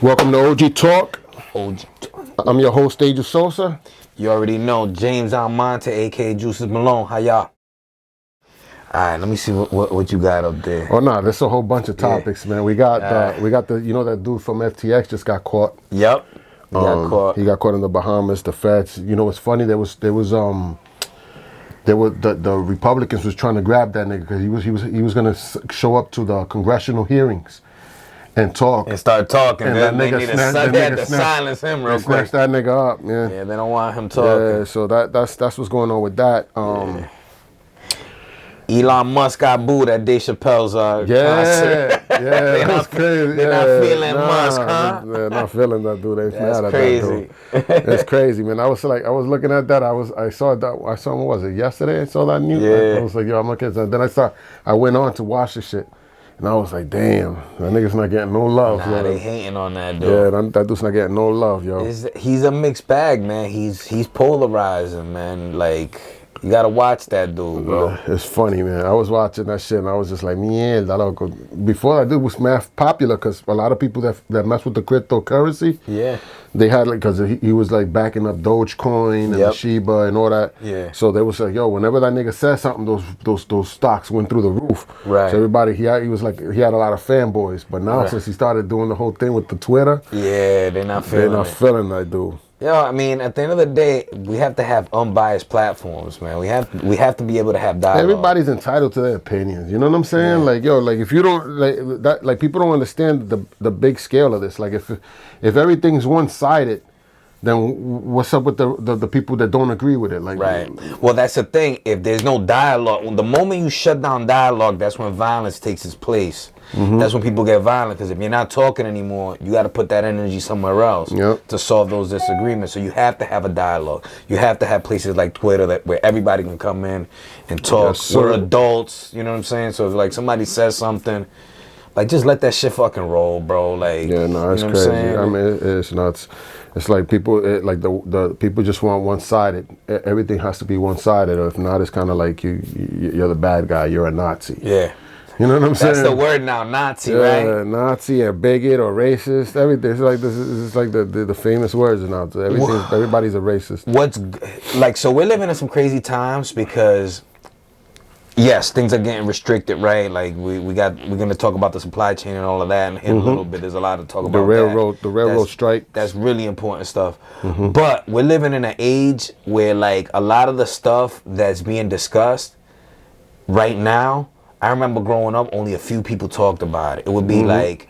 Welcome to OG Talk. OG. I'm your host, Angel Sosa. You already know James Almonte, aka Juices Malone. How y'all? All right, let me see what you got up there. Oh no, there's a whole bunch of topics, man. We got the you know that dude from FTX just got caught. Yep, he got caught. He got caught in the Bahamas. The feds. You know what's funny? There was the Republicans was trying to grab that nigga because he was gonna show up to the congressional hearings and talk and start talking. And they had to silence him real quick. Snatch that nigga up, man. Yeah, they don't want him talking. Yeah, so that's what's going on with that. Elon Musk got booed at Dave Chappelle's concert. Yeah, that's crazy. They're not feeling Musk, huh? They're not feeling that dude. They That's mad at crazy. that dude. That's crazy, man. I was looking at that. I saw what was it, yesterday? I saw that news. Yeah. I was like, yo, I'm looking at that. Then I went on to watch the shit. And I was like, damn, that nigga's not getting no love. Nah, they hating on that dude. Yeah, that dude's not getting no love, yo. He's a mixed bag, man. He's polarizing, man. Like, you gotta watch that dude, bro. It's funny, man. I was watching that shit and I was just like, mierda, loco. Before that dude was popular because a lot of people that mess with the cryptocurrency, yeah, they had like, because he was like backing up Dogecoin and Shiba and all that. Yeah. So they was like, yo, whenever that nigga said something, those stocks went through the roof. Right. So everybody, he had a lot of fanboys. But now since he started doing the whole thing with the Twitter, yeah, they're not feeling that dude. Yo, I mean, at the end of the day, we have to have unbiased platforms, man. We have to be able to have dialogue. Everybody's entitled to their opinions. You know what I'm saying? Yeah. Like, yo, like if you don't like that, like people don't understand the big scale of this. Like if everything's one-sided, then what's up with the people that don't agree with it? Like, right. Well, that's the thing. If there's no dialogue, the moment you shut down dialogue, that's when violence takes its place. Mm-hmm. That's when people get violent, because if you're not talking anymore, you got to put that energy somewhere else to solve those disagreements. So you have to have a dialogue. You have to have places like Twitter where everybody can come in and talk. Yes, we're adults, you know what I'm saying? So if like somebody says something, like just let that shit fucking roll, bro. Like, yeah, no, it's crazy. I mean, it's nuts. It's like people, like the people just want one-sided. Everything has to be one-sided, or if not, it's kind of like you're the bad guy. You're a Nazi. Yeah. You know what I'm saying? That's the word now, Nazi, right? Yeah, Nazi and bigot or racist. Everything. It's like this is like the famous words now. Everybody's a racist. So we're living in some crazy times because, yes, things are getting restricted, right? Like we're gonna talk about the supply chain and all of that and hit a little bit. There's a lot to talk about. The railroad strike. That's really important stuff. But we're living in an age where like a lot of the stuff that's being discussed right now, I remember growing up, only a few people talked about it. It would be like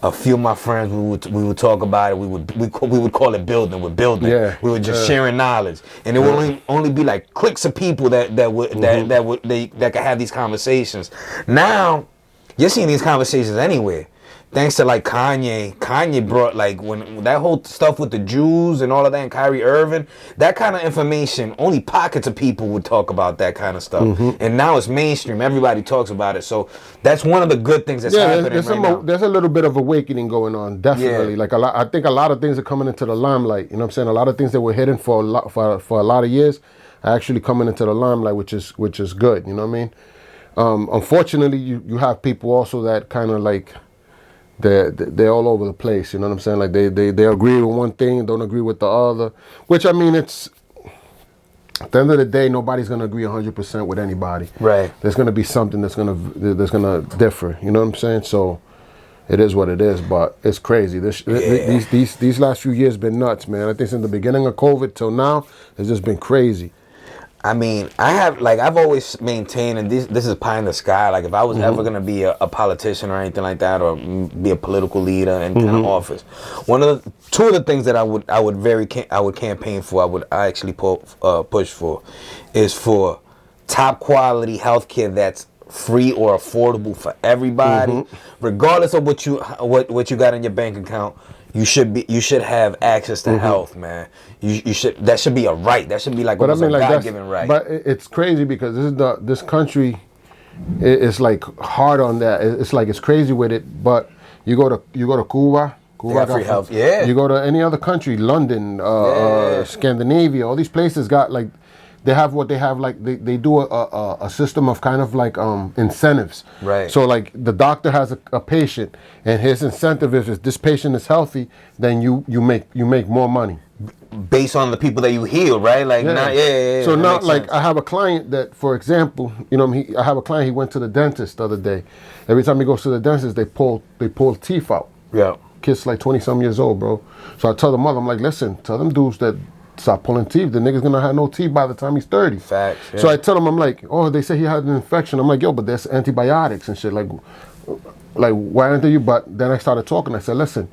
a few of my friends. We would talk about it. We would call it building. We're building. Yeah. We were just sharing knowledge, and it would only be like cliques of people that could have these conversations. Now, you're seeing these conversations anywhere. Thanks to like Kanye brought like when that whole stuff with the Jews and all of that, and Kyrie Irving, that kind of information, only pockets of people would talk about that kind of stuff. And now it's mainstream. Everybody talks about it. So that's one of the good things that's happening right now. There's a little bit of awakening going on, definitely. Yeah. Like I think a lot of things are coming into the limelight. You know what I'm saying? A lot of things that were hidden for a lot of years are actually coming into the limelight, which is good. You know what I mean? Unfortunately, you have people also that kind of like they're all over the place, you know what I'm saying? Like they agree with one thing, don't agree with the other. Which I mean, it's at the end of the day, nobody's gonna agree 100% with anybody. Right. There's gonna be something that's gonna differ. You know what I'm saying? So it is what it is. But it's crazy. These last few years been nuts, man. I think since the beginning of COVID till now, it's just been crazy. I mean, I've always maintained, and this is pie in the sky. Like, if I was ever gonna be a politician or anything like that, or be a political leader in kind of office, two of the things that I would campaign for, I actually push for, is for top quality healthcare that's free or affordable for everybody, regardless of what you got in your bank account. You should have access to health, man. That should be a right. That should be like almost a God-given right. But it's crazy because this country is like hard on that. It's like it's crazy with it. But you go to Cuba. They got free health. Yeah. You go to any other country, London, Scandinavia, all these places got like they have what they have, like they do a system of kind of like incentives. Right. So like the doctor has a patient, and his incentive is if this patient is healthy, then you make more money. Based on the people that you heal, right? Like, So now, like, I have a client that, for example, I have a client. He went to the dentist the other day. Every time he goes to the dentist, they pull teeth out. Yeah. Kid's like 20-some years old, bro. So I tell the mother, I'm like, listen, tell them dudes that stop pulling teeth. The nigga's gonna have no teeth by the time he's 30. Facts. Yeah. So I tell him, I'm like, oh, they say he had an infection. I'm like, yo, but there's antibiotics and shit. Like why aren't you? But then I started talking. I said, listen,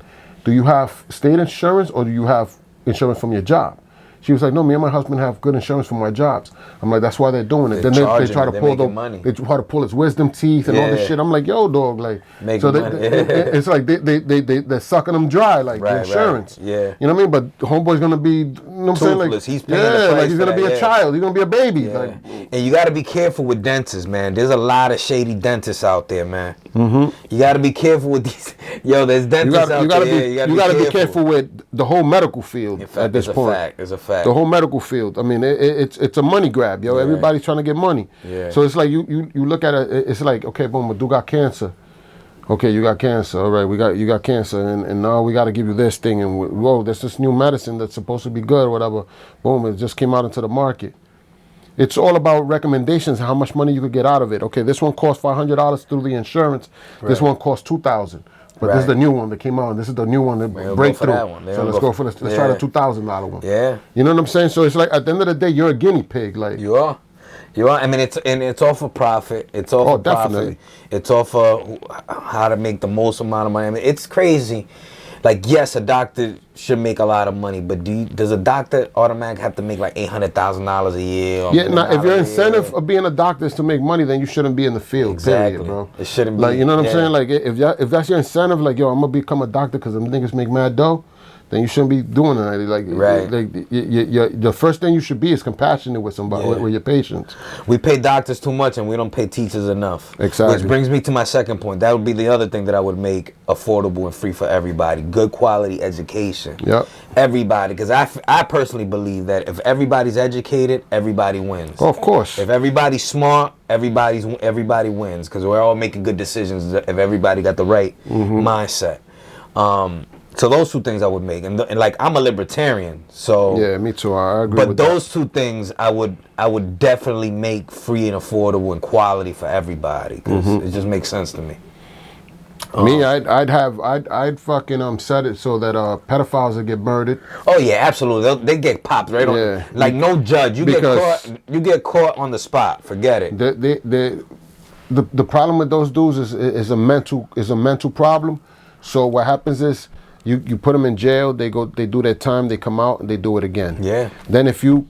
do you have state insurance or do you have insurance from your job? She was like, no, me and my husband have good insurance from my jobs. I'm like, that's why they're doing it. Then they try to pull money. They try to pull his wisdom teeth and all this shit. I'm like, yo, dog, like, so it's like they're sucking them dry, like the insurance. Right. Yeah. You know what I mean? But the homeboy's gonna be, you know what I'm saying? Like, he's paying the price like he's gonna be a child. He's gonna be a baby. Yeah. Like, and you got to be careful with dentists, man. There's a lot of shady dentists out there, man. Mm-hmm. You got to be careful with these. Yo, there's dentists out there. You got to be careful with the whole medical field at this point. It's a fact. The whole medical field. I mean, it's a money grab, yo. Yeah. Everybody's trying to get money. Yeah. So it's like you look at it. It's like, okay, boom, but you got cancer. Okay, you got cancer. All right, you got cancer, and now we got to give you this thing, and whoa, there's this new medicine that's supposed to be good or whatever. Boom, it just came out into the market. It's all about recommendations, how much money you could get out of it. Okay, this one costs $500 through the insurance. Right. This one costs $2,000. But this is the new one that came out, and this is the new one that breakthrough. So let's go for this. Let's try the $2,000 one. Yeah. You know what I'm saying? So it's like at the end of the day, you're a guinea pig. Like you are. I mean, it's all for profit. It's all for definitely. Profit. It's all for how to make the most amount of money. I mean, it's crazy. Like, yes, a doctor should make a lot of money, but does a doctor automatically have to make like $800,000 a year? Yeah, now if your incentive of being a doctor is to make money, then you shouldn't be in the field. Exactly, period, bro. It shouldn't be. Like, you know what I'm saying? Like, if that's your incentive, like, yo, I'm gonna become a doctor because them niggas make mad dough, then you shouldn't be doing it. Like, the first thing you should be is compassionate with somebody, with your patients. We pay doctors too much and we don't pay teachers enough. Exactly. Which brings me to my second point. That would be the other thing that I would make affordable and free for everybody. Good quality education. Yep. Everybody. Because I personally believe that if everybody's educated, everybody wins. Oh, of course. If everybody's smart, everybody wins. Because we're all making good decisions if everybody got the right mindset. So those two things I would make, and like I'm a libertarian, so yeah, me too. I agree. But with those two things I would definitely make free and affordable and quality for everybody because it just makes sense to me. Me, I'd fucking set it so that pedophiles would get murdered. Oh yeah, absolutely. They get popped right on. Like no judge. You get caught on the spot. Forget it. The problem with those dudes is a mental problem. So what happens is. You put them in jail, they do their time, they come out, and they do it again. Yeah. Then if you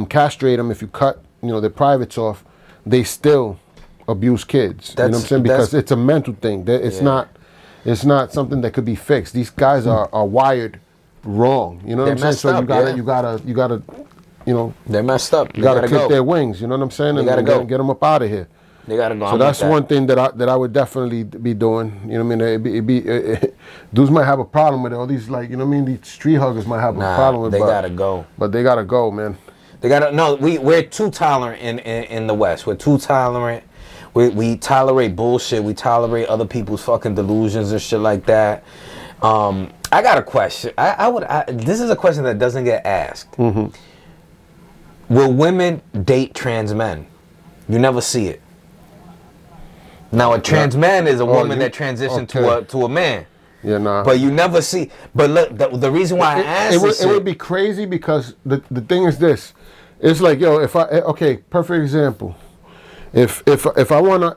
castrate them, if you cut their privates off, they still abuse kids. You know what I'm saying? Because it's a mental thing. It's not something that could be fixed. These guys are wired wrong. You know what I'm saying? So you gotta they're messed up. You gotta clip their wings. You know what I'm saying? And gotta get them up out of here. They gotta go. So that's one thing that I would definitely be doing. You know what I mean? Dudes might have a problem with it. All these these street huggers might have a problem with it. They gotta go. But they gotta go, man. They gotta we're too tolerant in the West. We're too tolerant. We tolerate bullshit. We tolerate other people's fucking delusions and shit like that. I got a question. This is a question that doesn't get asked. Will women date trans men? You never see it. Now a trans man is a woman that transitioned to a man. Yeah, nah. But you never see. But look, the reason why I asked it would be crazy because the thing is this. It's like, yo, perfect example. If I wanna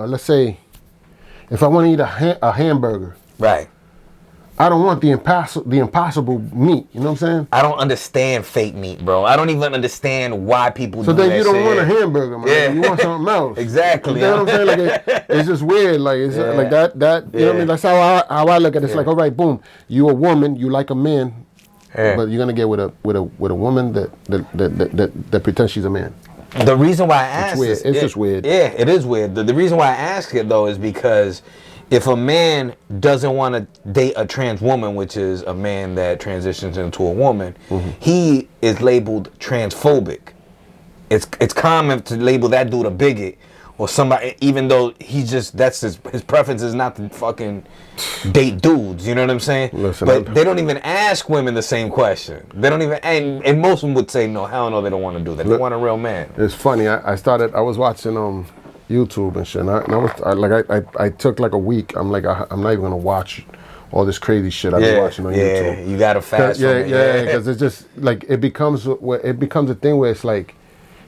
let's say, if I wanna eat a hamburger, right? I don't want the impossible meat. You know what I'm saying? I don't understand fake meat, bro. I don't even understand why people do that. So then you don't want a hamburger, man. Yeah. You want something else. Exactly. You know what I'm saying? Like it's just weird. Like it's like that. You know what I mean? That's how I look at it. It's like, all right, boom. You a woman. You like a man, but you're gonna get with a woman that pretends she's a man. The reason why I asked it's just weird. Yeah, it is weird. The reason why I ask it though is because if a man doesn't want to date a trans woman, which is a man that transitions into a woman, he is labeled transphobic. It's common to label that dude a bigot or somebody, even though that's his preference is not to fucking date dudes. You know what I'm saying? Listen, but they don't even ask women the same question. They don't even, and most of them would say no, hell no, they don't want to do that. They want a real man. It's funny. I was watching YouTube and shit. I took like a week. I'm like, I'm not even gonna watch all this crazy shit I've been watching on YouTube. Yeah, you gotta fast. Yeah, because it's just like it becomes a thing where it's like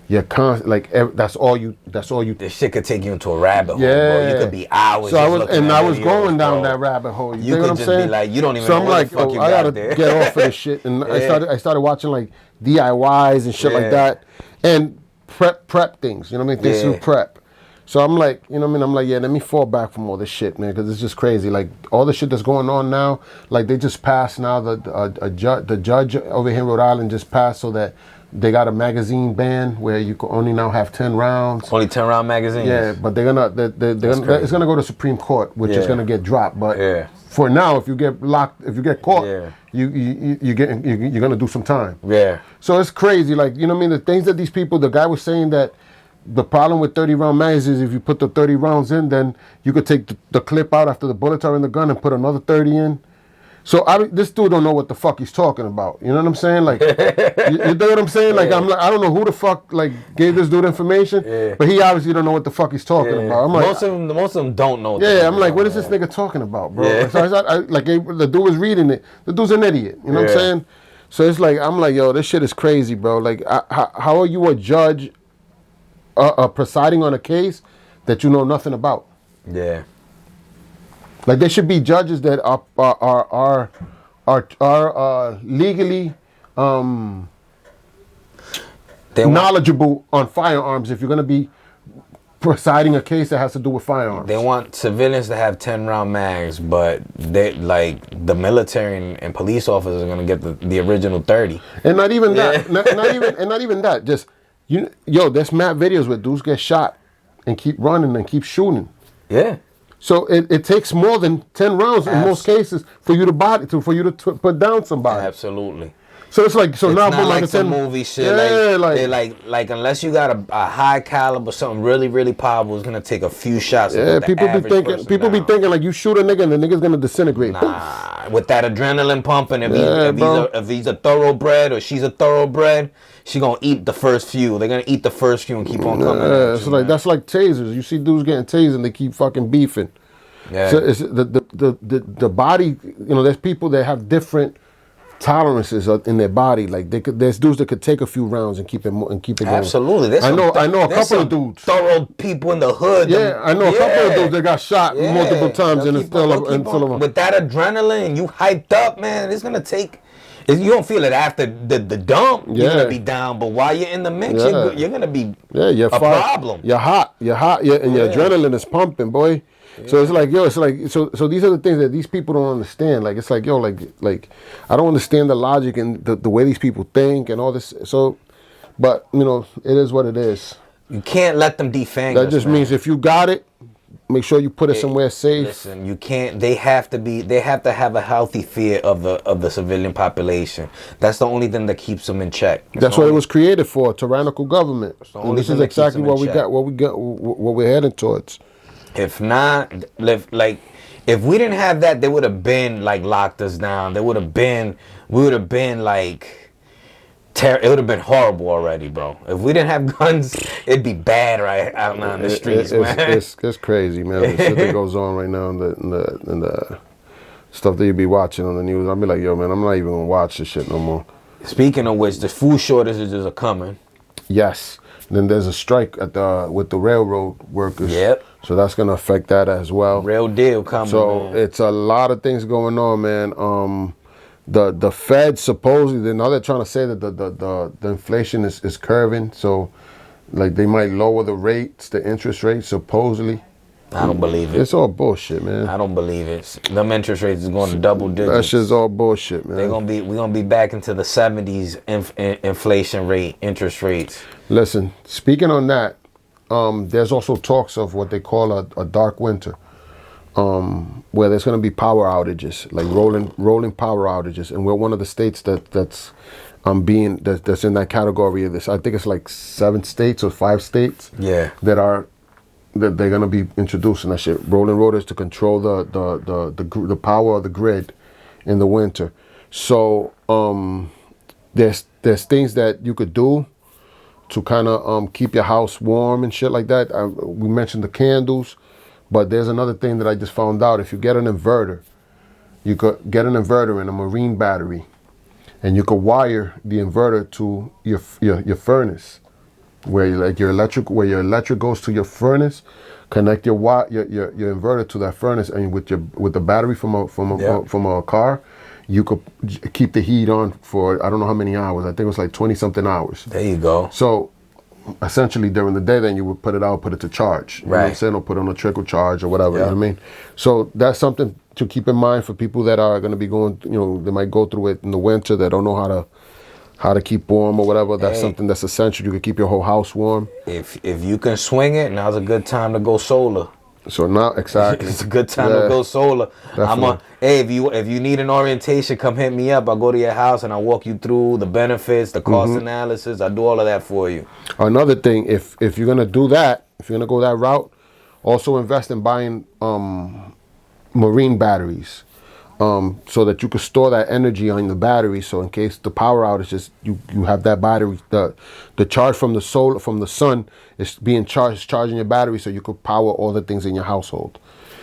you're that's all you. This shit could take you into a rabbit hole, Yeah, bro. You could be hours. So I was going down that rabbit hole. You know what I'm saying? Be like, you don't even so know I'm what like, the fuck you I got gotta there. get off of this shit, and I started watching like DIYs and shit like that, and prep things. You know what I mean? Things to prep. So I'm like, you know what I mean? I'm like, yeah, let me fall back from all this shit, man, because it's just crazy. Like all the shit that's going on now, like they just passed now. The judge over here in Rhode Island just passed so that they got a magazine ban where you can only now have 10 rounds. Only 10-round magazines. Yeah, but it's gonna go to Supreme Court, which is gonna get dropped. But for now, if you get caught, you're gonna do some time. Yeah. So it's crazy, like, you know what I mean? The things that the guy was saying that the problem with 30-round magazines is if you put the 30 rounds in, then you could take the clip out after the bullets are in the gun and put another 30 in. So this dude don't know what the fuck he's talking about. You know what I'm saying? Like, you know what I'm saying? Like, I'm like, I don't know who the fuck like gave this dude information, but he obviously don't know what the fuck he's talking about. I'm like, most of them don't know. I'm like, what is this nigga talking about, bro? Yeah. So the dude was reading it. The dude's an idiot. You know what I'm saying? So it's like, I'm like, yo, this shit is crazy, bro. Like, how are you a judge, presiding on a case that you know nothing about? Yeah. Like, there should be judges that are legally knowledgeable on firearms if you're going to be presiding a case that has to do with firearms. They want civilians to have 10-round mags, but they like the military and police officers are going to get the original 30. And not even that. Not even that. Just there's mad videos where dudes get shot and keep running and keep shooting. Yeah. So it takes more than 10 rounds in most cases for you to put down somebody. Absolutely. So it's like, now not like some movie shit. Yeah, like unless you got a high caliber, something really, really powerful, it's gonna take a few shots. Yeah, people be thinking like you shoot a nigga and the nigga's gonna disintegrate. Nah, with that adrenaline pumping, if he's a thoroughbred or she's a thoroughbred, she gonna eat the first few. They're gonna eat the first few and keep on coming. Yeah, so like that's like tasers. You see dudes getting tased and they keep fucking beefing. Yeah. So it's the body. There's people that have different tolerances in their body. Like there's dudes that could take a few rounds and keep it going. Absolutely. I know a couple of dudes. Thorough people in the hood. Yeah, I know a couple of dudes that got shot multiple times and it's still with that adrenaline, you hyped up, man. It's gonna take. You don't feel it after the dump. You're gonna be down, but while you're in the mix, you're gonna be a problem. You're hot, and your adrenaline is pumping, boy. Yeah. So it's like, so these are the things that these people don't understand. Like, it's like, like I don't understand the logic and the way these people think and all this. So, but, it is what it is. You can't let them defang us, just means if you got it, make sure you put it somewhere safe. Listen, you can't, they have to have a healthy fear of the civilian population. That's the only thing that keeps them in check. That's what it was created for, tyrannical government. And this is exactly what we're heading towards. If not, if we didn't have that, they would have been like locked us down. We would have been like, it would have been horrible already, bro. If we didn't have guns, it'd be bad right out now in the streets, man. It's crazy, man. The shit that goes on right now in the stuff that you be watching on the news. I'll be like, yo, man, I'm not even gonna watch this shit no more. Speaking of which, the food shortages are coming. Yes. Then there's a strike with the railroad workers. Yep. So that's gonna affect that as well. Real deal coming. So it's a lot of things going on, man. The Fed supposedly they're trying to say that the inflation is curving. So like they might lower the rates, the interest rates supposedly. I don't believe it. It's all bullshit, man. I don't believe it. Them interest rates is going to double digits. That shit's all bullshit, man. We're gonna be back into the 70s inflation rate, interest rates. Listen, speaking on that, there's also talks of what they call a dark winter. where there's going to be power outages, like rolling power outages, and we're one of the states that's in that category of this. I think it's like 7 states or 5 states. Yeah. That they're going to be introducing that shit, rolling rotors to control the power of the grid in the winter. So there's things that you could do to kind of keep your house warm and shit like that. We mentioned the candles, but there's another thing that I just found out. If you get an inverter, you could get an inverter and a marine battery, and you could wire the inverter to your furnace, where your electric goes to your furnace. Connect your inverter to that furnace, and with the battery from a car, you could keep the heat on for I don't know how many hours. I think it was like 20 something hours. There you go. So essentially during the day, then you would put it to charge. You know what I'm saying? Or put it on a trickle charge or whatever. You know what I mean? So that's something to keep in mind for people that are going to be going, they might go through it in the winter. They don't know how to keep warm or whatever. That's something that's essential. You can keep your whole house warm. If you can swing it, now's a good time to go solar. So now, exactly. It's a good time to go solar. If you need an orientation, come hit me up. I'll go to your house and I'll walk you through the benefits, the cost analysis. I'll do all of that for you. Another thing, if you're gonna do that, if you're gonna go that route, also invest in buying marine batteries, so that you can store that energy on the battery. So in case the power outages, you have that battery. The charge from the sun is being charging your battery, so you could power all the things in your household.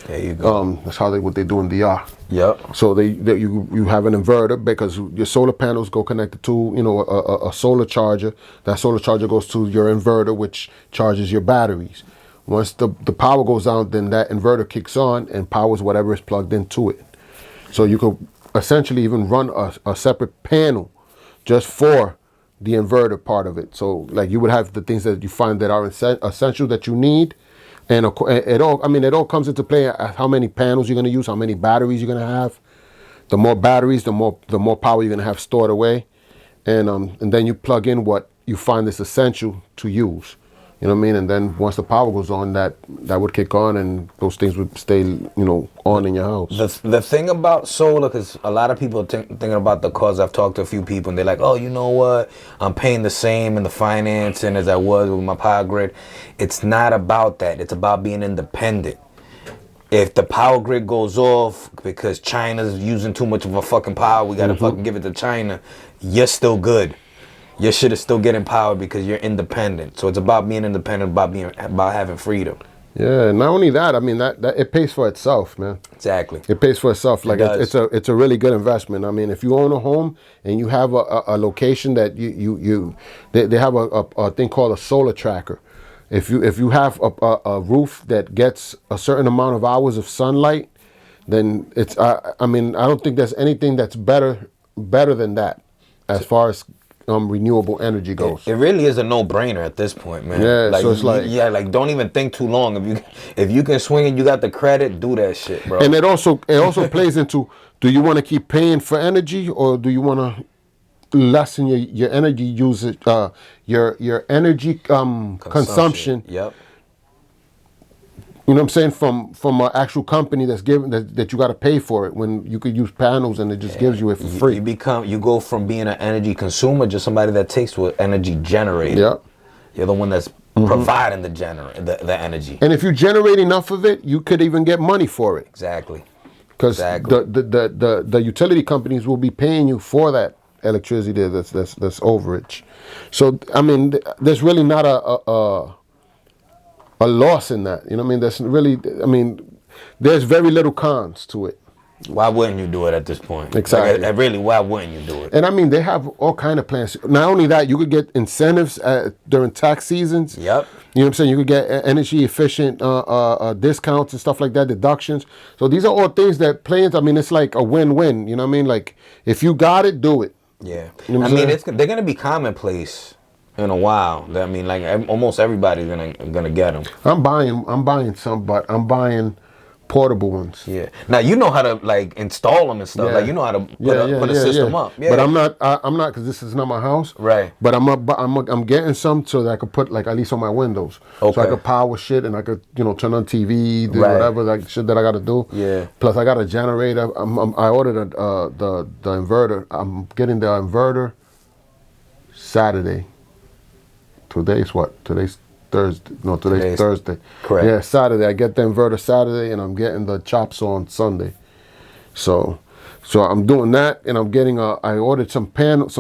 There you go. That's what they do in DR. Yep. So you have an inverter because your solar panels go connected to a solar charger. That solar charger goes to your inverter, which charges your batteries. Once the power goes out, then that inverter kicks on and powers whatever is plugged into it. So you could essentially even run a separate panel just for the inverter part of it. So like you would have the things that you find that are essential that you need, and it all comes into play at how many panels you're going to use, how many batteries you're going to have. The more batteries, the more power you're going to have stored away, and then you plug in what you find is essential to use. You know what I mean? And then once the power goes on, that would kick on, and those things would stay, on in your house. The thing about solar, because a lot of people are thinking about the cost. I've talked to a few people, and they're like, oh, you know what? I'm paying the same in the financing as I was with my power grid. It's not about that. It's about being independent. If the power grid goes off because China's using too much of a fucking power, we got to fucking give it to China, you're still good. Your shit is still getting power because you're independent. So it's about being independent, about having freedom. Yeah, not only that, I mean that it pays for itself, man. Exactly. It pays for itself. Like it's a really good investment. I mean, if you own a home and you have a location that they have a thing called a solar tracker. If you have a roof that gets a certain amount of hours of sunlight, then it's I don't think there's anything that's better than that as far as renewable energy goes. It really is a no-brainer at this point, man. Yeah, so it's like don't even think too long. If you can swing and you got the credit, do that shit, bro. And it also plays into, do you want to keep paying for energy, or do you want to lessen your energy usage, your energy consumption? Yep. You know what I'm saying? From an actual company that's giving that you got to pay for it, when you could use panels and it just gives you it for free. You go from being an energy consumer to somebody that takes to an energy generator. Yeah. You're the one that's providing the energy. And if you generate enough of it, you could even get money for it. Exactly. Because the utility companies will be paying you for that electricity that's overage. So I mean, there's really not a loss in that. You know what I mean? There's very little cons to it. Why wouldn't you do it at this point? Exactly. Like, really, why wouldn't you do it? And I mean, they have all kind of plans. Not only that, you could get incentives during tax seasons. Yep. You know what I'm saying? You could get energy efficient discounts and stuff like that, deductions. So these are all things that play into, I mean, it's like a win-win. You know what I mean? Like, if you got it, do it. Yeah. You know I mean, they're going to be commonplace in a while. I mean, like almost everybody's gonna get them. I'm buying some, but I'm buying portable ones. Yeah. Now you know how to like install them and stuff. Like you know how to put a system up. Yeah. But I'm not because this is not my house. Right. But I'm getting some so that I could put like at least on my windows. Okay. So I could power shit and I could turn on TV, do whatever like shit that I gotta do. Yeah. Plus I got a generator. I ordered the inverter. I'm getting the inverter Saturday. Today's what? Today's Thursday. No, today's Thursday. Correct. Yeah, Saturday. I get the inverter Saturday, and I'm getting the chops on Sunday. So I'm doing that, and I'm getting I ordered some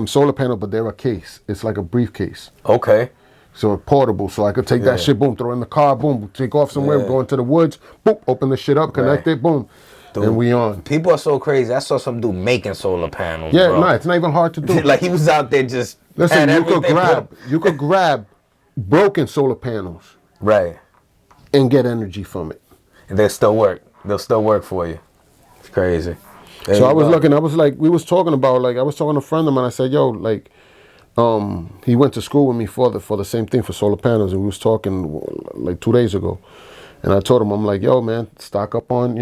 solar panel, but they're a case. It's like a briefcase. Okay. So it's portable, so I could take that shit, boom, throw it in the car, boom, take off somewhere, go into the woods, boom, open the shit up, connect it, boom. Dude, and we on. People are so crazy. I saw some dude making solar panels. Yeah, bro. No, it's not even hard to do. Like he was out there just. Listen, you could grab broken solar panels, right, and get energy from it. And they'll still work. They'll still work for you. It's crazy. So I was looking. I was like, we was talking about like I was talking to a friend of mine. I said, yo, like, he went to school with me for the same thing for solar panels, and we was talking like 2 days ago. And I told him, I'm like, yo, man, stock up on,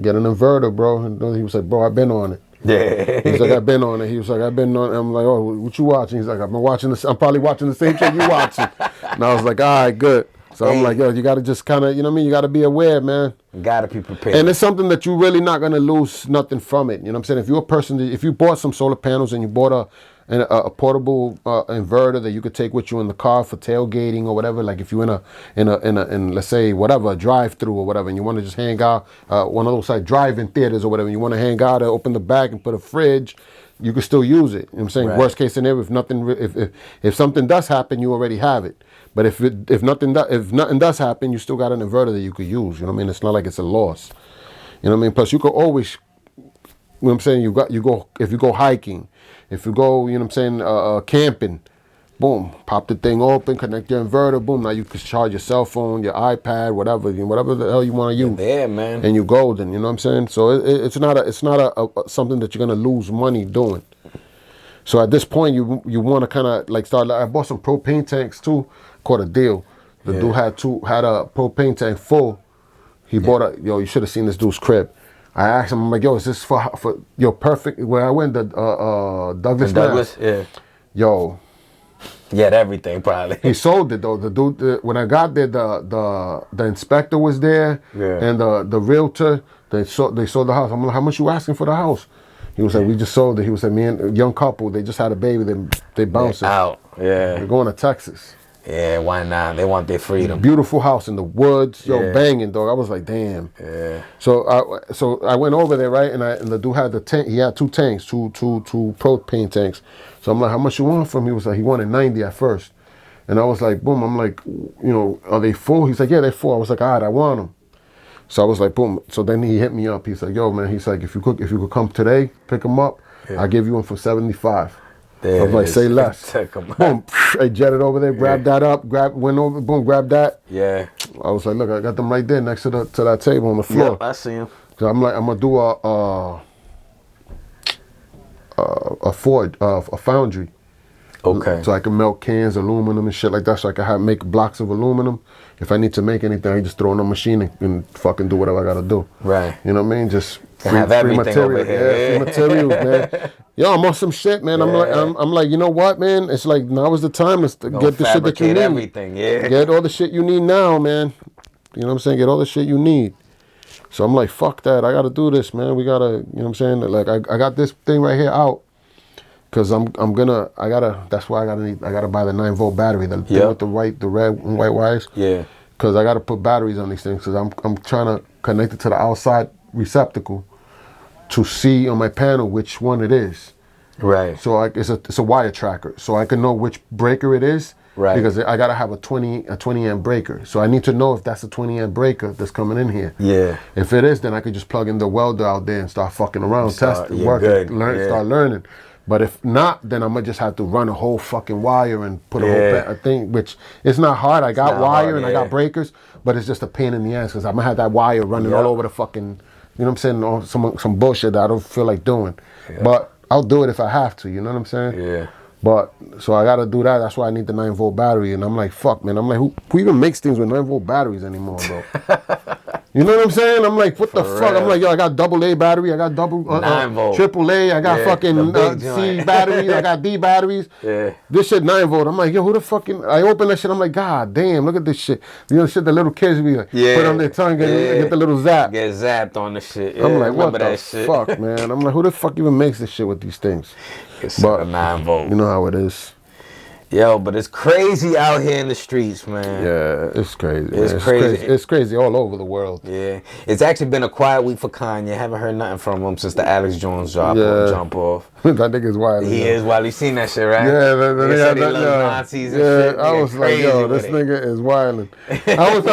get an inverter, bro. And he was like, bro, I've been on it. Yeah. He's like, I've been on it. He was like, I've been on it. I'm like, oh, what you watching? He's like, I've been watching this. I'm probably watching the same shit you watching. And I was like, all right, good. So I'm like, yo, you got to just kind of, you got to be aware, man. Got to be prepared. And it's something that you're really not going to lose nothing from it. You know what I'm saying? If you're a person, if you bought some solar panels and you bought a portable inverter that you could take with you in the car for tailgating or whatever, like if you're in let's say whatever, a drive-through or whatever, and you want to just hang out, one of those like drive-in theaters or whatever, and you want to hang out and open the back and put a fridge, you can still use it. You know what I'm saying? Right. Worst case scenario, if something does happen, you already have it. But if nothing does happen, you still got an inverter that you could use. You know what I mean? It's not like it's a loss. You know what I mean? Plus, you could always, you know what I'm saying? If you go hiking, if you go, you know what I'm saying, camping, boom, pop the thing open, connect your inverter, boom. Now you can charge your cell phone, your iPad, whatever the hell you want to use. Yeah, man. And you golden. You know what I'm saying? So it's not something that you're gonna lose money doing. So at this point, you want to kind of like start. I bought some propane tanks too. Caught a deal. The dude had a propane tank full. He bought you should have seen this dude's crib. I asked him, I'm like, yo, is this for perfect? Where I went, Douglas. Yeah. Yo. He had everything probably. He sold it though. The dude, when I got there, the inspector was there, and the realtor. They sold the house. I'm like, how much you asking for the house? He was like, we just sold it. He was like, me and a young couple, they just had a baby. They bouncing out. Yeah. They're going to Texas. Yeah, why not? They want their freedom. Beautiful house in the woods, banging, dog. I was like, damn. Yeah. So I went over there, right, and the dude had the tank. He had two tanks, two propane tanks. So I'm like, how much you want from him? He was like, he wanted 90 at first, and I was like, boom. I'm like, are they full? He's like, yeah, they're full. I was like, all right, I want them. So I was like, boom. So then he hit me up. He's like, yo, man. He's like, if you could come today, pick them up, I'll give you one for 75. I was like, say less. Boom, I jetted over there, grabbed that up, went over, boom, grabbed that. Yeah. I was like, look, I got them right there next to that table on the floor. Yep, I see them. So I'm like, I'm gonna do a foundry. Okay. So I can melt cans, aluminum and shit like that. So I can make blocks of aluminum. If I need to make anything, I just throw in a machine and fucking do whatever I gotta do. Right. You know what I mean? Just free material. Over here. Yeah, free materials, man. Yo, I'm on some shit, man. I'm like, you know what, man? It's like now is the time to get the shit that you need. Everything, yeah. Get all the shit you need now, man. You know what I'm saying? Get all the shit you need. So I'm like, fuck that. I gotta do this, man. We gotta, you know what I'm saying? Like I got this thing right here out. Cause that's why I gotta buy the 9-volt battery, the thing with the red and white wires. Yeah. Cause I gotta put batteries on these things. Cause I'm trying to connect it to the outside receptacle to see on my panel which one it is. Right. So it's a wire tracker, so I can know which breaker it is. Right. Because I gotta have a 20 amp breaker, so I need to know if that's a 20 amp breaker that's coming in here. Yeah. If it is, then I could just plug in the welder out there and start fucking around, test it, work it, start learning. But if not, then I'm gonna just have to run a whole fucking wire and put a whole thing, which it's not hard. I got wire and I got breakers, but it's just a pain in the ass because I'm gonna have that wire running all over the fucking, you know what I'm saying, all some bullshit that I don't feel like doing. Yeah. But I'll do it if I have to, you know what I'm saying? Yeah. But, so I gotta do that. That's why I need the 9-volt battery. And I'm like, fuck, man. I'm like, who even makes things with 9-volt batteries anymore, bro? You know You know what I'm saying? I'm like, what the fuck? real. I'm like, yo, I got double A battery. I got double 9 volt. triple A. I got Yeah, fucking the big C joint. batteries. I got D batteries. Yeah. This shit 9 volt. I'm like, yo, who the fucking? I open that shit. I'm like, God damn, look at this shit. You know, shit the little kids be like, put on their tongue and get the little zap. Get zapped on the shit. Yeah, I'm like, what the that shit. fuck, man? I'm like, who the fuck even makes this shit with these things? It's But a 9 volt. you know how it is. Yo, but it's crazy out here in the streets, man. Yeah, it's crazy. It's crazy. It's crazy all over the world. Yeah. It's actually been a quiet week for Kanye. Haven't heard nothing from him since the Alex Jones jump off. That nigga's wild. He is wild. You seen that shit, right? Yeah, they said he loves Nazis and shit. I was like, yo, this nigga is wilding. I was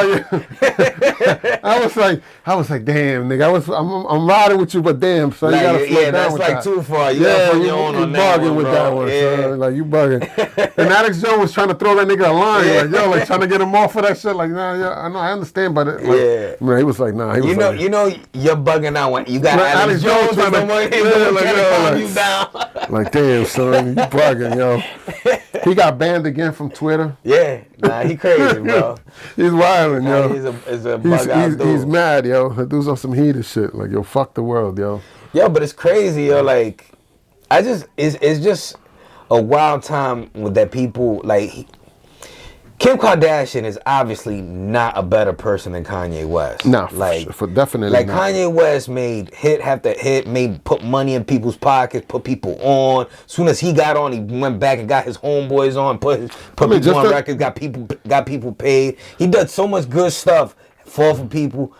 like, damn, nigga. I'm riding with you, but damn, son, you gotta slow down that's with like that. too far. You You bugging with that one, son. Like you bugging. And Alex Jones was trying to throw that nigga a line, like yo, like trying to get him off of that shit. Like, nah, yeah, I know, I understand, but man, he was like, nah. He was like, you know, you're bugging out when you got Alex Jones trying to calm you down. Like, damn, son, you bugging, yo. He got banned again from Twitter. Yeah, nah, he crazy, bro. He's wilding, yo. He's a bug out dude. He's mad, yo. He does on some heated shit. Like, yo, fuck the world, yo. Yo, but it's crazy, yo. Like, it's just a wild time with that people, like, Kim Kardashian is obviously not a better person than Kanye West. Nah, like for definitely like not. Kanye West made hit after hit, put money in people's pockets, put people on. As soon as he got on, he went back and got his homeboys on, put people on records, got people paid. He does so much good stuff for people.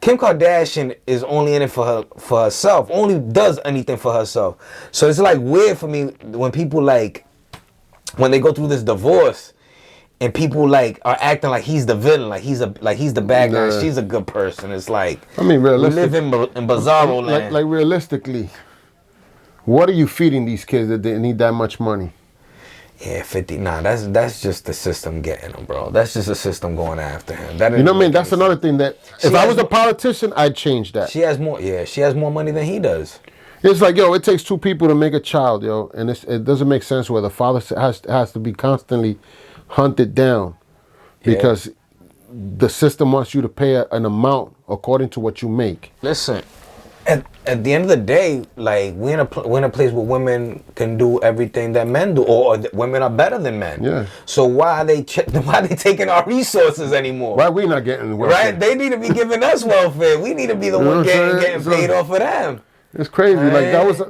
Kim Kardashian is only in it for herself. Only does anything for herself. So it's like weird for me when people like when they go through this divorce. And people like are acting like he's the villain, like he's the bad guy. She's a good person. It's like, I mean, realistically, we live in bizarro land. Like realistically, what are you feeding these kids that they need that much money? Yeah, 50. Nah, that's just the system getting him, bro. That's just the system going after him. You know what I mean? That's another thing that if I was a politician, I'd change that. She has more. Yeah, she has more money than he does. It's like, yo, it takes two people to make a child, yo, and it doesn't make sense where the father has to be constantly hunted down because the system wants you to pay an amount according to what you make. Listen, at the end of the day, like we're in a place where women can do everything that men do, or women are better than men. Yeah. So why are they taking our resources anymore? Why are we not getting welfare? Right? They need to be giving us welfare. We need to be the one getting paid off of them. It's crazy. Like there was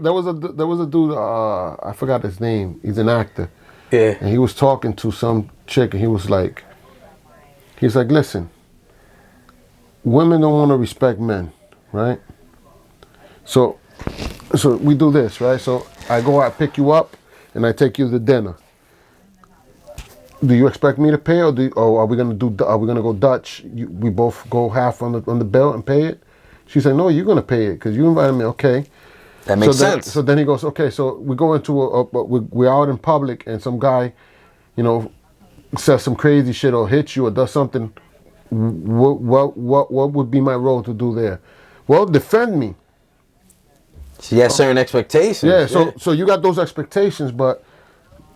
a dude. I forgot his name. He's an actor. Yeah. And he was talking to some chick, and he's like, listen, women don't want to respect men, right? So we do this, right? So I go out, pick you up, and I take you to dinner. Do you expect me to pay, or are we gonna go Dutch? We both go half on the bill and pay it. She said, no, you're gonna pay it because you invited me. Okay. That makes sense. So then he goes, okay, so we go into we're out in public and some guy, you know, says some crazy shit or hits you or does something. What would be my role to do there? Well, defend me. She has certain expectations. Yeah, so you got those expectations, but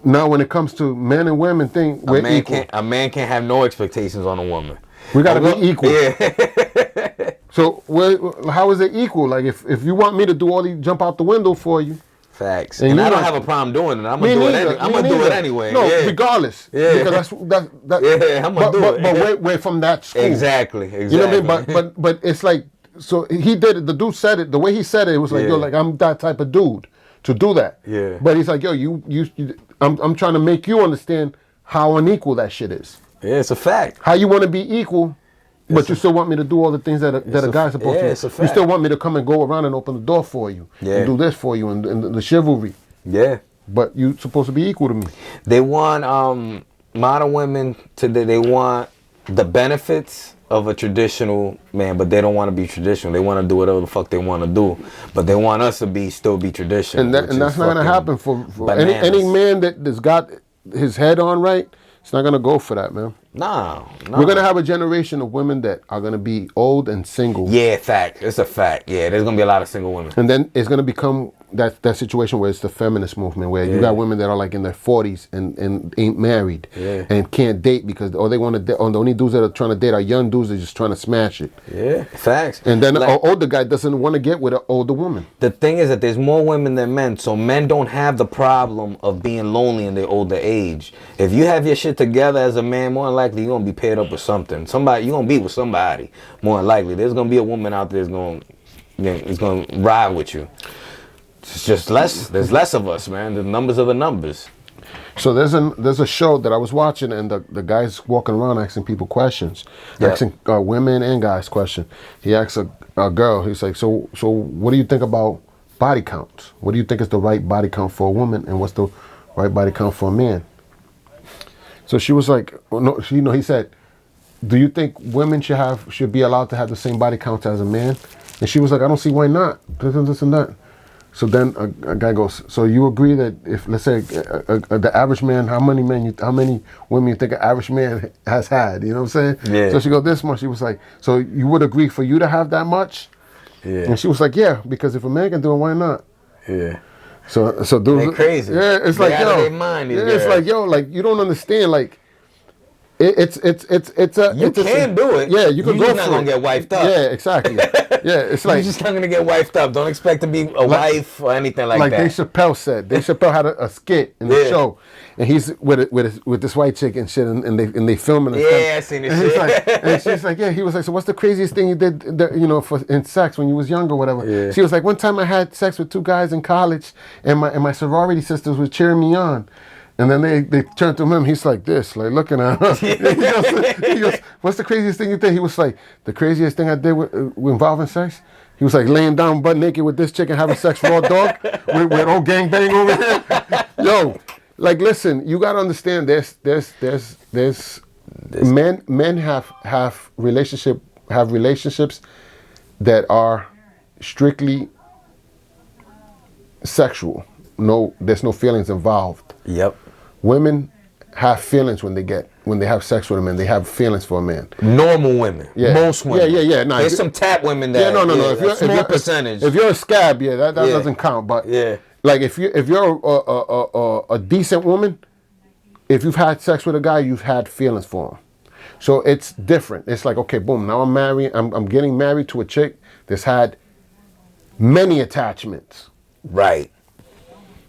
now when it comes to men and women we're equal. A man can't have no expectations on a woman. We gotta be equal. Yeah. So how is it equal? Like if you want me to jump out the window for you. Facts. And I don't have a problem doing it. I'm gonna do it. I'm gonna do it anyway. No, regardless. Yeah. Because that's yeah, I'm gonna do it. But we're from that school. Exactly. You know what I mean? But it's like, so he did it. The dude said it. The way he said it was like, yo, like I'm that type of dude to do that. Yeah. But he's like, yo, I'm trying to make you understand how unequal that shit is. Yeah, it's a fact. How you want to be equal, but you still want me to do all the things that a guy's supposed to do. It's a fact. You still want me to come and go around and open the door for you. Yeah. And do this for you and the chivalry. Yeah. But you supposed to be equal to me. They want modern women today. They want the benefits of a traditional man, but they don't want to be traditional. They want to do whatever the fuck they want to do, but they want us to still be traditional. And that's not gonna happen for any man that's got his head on right. It's not gonna go for that, man. No. We're gonna have a generation of women that are gonna be old and single. Yeah, fact. It's a fact. Yeah, there's gonna be a lot of single women. And then it's gonna become that situation where it's the feminist movement, where you got women that are like in their 40s and ain't married and can't date because or they want to the only dudes that are trying to date are young dudes that are just trying to smash it. Yeah, facts. And then an older guy doesn't want to get with an older woman. The thing is that there's more women than men, so men don't have the problem of being lonely in their older age. If you have your shit together as a man, more than likely you're gonna be paired up with something. You're gonna be with somebody. More than likely, there's gonna be a woman out there that's gonna ride with you. It's just less. There's less of us, man. The numbers are the numbers. So there's a show that I was watching, and the guy's walking around asking people questions, asking women and guys questions. He asks a girl. He's like, so what do you think about body counts? What do you think is the right body count for a woman, and what's the right body count for a man? So she was like, no, he said, do you think women should be allowed to have the same body count as a man? And she was like, I don't see why not. This and that. So then a guy goes, so you agree that if, let's say, the average man, how many women you think an average man has had? You know what I'm saying? Yeah. So she goes, this much. She was like, so you would agree for you to have that much? Yeah. And she was like, yeah, because if a man can do it, why not? Yeah. So dude, they crazy. Yeah, it's they like, yo, it's like, yo, like you don't understand, like. It's You can do it. Yeah, you can go for it. You're not gonna get wifed up. Yeah, exactly. Yeah, it's like you're just not gonna get wifed up. Don't expect to be a wife or anything like that. Like Dave Chappelle said. Dave Chappelle had a skit in the show, and he's with this white chick and shit, and they filming. I seen this shit. He's like, and she's like, yeah. He was like, so what's the craziest thing you did, in sex when you was young or whatever? Yeah. She was like, one time I had sex with two guys in college, and my sorority sisters were cheering me on. And then they turned to him. He's like this, like looking at her. He goes, "What's the craziest thing you did?" He was like, "The craziest thing I did involving sex." He was like laying down butt naked with this chick and having sex raw dog with old gangbang over here. Yo, like listen, you gotta understand. There's men have relationships that are strictly sexual. No, there's no feelings involved. Yep. Women have feelings when they have sex with a man. They have feelings for a man. Normal women. Yeah. Most women. Yeah. Nah, there's some tap women that. Yeah, no. If you're percentage. If you're a scab, that doesn't count. But like if you're a decent woman, if you've had sex with a guy, you've had feelings for him. So it's different. It's like, okay, boom. Now I'm getting married to a chick that's had many attachments. Right.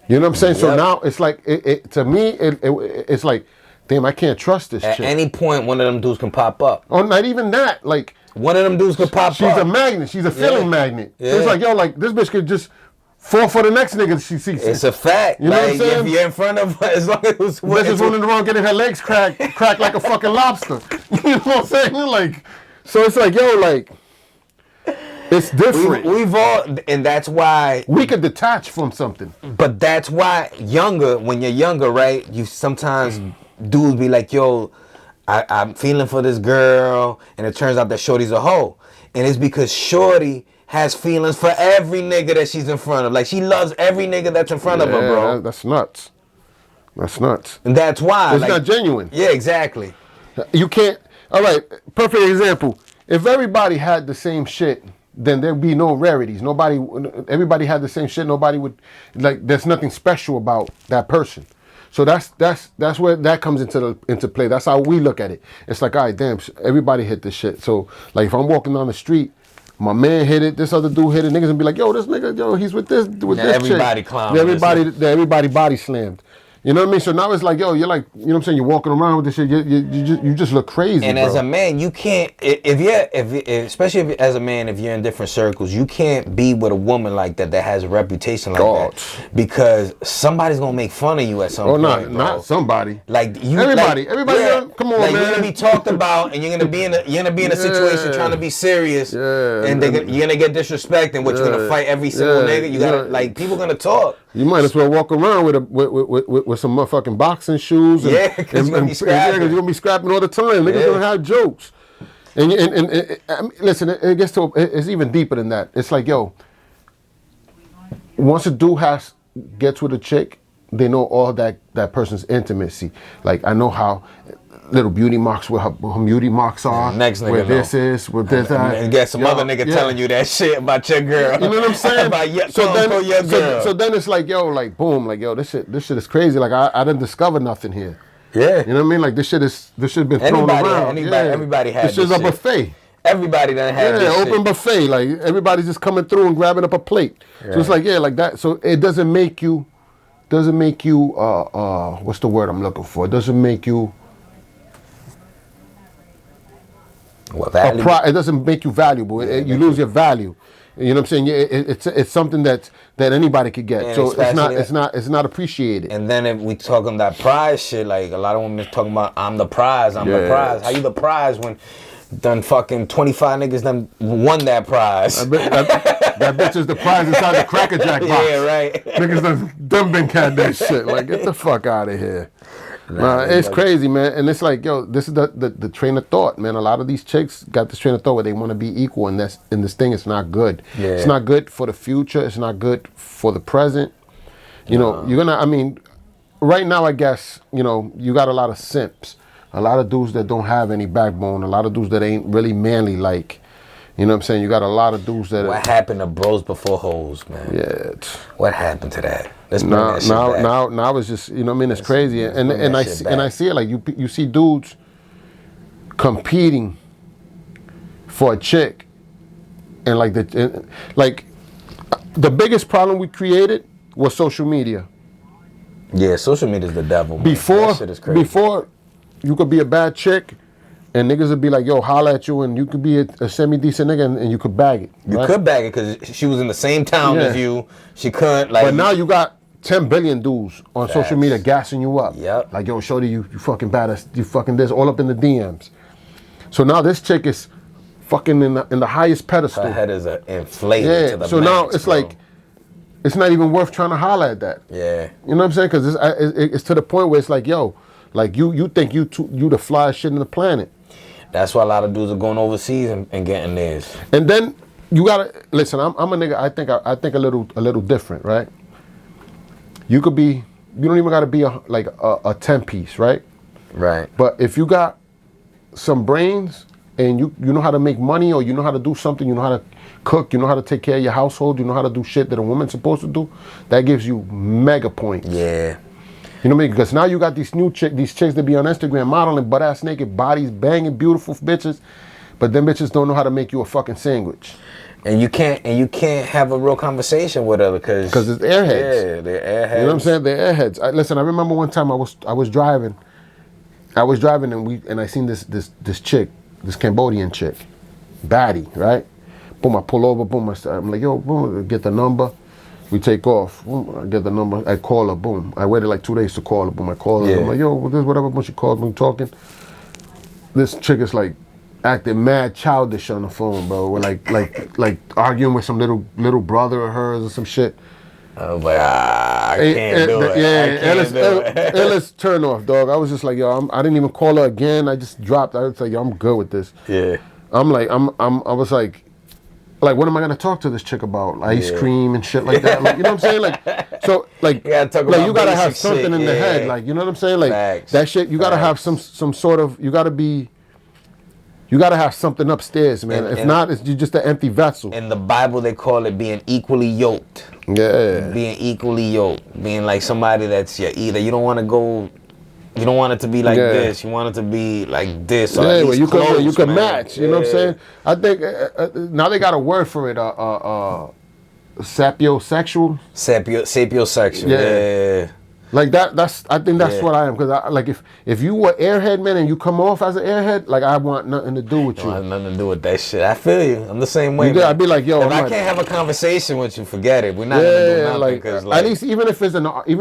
You know what I'm saying? Yep. So now it's like, to me, it's like, damn, I can't trust this chick. At any point, one of them dudes can pop up. Oh, not even that. Like, one of them dudes could pop up. She's a magnet. She's a feeling magnet. Yeah. So it's like, yo, like, this bitch could just fall for the next nigga she sees. It's a fact. You know what I'm saying? If you're in front of her, as long as it's... Bitch is running around getting her legs cracked like a fucking lobster. You know what I'm saying? Like, so it's like, yo, like... It's different. We've all, and that's why we could detach from something. But that's why when you're younger, right? You sometimes dudes be like, "Yo, I'm feeling for this girl," and it turns out that Shorty's a hoe, and it's because Shorty has feelings for every nigga that she's in front of. Like she loves every nigga that's in front of her, bro. That's nuts. That's nuts. And that's why it's not genuine. Yeah, exactly. You can't. All right, perfect example. If everybody had the same shit, then there'd be no rarities. Everybody had the same shit. Nobody would, like, there's nothing special about that person. So that's where that comes into play. That's how we look at it. It's like, all right, damn, everybody hit this shit. So, like, if I'm walking down the street, my man hit it, this other dude hit it, niggas gonna be like, yo, this nigga, yo, he's with this everybody chick. Clown. Everybody body slammed. You know what I mean? So now it's like, yo, you're like, you know what I'm saying? You're walking around with this shit. You just look crazy. And bro. as a man, you can't. Especially as a man, if you're in different circles, you can't be with a woman like that has a reputation like that, because somebody's gonna make fun of you at some point. Oh, not somebody. Like you. Everybody. Come on, like, man. You're gonna be talked about, and you're gonna be in a situation trying to be serious, and you're gonna get disrespected, and you're gonna fight every single nigga. You gotta like people gonna talk. You might as well walk around with some motherfucking boxing shoes. And, because you're gonna be scrapping all the time. Niggas gonna have jokes. And I mean, listen, it gets to it's even deeper than that. It's like, yo, once a dude gets with a chick, they know all that person's intimacy. Like I know how. little beauty marks where her beauty marks are. Next nigga where know. this is, where this that. And get some other nigga telling you that shit about your girl. You know what I'm saying? About your, so then, your girl. So then it's like, yo, like boom, like yo, this shit is crazy. Like I didn't discover nothing here. Yeah. You know what I mean? Like this shit has been thrown around. Everybody had this shit's a buffet. Everybody done had this open shit. buffet. Like everybody's just coming through and grabbing up a plate. Right. So it's like, yeah, like that. So it doesn't make you what's the word I'm looking for? It doesn't make you it doesn't make you valuable. You lose your value. You know what I'm saying? It's something that anybody could get. And so it's not appreciated. And then if we talking that prize shit, like a lot of women talking about I'm the prize. The prize. How you the prize when done fucking 25 niggas done won that prize? That bitch is the prize inside the Cracker Jack box. Yeah, right. Niggas done been had that shit. Like get the fuck out of here. It's crazy, man. And it's like, yo, this is the train of thought, man. A lot of these chicks got this train of thought where they want to be equal, and that's in this thing. It's not good. Yeah. It's not good for the future. It's not good for the present. You know, you're gonna. I mean, right now, I guess you know you got a lot of simps, a lot of dudes that don't have any backbone, a lot of dudes that ain't really manly like. You know what I'm saying? You got a lot of dudes that. What happened to bros before hoes, man? Yeah. What happened to that? Let's bring now, that shit back. Now it's just, you know what I mean? It's crazy, and I see it like you see dudes competing for a chick, and like the biggest problem we created was social media. Yeah, social media is the devil. Man. Before that shit is crazy. Before you could be a bad chick. And niggas would be like, yo, holla at you, and you could be a semi-decent nigga, and you could bag it. You could bag it because she was in the same town as you. She couldn't, like... But now you got 10 billion dudes on social media gassing you up. Yep. Like, yo, shorty, you fucking badass, you fucking this, all up in the DMs. So now this chick is fucking in the highest pedestal. Her head is inflated to the so max, now it's like, it's not even worth trying to holler at that. Yeah. You know what I'm saying? Because it's to the point where it's like, yo, like you think you the flyest shit in the planet. That's why a lot of dudes are going overseas and getting theirs. And then you gotta listen. I'm a nigga. I think a little different, right? You could be. You don't even gotta be a 10-piece, right? Right. But if you got some brains and you know how to make money, or you know how to do something, you know how to cook, you know how to take care of your household, you know how to do shit that a woman's supposed to do, that gives you mega points. Yeah. You know what I mean? Because now you got these chicks that be on Instagram modeling butt-ass naked bodies, banging beautiful bitches, but them bitches don't know how to make you a fucking sandwich. And you can't have a real conversation with her because it's airheads. Yeah, they're airheads. You know what I'm saying? They're airheads. Listen, I remember one time I was driving and I seen this chick, this Cambodian chick, baddie, right? Boom, I pull over, boom, I'm like, yo, boom, get the number. We take off. Boom, I get the number. I call her. Boom. I waited like 2 days to call her. Boom. I call her. Yeah. I'm like, yo, whatever. When she calls me talking, this chick is like acting mad childish on the phone, bro. We're like arguing with some little brother of hers or some shit. I was like, I can't do it. Yeah, let's turn off, dog. I was just like, yo, I didn't even call her again. I just dropped. I was like, yo, I'm good with this. Yeah. I was like, what am I gonna talk to this chick about? Ice cream and shit like that. Like, you know what I'm saying? Like, so like, you gotta have something in the head. Like, you know what I'm saying? Like Facts. That shit. You gotta have some sort of. You gotta have something upstairs, man. If not, it's just an empty vessel. In the Bible, they call it being equally yoked. Yeah. Being equally yoked. Being like somebody that's either you don't want to go. You don't want it to be like this. You want it to be like this. Or well, you could match. You know what I'm saying? I think now they got a word for it. Sapiosexual. Sapiosexual. Yeah. Like that's I think that's what I am, because like if you were airhead, man, and you come off as an airhead, like I want nothing to do with you. I have nothing to do with that shit. I feel you. I'm the same way. I'd be like, yo, if I can't have a conversation with you, forget it. We're not gonna do nothing. Like, at least even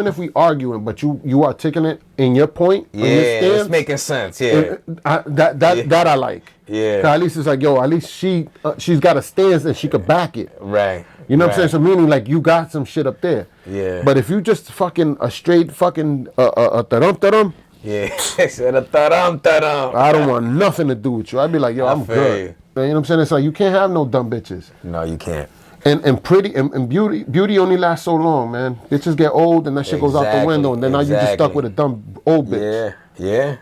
if we arguing, but you articulate in your point. Yeah, it's making sense. Yeah, that I like. Yeah, at least it's like, yo, at least she's got a stance and she could back it. Right. You know what I'm saying? So meaning like you got some shit up there. Yeah. But if you just fucking a straight fucking tarum. Yeah. tarum. I don't want nothing to do with you. I'd be like, yo, I'm good. You know what I'm saying? It's like you can't have no dumb bitches. No, you can't. And pretty and beauty only lasts so long, man. Bitches get old and that shit goes out the window, and then now you just stuck with a dumb old bitch. Yeah.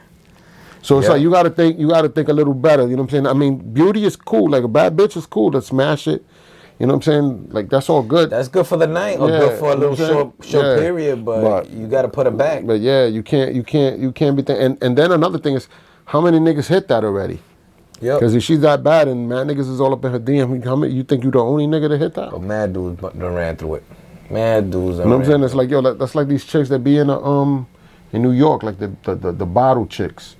So it's like you gotta think a little better. You know what I'm saying? I mean, beauty is cool. Like a bad bitch is cool to smash it. You know what I'm saying? Like that's all good. That's good for the night or good for a little short period, but you got to put it back. But yeah, you can't be and then another thing is how many niggas hit that already? Yep. Because if she's that bad and mad niggas is all up in her DM, how many you think you the only nigga to hit that? Oh, mad dudes done ran through it. Mad dudes. You know what I'm saying? It's like that's like these chicks that be in New York, like the bottle chicks.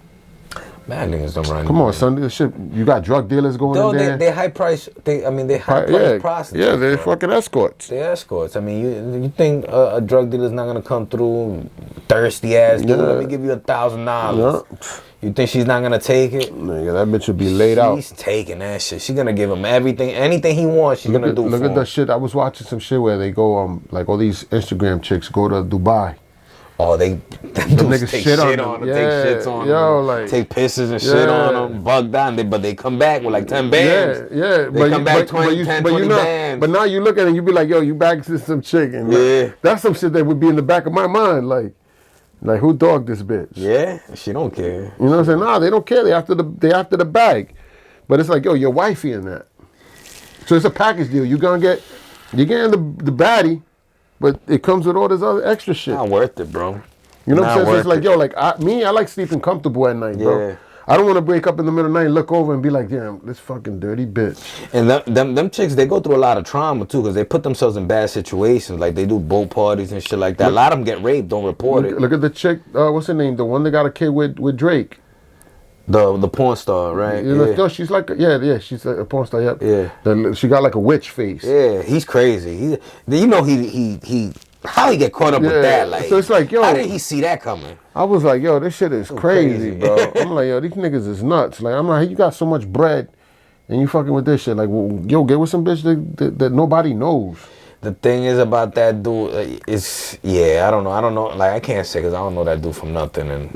Mad niggas don't run. Come on, son. This shit. You got drug dealers going in there. They high price. They high price prostitutes. Yeah, they're fucking escorts. They escorts. I mean, you think a drug dealer's not gonna come through thirsty ass dude? Let me give you $1,000. Yeah. You think she's not gonna take it? Nigga, that bitch would be laid out. She's taking that shit. She's gonna give him everything, anything he wants. She's gonna do. Look for at him. that shit. I was watching some shit where they go like all these Instagram chicks go to Dubai. Oh, the niggas take shit on them. them. Yeah. Take shits on them. Like, take pisses and shit on them. Bug down. But they come back with like 10 bands. Yeah. They come back 20 bands. But now you look at it and you be like, yo, you back to some chick. And that's some shit that would be in the back of my mind. Like who dogged this bitch? Yeah, she don't care. You know what I'm saying? Nah, they don't care. They after the bag. But it's like, yo, your wifey in that. So it's a package deal. You're getting the baddie, but it comes with all this other extra shit. Not worth it, bro. You know what I'm saying? So it's like, yo, like I like sleeping comfortable at night, bro. Yeah. I don't want to break up in the middle of the night and look over and be like, damn, this fucking dirty bitch. And them chicks, they go through a lot of trauma too, because they put themselves in bad situations. Like they do boat parties and shit like that. A lot of them get raped, don't report it. Look at the chick, what's her name? The one that got a kid with Drake. The porn star, right? You know, she's like, she's a porn star, yep. Yeah. She got like a witch face. Yeah, he's crazy. He how he get caught up with that? Like, so it's like, yo, how did he see that coming? I was like, yo, this shit is crazy, bro. I'm like, yo, these niggas is nuts. Like, I'm like, hey, you got so much bread, and you fucking with this shit. Like, well, yo, get with some bitch that nobody knows. The thing is about that dude is, I don't know. Like, I can't say because I don't know that dude from nothing. And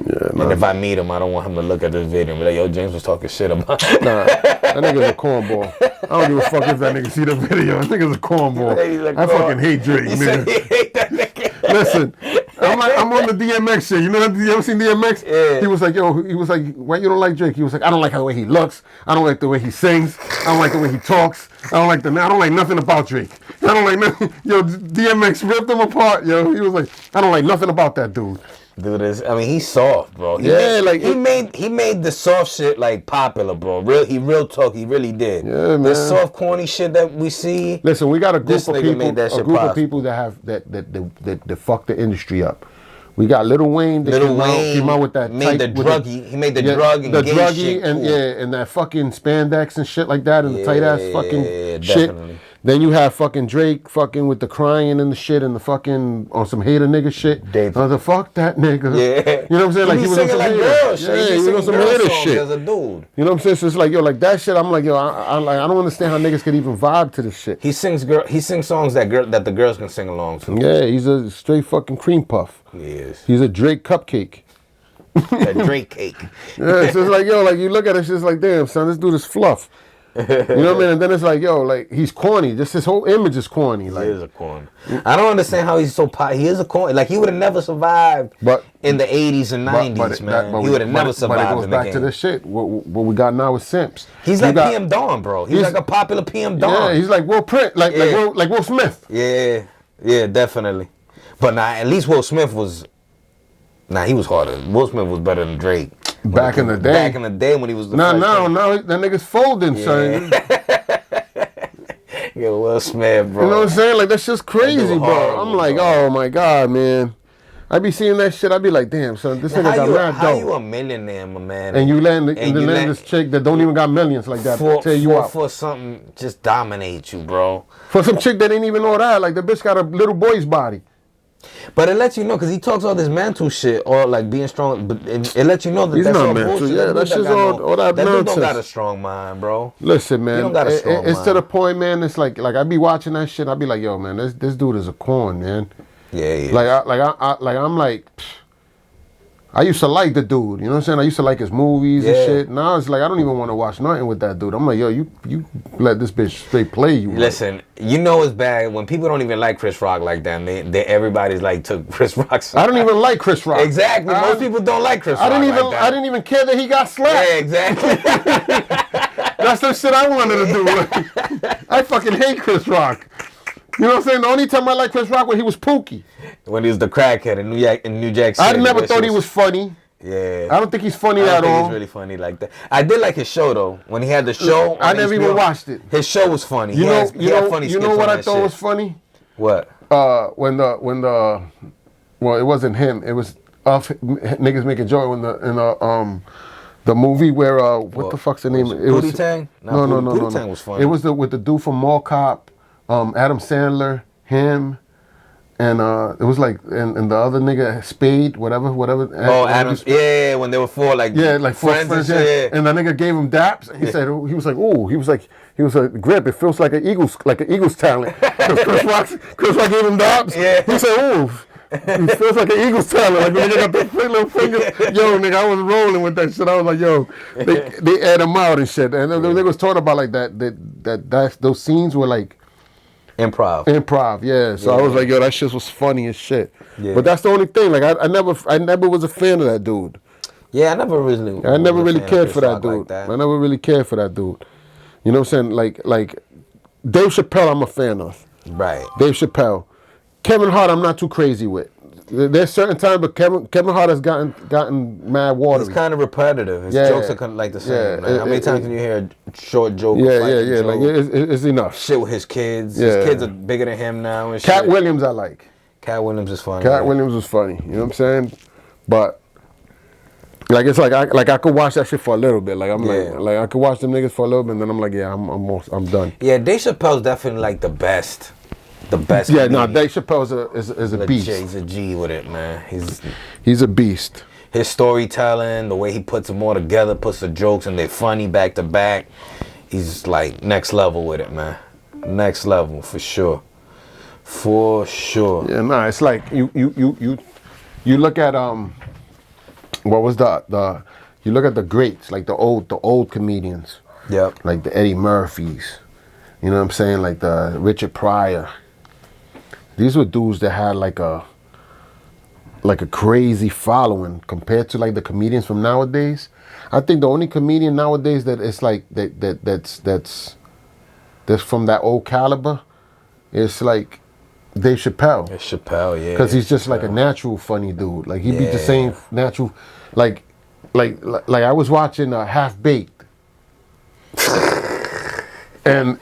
if I meet him, I don't want him to look at this video and be like, yo, James was talking shit about. Nah, that nigga's a cornball. I don't give a fuck if that nigga see the video. That nigga's a cornball. I fucking hate Drake, nigga. He hate that nigga. Listen, I'm on the DMX shit. You ever seen DMX? Yeah. He was like, why you don't like Drake? He was like, I don't like the way he looks. I don't like the way he sings. I don't like the way he talks. I don't like nothing about Drake. I don't like nothing. Yo, DMX ripped him apart, yo. He was like, I don't like nothing about that dude. Dude, he's soft, bro. He made the soft shit like popular, bro. Real talk, he really did. Yeah, man. The soft, corny shit that we see. Listen, we got a group of people that have that fuck the industry up. We got Lil Wayne that came out with that. He made the drug and gay shit, and that fucking spandex and shit like that, and the tight ass fucking shit. Definitely. Then you have fucking Drake fucking with the crying and the shit and the fucking on some hater nigga shit. Fuck that nigga. Yeah. You know what I'm saying? Like he was on some like hater shit. Yeah, he was on some hater shit. As a dude. You know what I'm saying? So it's like, yo, like that shit. I'm like, yo, I don't understand how niggas could even vibe to this shit. He sings songs that the girls can sing along to. Yeah, he's a straight fucking cream puff. He is. He's a Drake cupcake. A Drake cake. Yeah, so it's like, yo, like you look at it, it's just like, damn, son, this dude is fluff. You know what I mean? And then it's like, yo, like he's corny. Just his whole image is corny. Like, he is a corny. I don't understand how he's so he is a corny. Like he would have never survived in the 80s and 90s, man. He would have never survived. But it goes back to this shit. What we got now is simps. He's like PM Dawn, bro. He's like a popular PM Dawn. Yeah, he's like Will Print, like Will Smith. Yeah, definitely. But at least Will Smith was. He was harder. Will Smith was better than Drake. Back in the day. Back in the day when he was the now that nigga's folding, son. Yeah, Will Smith, bro. You know what I'm saying? Like, that's just crazy, bro. I'm like, oh my God, man. I be seeing that shit, I be like, damn, son, this nigga got mad dope. How you a millionaire, my man? And you land this chick that don't even got millions like that to tear you out. For something just dominate you, bro. For some chick that ain't even know that. Like, the bitch got a little boy's body. But it lets you know, because he talks all this mental shit, or like being strong, but it lets you know that that's all bullshit. Yeah, that's just all that nonsense. That dude don't got a strong mind, bro. Listen, man, he don't got a strong mind. It's to the point, man, it's like I be watching that shit, I be like, yo, man, this dude is a corn, man. Yeah, yeah. I'm like, I used to like the dude, you know what I'm saying? I used to like his movies and shit. Now it's like, I don't even want to watch nothing with that dude. I'm like, yo, you let this bitch straight play you. Listen, you know it's bad when people don't even like Chris Rock like that. And everybody's like took Chris Rock's side. I don't even like Chris Rock. Exactly. Most people don't like Chris Rock. I didn't even care that he got slapped. Yeah, exactly. That's the shit I wanted to do. Like, I fucking hate Chris Rock. You know what I'm saying? The only time I liked Chris Rock when he was Pookie. When he was the crackhead in New Jack City. I never thought he was funny. Yeah. I don't think he's funny at all. I don't think he's really funny like that. I did like his show though. When he had the show. I never even watched it. His show was funny. You know what I thought was funny? What? When the well, it wasn't him. It was niggas making joy in the movie where what the fuck's the name? It was Pootie Tang? No. Pootie Tang was funny. It was with the dude from Mall Cop, Adam Sandler, him. And it was like, and the other nigga, Spade, whatever. Oh, Adams, yeah, when they were four friends and shit. And the nigga gave him daps. He said, he was like, Grip, it feels like an Eagles talent. Chris Rock gave him daps. Yeah. He said, ooh, it feels like an Eagles talent. Like the nigga got the little fingers. Yo, nigga, I was rolling with that shit. I was like, yo, they add him out and shit. And they was talking about like that those scenes were like, Improv, yeah. So I was like, yo, that shit was funny as shit. Yeah. But that's the only thing. Like, I never was a fan of that dude. Yeah, I never really cared for that dude. I never really cared for that dude. You know what I'm saying? Like Dave Chappelle, I'm a fan of. Right. Dave Chappelle. Kevin Hart, I'm not too crazy with. There's certain times, but Kevin Hart has gotten mad watery. He's kind of repetitive. His jokes are kind of like the same. Yeah, like, how many times can you hear a short joke? Yeah. Like it's enough. Shit with his kids. Yeah. His kids are bigger than him now. And Cat Williams, I like. Cat Williams is funny. Williams was funny. You know what I'm saying? But like it's like I could watch that shit for a little bit. Like like I could watch them niggas for a little bit, and then I'm like, yeah, I'm done. Yeah, Dave Chappelle's definitely like the best. The best. Yeah, no, Dave Chappelle is a beast. He's a G with it, man. He's a beast. His storytelling, the way he puts them all together, puts the jokes and they're funny back to back. He's like next level with it, man. Next level for sure. For sure. Yeah, nah, it's like you look at what was the you look at the greats, like the old comedians. Yep. Like the Eddie Murphys. You know what I'm saying? Like the Richard Pryor. These were dudes that had like a crazy following compared to like the comedians from nowadays. I think the only comedian nowadays that is like that's from that old caliber is like Dave Chappelle. It's Chappelle, yeah. Because he's just like a natural funny dude. Like he'd be the same natural, like I was watching Half Baked, and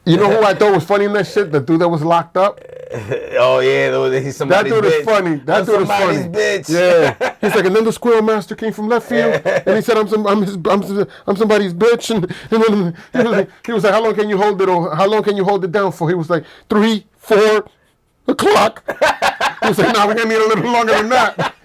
you know who I thought was funny in that shit? The dude that was locked up. Oh yeah, he's somebody's bitch. That dude is funny. That dude is funny. Bitch. Yeah, he's like, and then the Squirrel Master came from left field, and he said, I'm somebody's bitch, and then he was like, how long can you hold it? Or how long can you hold it down for? He was like, 3, 4 o'clock. He was like, nah, we're gonna need a little longer than that.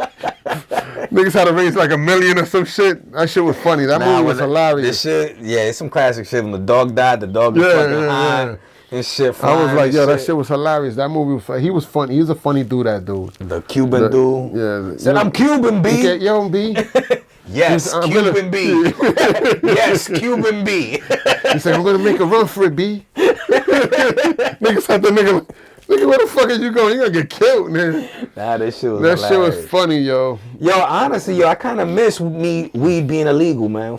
Niggas had to raise like $1 million or some shit. That shit was funny. That movie was hilarious. This shit, yeah, it's some classic shit. When the dog died, the dog was fucking high. And shit. I was like, yo, that shit was hilarious. That movie was funny. He was funny. He was a funny dude, that dude. The Cuban dude. Yeah. Said, I'm Cuban, B. Yo, B. Yes, Cuban B. Yes, Cuban B. He said, I'm going to make a run for it, B. Niggas had the nigga, where the fuck are you going? You going to get killed, man. Nah, that shit was hilarious. Shit was funny, yo. Yo, honestly, I kind of miss weed being illegal, man.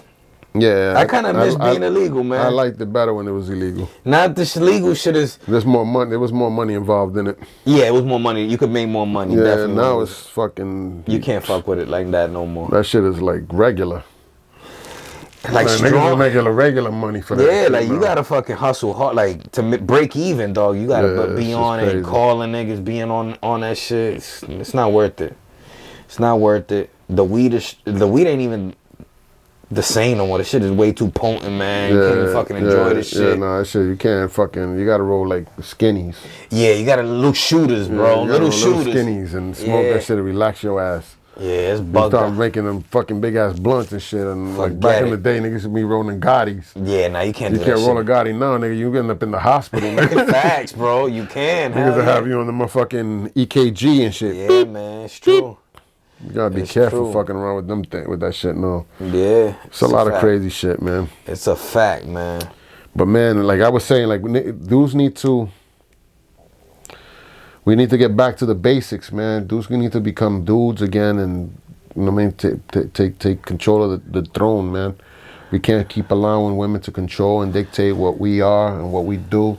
Yeah, I kind of miss being illegal, man. I liked it better when it was illegal. Not this illegal shit is. There's more money. There was more money involved in it. Yeah, it was more money. You could make more money. Yeah, definitely. Now it's fucking. You can't fuck with it like that no more. That shit is like regular. Like strong. Making regular money for that. Yeah, like you gotta fucking hustle hard, like to break even, dog. You gotta be on it, and calling niggas, being on that shit. It's not worth it. It's not worth it. The weed ain't even the same no more. The shit is way too potent, man. You can't even fucking enjoy this shit. Yeah, nah, that shit, you can't fucking, you gotta roll like skinnies. Yeah, you gotta little shooters, bro. Little shooters. Little skinnies and smoke that shit to relax your ass. Yeah, it's bugged. You start making them fucking big ass blunts and shit. And like back in the day, niggas would be rolling Gottis. Yeah, now you can't do that You can't roll a Gotti now, nigga. You end up in the hospital, nigga. Facts, bro. You can. Niggas will have you on the motherfucking EKG and shit. Yeah, man. It's true. You gotta be careful fucking around with them with that shit. No. Yeah. It's a lot of crazy shit, man. It's a fact, man. But man, like I was saying, like dudes need to. We need to get back to the basics, man. Dudes need to become dudes again, and you know what I mean. Take control of the throne, man. We can't keep allowing women to control and dictate what we are and what we do.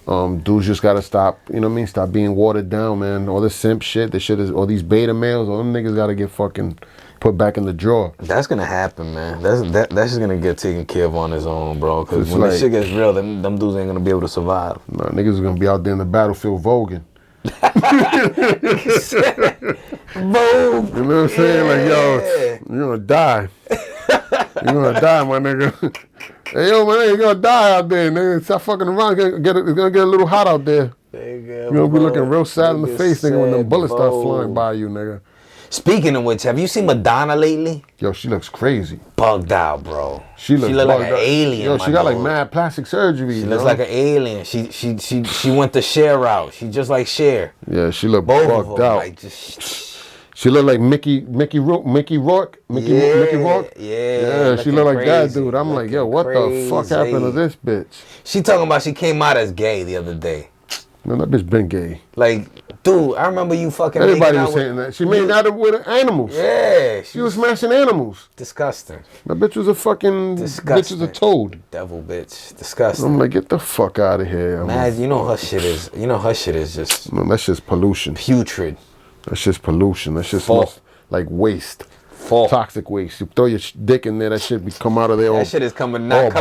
Dudes just gotta stop, you know what I mean? Stop being watered down, man. All this simp shit, all these beta males, all them niggas gotta get fucking put back in the drawer. That's gonna happen, man. That's just gonna get taken care of on his own, bro. Because when this shit gets real, them dudes ain't gonna be able to survive. Nah, niggas are gonna be out there in the battlefield voguing. Vogue. You know what I'm saying? Like, yo, you're gonna die. You're gonna die, my nigga. Hey, yo, man, you're gonna die out there, nigga. Stop fucking around. It's gonna get a little hot out there. You're gonna be looking real sad in the face, nigga, when the bullets start flying by you, nigga. Speaking of which, have you seen Madonna lately? Yo, she looks crazy. Bugged out, bro. She looks like an alien. Yo, she got like mad plastic surgery. She looks like an alien. She went the Cher route. She just like Cher. Yeah, she looked bugged out. Like she looked like Mickey Rourke. Yeah, she looked like that dude. I'm like, yo, what the fuck happened to this bitch? She talking about she came out as gay the other day. Man, that bitch been gay. Like, dude, I remember you fucking. Everybody was saying that. She made out with animals. Yeah. She was smashing animals. Disgusting. That bitch was a fucking. Disgusting. Bitch was a toad. Devil bitch. Disgusting. I'm like, get the fuck out of here. Man, you know her shit is just. No, that's just pollution. Putrid. That's just pollution. That's just like waste. Toxic waste. You throw your dick in there, that shit be come out of there. That shit is coming out.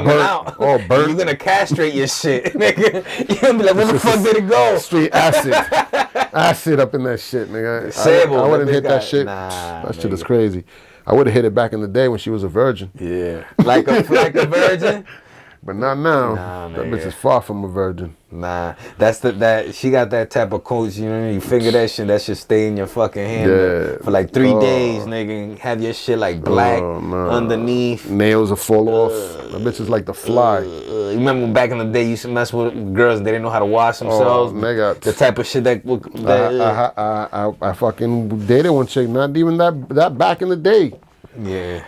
All burnt. You're gonna castrate your shit, nigga. You're gonna be like, where the fuck did it go? Straight acid. Acid up in that shit, nigga. I wouldn't hit that shit. That shit is crazy. I would have hit it back in the day when she was a virgin. Yeah. Like a virgin? But not now. That bitch is far from a virgin. Nah, she got that type of coach, you know, you figure that shit stay in your fucking hand for like 3 days, nigga, and have your shit like black underneath. Nails will fall off. That bitch is like the fly. You remember back in the day you used to mess with girls and they didn't know how to wash themselves? Nigga. The type of shit that I fucking dated one chick, not even that back in the day. Yeah.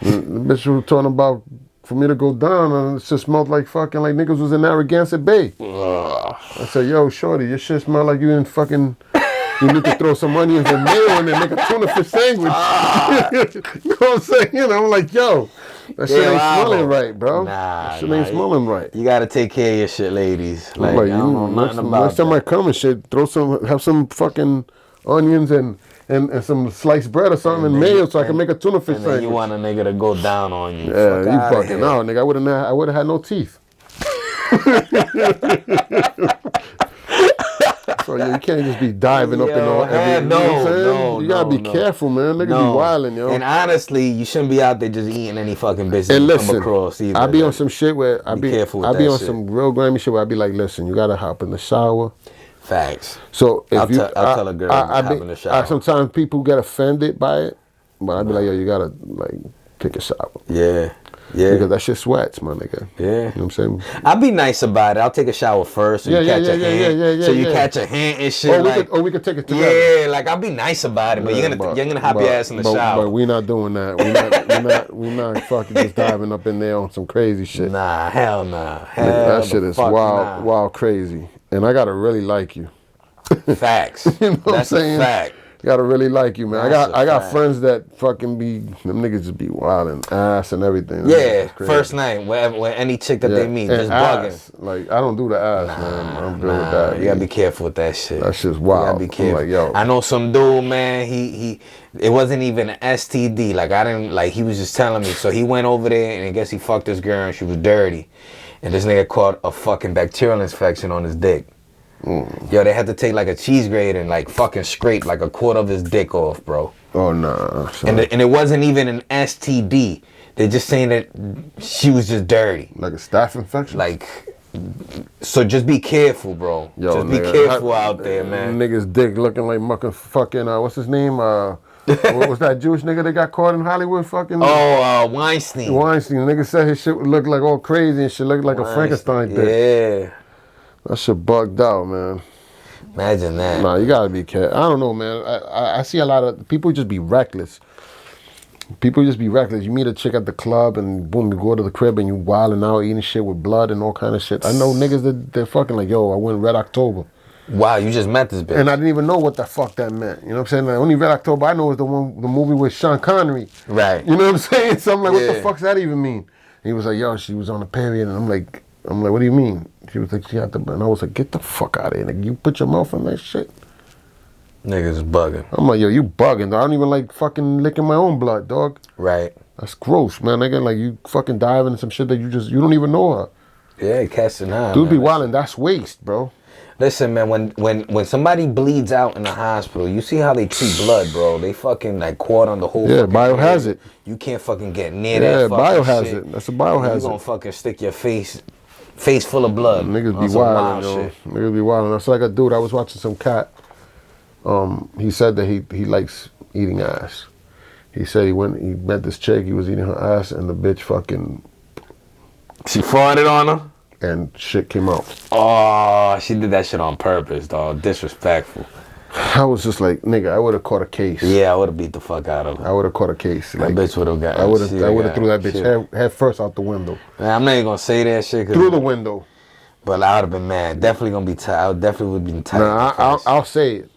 The bitch was talking about for me to go down, and it just smelled like fucking like niggas was in Narragansett Bay. I said, yo, shorty, your shit smell like you in fucking. You need to throw some onions and mayo in there and make a tuna fish sandwich. You know what I'm saying? You know, I'm like, yo, that shit ain't smelling right, bro. That shit ain't smelling right. You gotta take care of your shit, ladies. Like, I don't know nothing about next time I come and shit, have some fucking onions and some sliced bread or something and mayo so I can make a tuna fish sandwich. You want a nigga to go down on you. Yeah, you fucking out, nigga. I would have had no teeth. So yeah, you can't just be diving up in all every. No, you gotta be careful, man. Niggas be wildin', yo. And honestly, you shouldn't be out there just eating any fucking business and listen, come across either. I be on some shit where I be on some real grimy shit where I be like, listen, you gotta hop in the shower. Facts. So if I'll tell a girl hop in the shower. Sometimes people get offended by it, but I be like, yo, you gotta like take a shower. Yeah. Yeah. Because that shit sweats, my nigga. Yeah. You know what I'm saying? I'll be nice about it. I'll take a shower first so you catch a hand. So you catch a hand and shit. We could take it together. Yeah, like I'll be nice about it, but you're gonna hop your ass in the shower. But we not doing that. We not fucking just diving up in there on some crazy shit. Nah, hell nah. That shit is wild crazy. And I gotta really like you. Facts. You know what I'm saying? A fact. Gotta really like you, man. I got friends that fucking be them niggas just be wild and ass and everything. Yeah, first night when any chick that they meet just bugging. Like I don't do the ass, man. I'm good with that. You gotta be careful with that shit. That shit's wild. You gotta be careful. Like, yo. I know some dude, man. It wasn't even an STD. Like I didn't like. He was just telling me. So he went over there and I guess he fucked this girl and she was dirty, and this nigga caught a fucking bacterial infection on his dick. Yo, they had to take like a cheese grater and like fucking scrape like a quarter of his dick off, bro. Oh nah. And it wasn't even an STD. They're just saying that she was just dirty. Like a staph infection? Like, so just be careful, bro. Yo, just be careful out there, man. Nigga's dick looking like fucking what's his name? What was that Jewish nigga that got caught in Hollywood fucking? Weinstein. Weinstein. Nigga said his shit would look like all crazy and shit looked like a Frankenstein dick. Yeah. That shit bugged out, man. Imagine that. Nah, you gotta be careful. I don't know, man. I see a lot of people just be reckless. People just be reckless. You meet a chick at the club and boom, you go to the crib and you wilding out, eating shit with blood and all kind of shit. I know niggas that they're fucking like, yo, I went Red October. Wow, you just met this bitch. And I didn't even know what the fuck that meant. You know what I'm saying? The only Red October I know is the movie with Sean Connery. Right. You know what I'm saying? So I'm like, what the fuck's that even mean? And he was like, yo, she was on a period. And I'm like, what do you mean? She was like, she had the, and I was like, get the fuck out of here. Like, you put your mouth on that shit. Niggas is bugging. I'm like, yo, you bugging. I don't even like fucking licking my own blood, dog. Right. That's gross, man. Nigga, like you fucking diving in some shit that you don't even know her. Yeah, catching on. Dude be wilding. That's waste, bro. Listen, man, when somebody bleeds out in the hospital, you see how they treat blood, bro. They fucking like quart on the whole fucking biohazard. head. You can't fucking get near that fucking biohazard. shit. That's a biohazard. You gonna fucking stick your face full of blood. Niggas be wilding, yo. Niggas be wilding. That's like a dude, I was watching some cat. He said that he likes eating ass. He said he met this chick, he was eating her ass, and the bitch fucking... She farted on her? And shit came out. Oh, she did that shit on purpose, dog. Disrespectful. I was just like, nigga, I would have caught a case. Yeah, I would have beat the fuck out of her. I would have caught a case. That bitch would have got... I would have threw that bitch head first out the window. Man, I'm not even gonna say that shit. Through the window. But I would have been mad. Definitely gonna be tight. I definitely would be tight. Nah, I'll say it.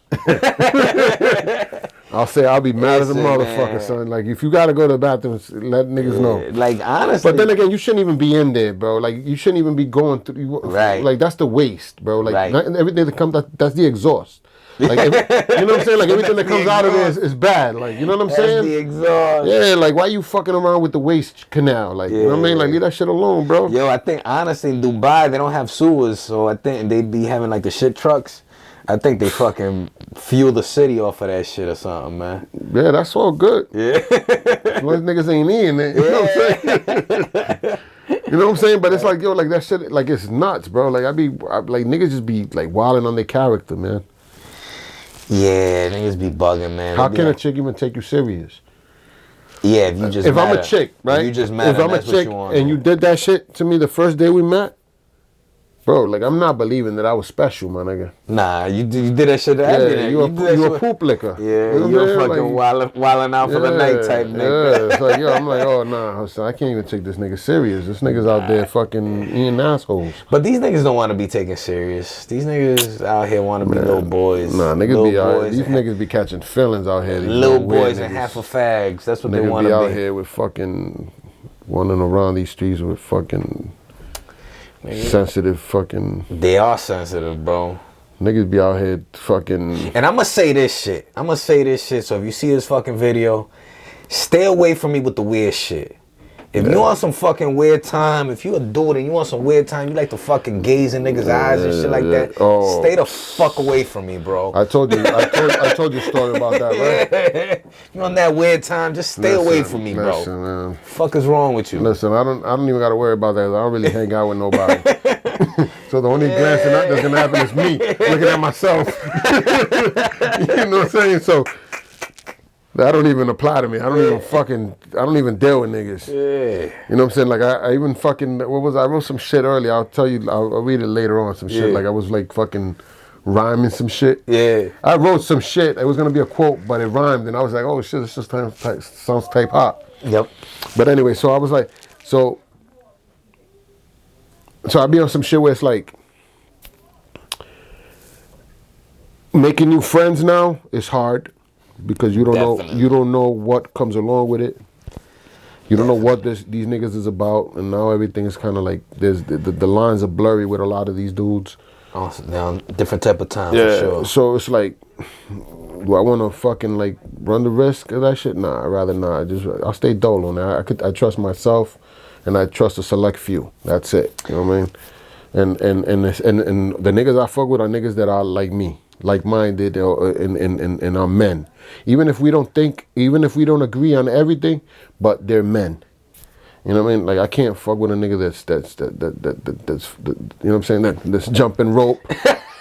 I'll say I'll be mad as a motherfucker, man. Son. Like, if you gotta go to the bathroom, let niggas know. Like, honestly. But then again, you shouldn't even be in there, bro. Like, you shouldn't even be going through. Right. Like, that's the waste, bro. Like, right. Everything that comes, that's the exhaust. Like, you know what I'm saying? Like, everything that comes out of there is bad. Like, you know what I'm saying? The exhaust. Yeah, like, why you fucking around with the waste canal? Like, you know what I mean? Like, leave that shit alone, bro. Yo, I think, honestly, in Dubai, they don't have sewers, so I think they be having, like, the shit trucks. I think they fucking fuel the city off of that shit or something, man. Yeah, that's all good. Yeah. As long as niggas ain't eating it, you know what I'm saying? You know what I'm saying? But it's like, yo, like that shit, like it's nuts, bro. Like like niggas just be like wilding on their character, man. Yeah, niggas be bugging, man. How can a chick even take you serious? Yeah, if you just if I'm a chick, right? If you just mad, if I'm a chick and you did that shit to me the first day we met, bro, like I'm not believing that I was special, my nigga. Nah, you did that shit to everything. You a poop licker. Yeah, you a fucking wilding out for the night type nigga. Yeah, it's like, yo, I'm like, oh nah, I can't even take this nigga serious. This nigga's out there fucking eating assholes. But these niggas don't want to be taken serious. These niggas out here want to be little boys. Nah, niggas be out. These niggas be catching feelings out here. Little boys and half of fags. That's what they want to be. Niggas be out here with fucking running around these streets with fucking sensitive fucking... They are sensitive, bro. Niggas be out here fucking... And I'm gonna say this shit. So if you see this fucking video, stay away from me with the weird shit. If you want some fucking weird time, if you a dude and you want some weird time, you like to fucking gaze in niggas' eyes and shit like that, stay the fuck away from me, bro. I told you a story about that, right? You on that weird time, just stay away from me, bro. Man. Fuck is wrong with you? Listen, I don't even gotta worry about that. I don't really hang out with nobody. So the only glancing at that's gonna happen is me looking at myself. You know what I'm saying? So that don't even apply to me. I don't even deal with niggas. Yeah. You know what I'm saying? Like I even fucking, I wrote some shit earlier. I'll tell you, I'll read it later on, some shit. Like I was like fucking rhyming some shit. Yeah. I wrote some shit. It was gonna be a quote, but it rhymed, and I was like, oh shit, this just sounds type hot. Yep. But anyway, so I was like, so I be on some shit where it's like, making new friends now is hard. Because you don't know what comes along with it. You don't know what these niggas is about, and now everything is kind of like the lines are blurry with a lot of these dudes. Also, now different type of time for sure. So it's like, do I want to fucking like run the risk of that shit? Nah, I'd rather not. I'll stay dull on that. I trust myself, and I trust a select few. That's it. You know what I mean? And the niggas I fuck with are niggas that are like me, like-minded, and are men. Even if we don't agree on everything, but they're men. You know what I mean? Like I can't fuck with a nigga that's you know what I'm saying? That's jumping rope.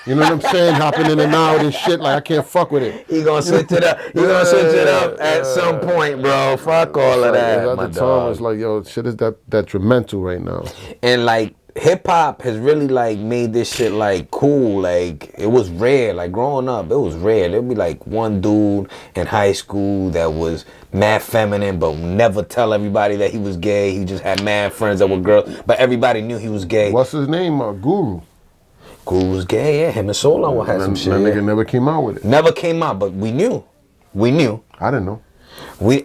You know what I'm saying? Hopping in and out and shit. Like I can't fuck with it. He gonna switch it up. He gonna switch it up at some point, bro. Fuck all of that. At the time, it's like, yo, shit is detrimental right now. And like hip hop has really like made this shit like cool. Like it was rare. Like growing up, it was rare. There'd be like one dude in high school that was mad feminine, but never tell everybody that he was gay. He just had mad friends that were girls, but everybody knew he was gay. What's his name? Guru. Guru was gay. Yeah, him and Solon had some shit. That nigga never came out with it. Never came out, but we knew. We knew. I didn't know.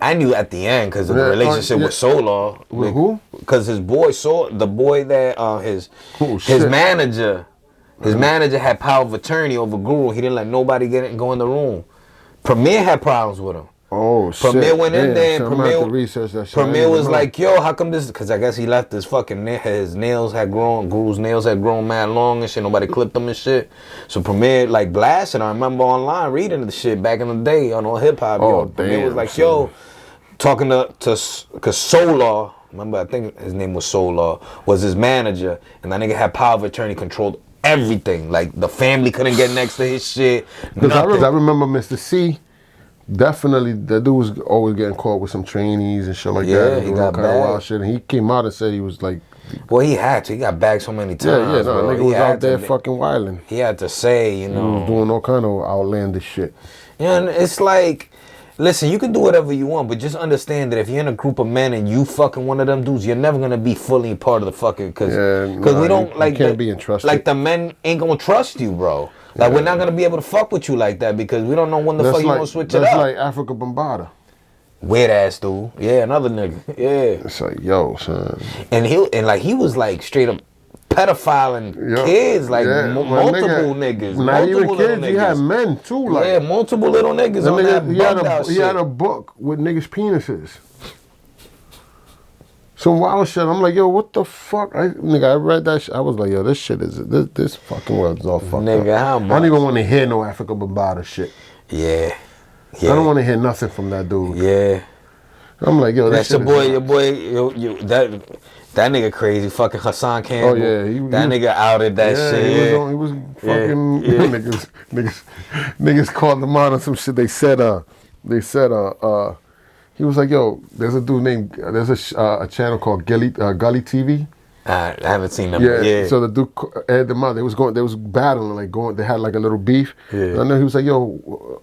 I knew at the end because of the relationship with Solar. With who? Because his boy, the boy that his manager had power of attorney over Guru. He didn't let nobody go in the room. Premier had problems with him. Oh shit! Premier went in there and Premier was like, "Yo, how come this?" Because I guess he left his his nails had grown. Guru's nails had grown mad long and shit. Nobody clipped them and shit. So Premier like blasted. I remember online reading the shit back in the day on hip hop. Oh, Premier was like, "Yo," talking to because Solar. Remember, I think his name was Solar. Was his manager, and that nigga had power of attorney, controlled everything. Like the family couldn't get next to his shit. Because I remember Mr. C. Definitely, that dude was always getting caught with some trainees and shit like that. He got kind of wild shit. And he came out and said he was like, well, he had to. He got bagged so many times. Yeah, nigga was out there fucking wilding. He had to say, you know, he was doing all kind of outlandish shit. Yeah, and it's like, listen, you can do whatever you want, but just understand that if you're in a group of men and you fucking one of them dudes, you're never gonna be fully part of the fucking because we don't like you can't be entrusted. Like the men ain't gonna trust you, bro. Like we're not gonna be able to fuck with you like that because we don't know when the fuck you gonna switch it up. That's like Africa Bambaataa. Weird ass dude. Yeah, another nigga. Yeah. It's like, yo, son. And he was like straight up pedophiling kids, like multiple niggas. Not even kids, he had men too. Like multiple little niggas on that he had a book with niggas' penises. Some wild shit. I'm like, yo, what the fuck? I read that shit. I was like, yo, this shit is this fucking world's all fucked up. How much? I don't even want to hear no Africa Bambaataa shit. Yeah. I don't want to hear nothing from that dude. Yeah. I'm like, yo, that's your boy, that nigga crazy, fucking Hassan Campbell. Oh yeah, that nigga outed that shit. He was fucking niggas called him out on some shit. They said he was like, yo, there's a dude named a channel called Gully TV. I haven't seen them. Yeah. So the dude aired them out. They was battling, like they had like a little beef. Yeah. And then he was like, yo,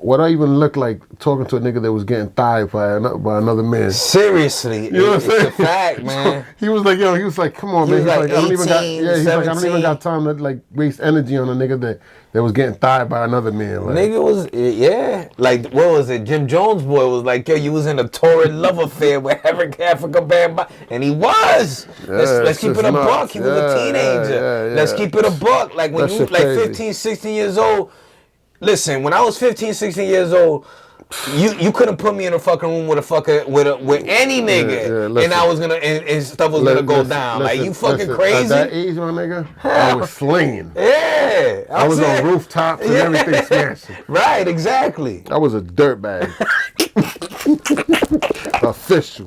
what I even look like talking to a nigga that was getting thighs by another man? Seriously. You know what I'm saying? It's a fact, man. So he was like, come on, man. He's like, I don't even got time to like waste energy on a nigga that was getting thighs by another man. Like, nigga was, like, what was it? Jim Jones' boy was like, yo, you was in a torrid love affair with Africa Bambaataa. And he was. Let's keep it a buck. He was a teenager. Let's keep it a buck. Like, when you like 15, 16 years old, listen, when I was 15, 16 years old, you couldn't put me in a fucking room with any nigga, and I was gonna and stuff was gonna go down. Like you fucking crazy. At that age, my nigga, I was slinging. Yeah, I was on rooftops and everything smashing. Right, exactly. I was a dirtbag, official.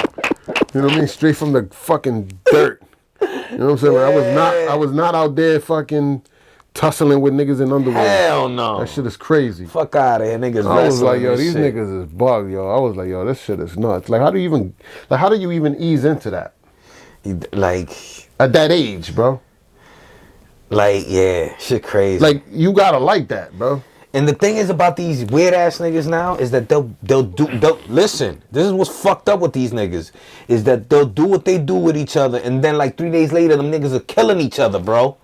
You know what I mean? Straight from the fucking dirt. You know what I'm saying? I was not out there fucking tussling with niggas in underwear. Hell no. That shit is crazy. Fuck out of here, niggas. I was like, yo, these niggas is bugged, yo. I was like, yo, this shit is nuts. Like, how do you even ease into that? Like, at that age, bro. Like, yeah, shit crazy. Like, you gotta like that, bro. And the thing is about these weird ass niggas now is that they'll listen. This is what's fucked up with these niggas is that they'll do what they do with each other, and then like 3 days later, them niggas are killing each other, bro.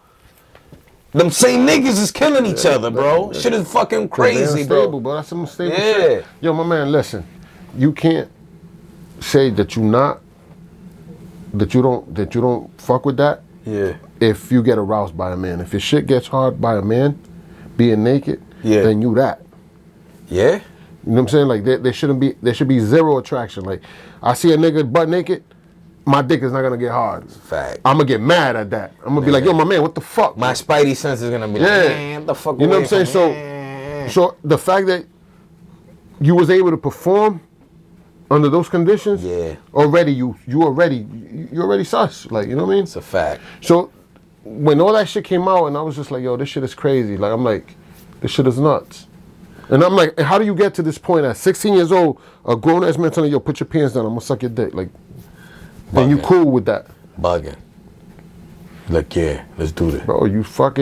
Them same niggas is killing each other, bro. Shit is fucking crazy, bro. That's some unstable shit. Yo, my man, listen. You can't say that you don't fuck with that. Yeah. If you get aroused by a man. If your shit gets hard by a man, being naked, then you that. Yeah. You know what I'm saying? Like there should be zero attraction. Like I see a nigga butt naked, my dick is not gonna get hard. Fact. I'm gonna get mad at that. I'm gonna be like, yo, my man, what the fuck? My spidey sense is gonna be like, man, what the fuck? You know what I'm saying? So the fact that you was able to perform under those conditions, already you already sus. Like, you know what I mean? It's a fact. So when all that shit came out, and I was just like, yo, this shit is crazy. Like, I'm like, this shit is nuts. And I'm like, how do you get to this point at 16 years old, a grown ass man telling you, yo, put your pants down, I'm gonna suck your dick. Like, then you cool with that. Bugging. Like, yeah, let's do this. Bro, you suspect.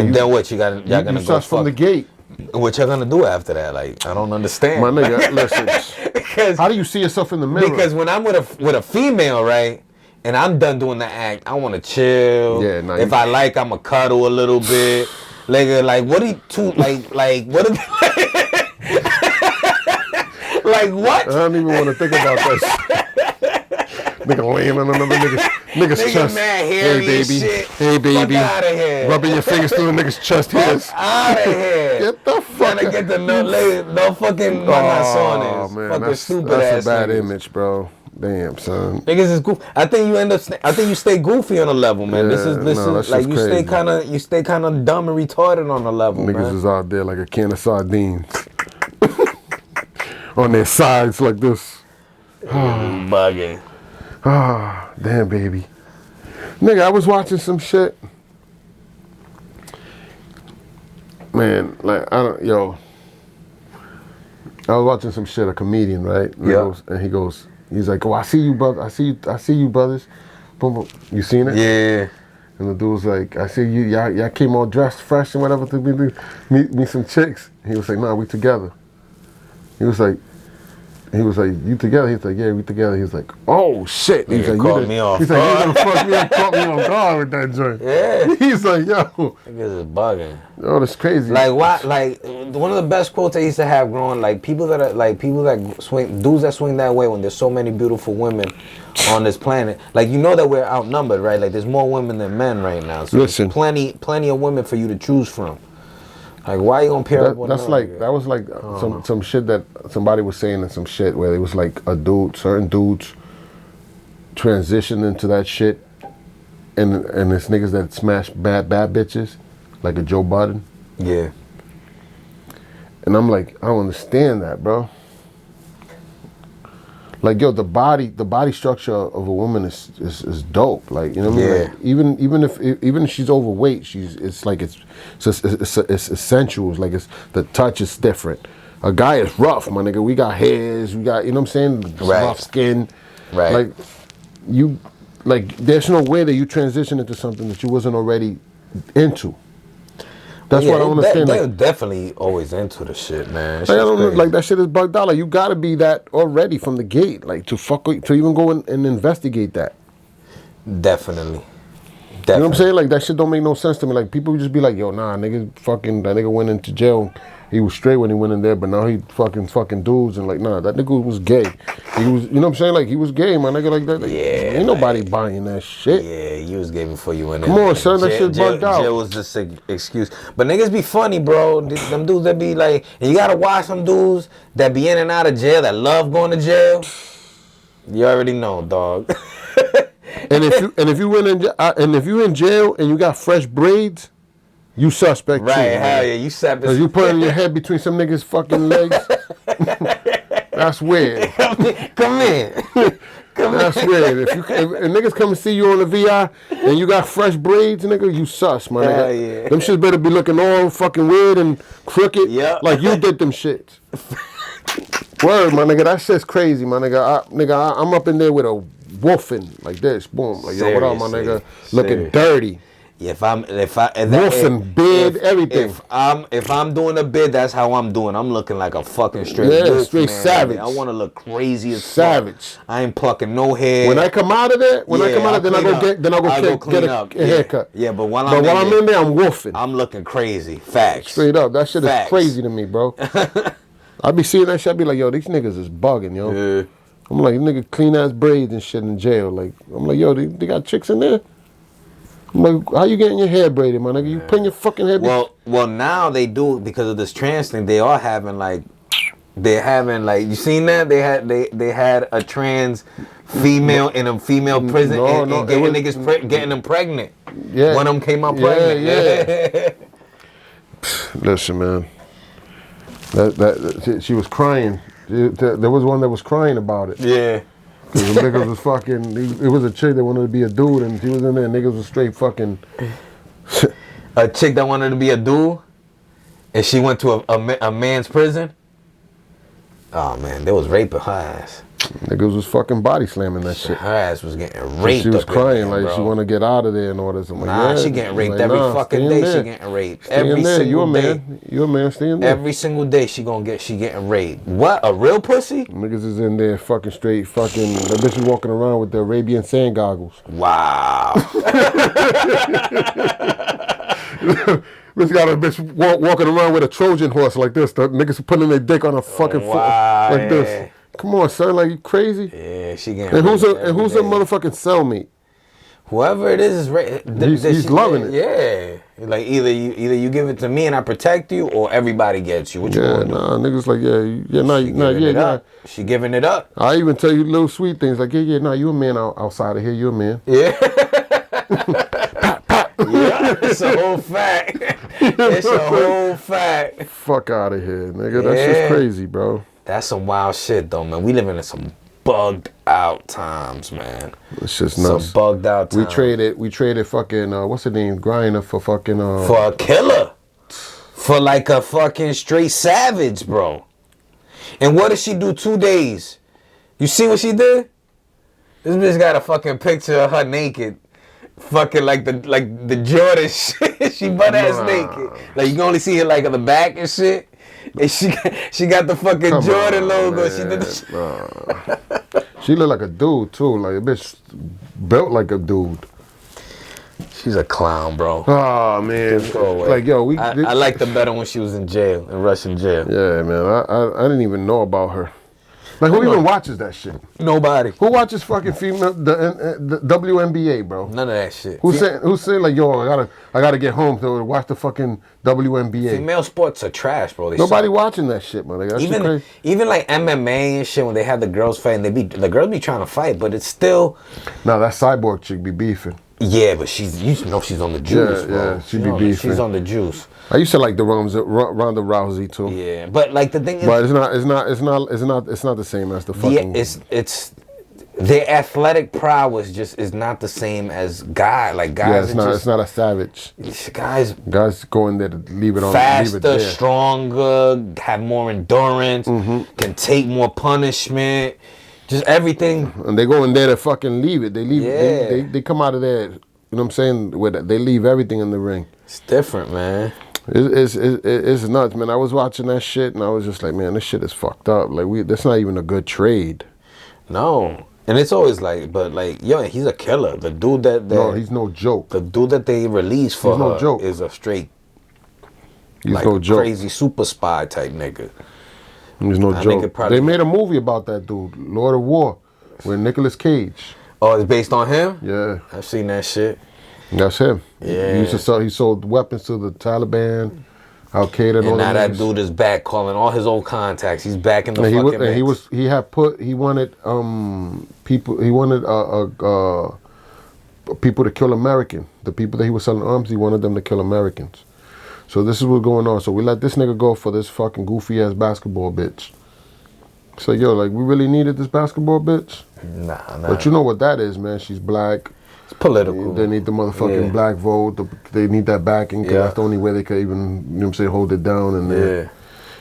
And then what? Y'all gonna go sus from the gate. What y'all gonna do after that? Like, I don't understand. My nigga, listen. Because how do you see yourself in the mirror? Because when I'm with a female, right, and I'm done doing the act, I want to chill. Yeah, nah, if I like, I'ma cuddle a little bit. Like what are you two like what are like what? I don't even want to think about this. Nigga laying on another nigga's chest. Mad hey baby, shit. Hey baby, fuck out of here. Rubbing your fingers through the nigga's chest hairs. Out of here. Get the fuck. Trying to get the no fucking oh man, fucking stupid that's ass a bad niggas. image, bro. Damn, son. Niggas is goofy. I think you stay goofy on a level, man. Yeah, this is like you crazy. stay kind of dumb and retarded on a level, Niggas man. is out there like a can of sardines. On their sides like this. Bugging. Ah, damn, baby. Nigga, I was watching some shit. Man, like, I was watching some shit, a comedian, right? And he goes, he's like, oh, I see you, brother. I see you, brothers. Boom, boom. You seen it? Yeah. And the dude was like, I see you, y'all came all dressed fresh and whatever to meet some chicks. He was like, nah, we together. He was like, you together? He's like, yeah, we together. He's like, oh shit. He's like, caught me off. He's like, you gonna fuck me up, caught me on guard with that joint. Yeah. He's like, yo. Niggas is bugging. Oh, that's crazy. Like why? Like one of the best quotes I used to have growing, like dudes that swing that way when there's so many beautiful women on this planet. Like you know that we're outnumbered, right? Like there's more women than men right now. So listen, there's plenty of women for you to choose from. Like why you gonna pair up with that was like some shit that somebody was saying in some shit where it was like certain dudes transitioned into that shit, and it's niggas that smash bad bitches, like a Joe Budden. Yeah. And I'm like, I don't understand that, bro. Like, yo, the body structure of a woman is dope. Like, you know what I mean? Yeah. Like, even if she's overweight, it's sensual. It's like the touch is different. A guy is rough, my nigga. We got hairs, we got, you know what I'm saying? Right. Rough skin. Right. Like there's no way that you transition into something that you wasn't already into. That's what I don't understand. They're definitely always into the shit, man. Like, I don't know, like that shit is bugged out. Like you gotta be that already from the gate, like to even go and investigate that. Definitely. You know what I'm saying? Like that shit don't make no sense to me. Like people just be like, yo, nah, nigga, that nigga went into jail. He was straight when he went in there, but now he fucking dudes and like, nah, that nigga was gay. He was, you know what I'm saying? Like he was gay, my nigga, like that. Like, yeah. Ain't nobody buying that shit. Yeah, you was gay before you went in. Come on, son, that shit bugged out. Jail was just an excuse. But niggas be funny, bro. Them dudes that be like, and you gotta watch some dudes that be in and out of jail that love going to jail. You already know, dog. And if you in jail and you got fresh braids, you suspect right, too. Right, hell yeah, you suspect. Cause you putting your head between some niggas' fucking legs. That's weird. Come in. That's weird. If niggas come and see you on the VI and you got fresh braids, nigga, you sus, my nigga. Yeah. Them shits better be looking all fucking weird and crooked, like you did them shits. Word, my nigga, that shit's crazy, my nigga. I'm up in there with a woofing like this, boom, like yo, what up, my nigga? Looking dirty. If woofing, bid, everything. If I'm doing a bid, that's how I'm doing. I'm looking like a fucking straight wolf, straight man. savage. I want to look crazy as savage. Fuck. I ain't plucking no hair. When I come out of there, then I go get a haircut. Yeah, but while I'm in there, I'm woofing. I'm looking crazy. Facts. Straight up, that shit is crazy to me, bro. I be seeing that shit. I be like, yo, these niggas is bugging, yo. Yeah. I'm like, nigga, clean ass braids and shit in jail. Like, I'm like, yo, they got chicks in there. I'm like, how you getting your hair braided, my nigga? You putting your fucking hair. Well, now they do because of this trans thing. They are having you seen that? They had a trans female in a female prison and getting them pregnant. Yeah. One of them came out pregnant. Yeah. Listen, man. That she was crying. There was one that was crying about it. Yeah. Cause the niggas was fucking. It was a chick that wanted to be a dude, and she was in there. Niggas was straight fucking. A chick that wanted to be a dude, and she went to a man's prison. Oh man, they was raping her ass. Niggas was fucking body slamming that shit. Her ass was getting raped. She was crying there, like she want to get out of there and all this. I'm like, nah, she getting raped every fucking day. She getting raped every single day. You a man, stay in there. Every single day she getting raped. What? A real pussy? Niggas is in there fucking straight fucking. That bitch is walking around with the Arabian sand goggles. Wow. Bitch got a bitch walking around with a Trojan horse like this. The niggas putting their dick on a fucking foot like this. Come on, son, like you crazy? Yeah, she getting. And who's a motherfucking cellmate? Whoever it is he's loving it. Yeah, like either you give it to me and I protect you, or everybody gets you. What you gonna do? Niggas like yeah. She giving it up. I even tell you little sweet things like you a man outside of here. You a man. Yeah. Yeah, it's a whole fact. It's a whole fact. Fuck out of here, nigga. That's just crazy, bro. That's some wild shit, though, man. We living in some bugged out times, man. It's just nuts. Some bugged out times. We traded fucking what's her name, Griner for fucking for a killer, for like a fucking straight savage, bro. And what did she do 2 days? You see what she did? This bitch got a fucking picture of her naked. Fucking like the Jordan shit. She butt ass naked. Like you can only see her like on the back and shit. And she got the fucking Jordan logo. Man. She did the She look like a dude too. Like a bitch built like a dude. She's a clown, bro. Oh man. Like yo, I liked her better when she was in jail, in Russian jail. Yeah, man. I didn't even know about her. Like who even watches that shit? Nobody. Who watches fucking female the WNBA, bro? None of that shit. Who said like yo I gotta get home to watch the fucking WNBA? Female sports are trash, bro. Nobody watching that shit, man. Like, even like MMA and shit when they have the girls fighting, the girls be trying to fight, but it's still. No, that cyborg chick be beefing. Yeah, but she's on the juice, bro. Yeah, she be beefing. She's on the juice. I used to like the Ronda Rousey too. Yeah, but like the thing is, but it's not the same as the fucking. Yeah, it's their athletic prowess is not the same as guys. Like guys, yeah, it's not a savage. Guys go in there to leave it on. Faster, leave it there. Stronger, have more endurance, can take more punishment. Just everything. And they go in there to fucking leave it. They leave. Yeah. They come out of there. You know what I'm saying? They leave everything in the ring. It's different, man. It's nuts, man. I was watching that shit and I was just like, man, this shit is fucked up. Like that's not even a good trade. No. And it's always like, but like, yo, he's a killer. The dude that no, he's no joke. The dude that they released for her joke. Is a straight, he's like no a joke. Crazy super spy type nigga. He's no joke. They made a movie about that dude, Lord of War, with Nicolas Cage. Oh, it's based on him? Yeah. I've seen that shit. That's him. Yeah. He sold weapons to the Taliban, Al Qaeda, and all that. And now that dude is back calling all his old contacts. He's back in the fucking mix. He wanted people. He wanted people to kill American. The people that he was selling arms, he wanted them to kill Americans. So this is what's going on. So we let this nigga go for this fucking goofy ass basketball bitch. So yo, like we really needed this basketball bitch? Nah. But you know what that is, man. She's black. It's political. They need the motherfucking black vote. They need that backing because that's the only way they could even, you know what I'm saying, hold it down. And you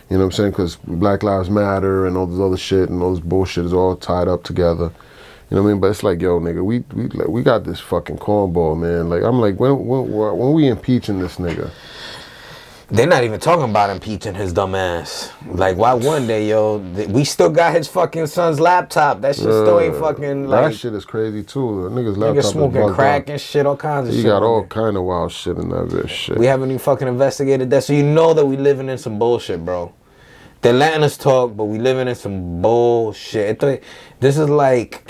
know what I'm saying, because Black Lives Matter and all this other shit and all this bullshit is all tied up together. You know what I mean? But it's like, yo, nigga, we got this fucking cornball, man. Like I'm like, when we impeaching this nigga? They're not even talking about impeaching his dumb ass. Like, why one day, yo? We still got his fucking son's laptop. That shit still ain't fucking like. That shit is crazy too. The nigga's laptop. Nigga smoking crack and shit, all kinds of shit. He got all kind of wild shit in that bitch. Shit. We haven't even fucking investigated that, so you know that we living in some bullshit, bro. They're letting us talk, but we living in some bullshit. This is like.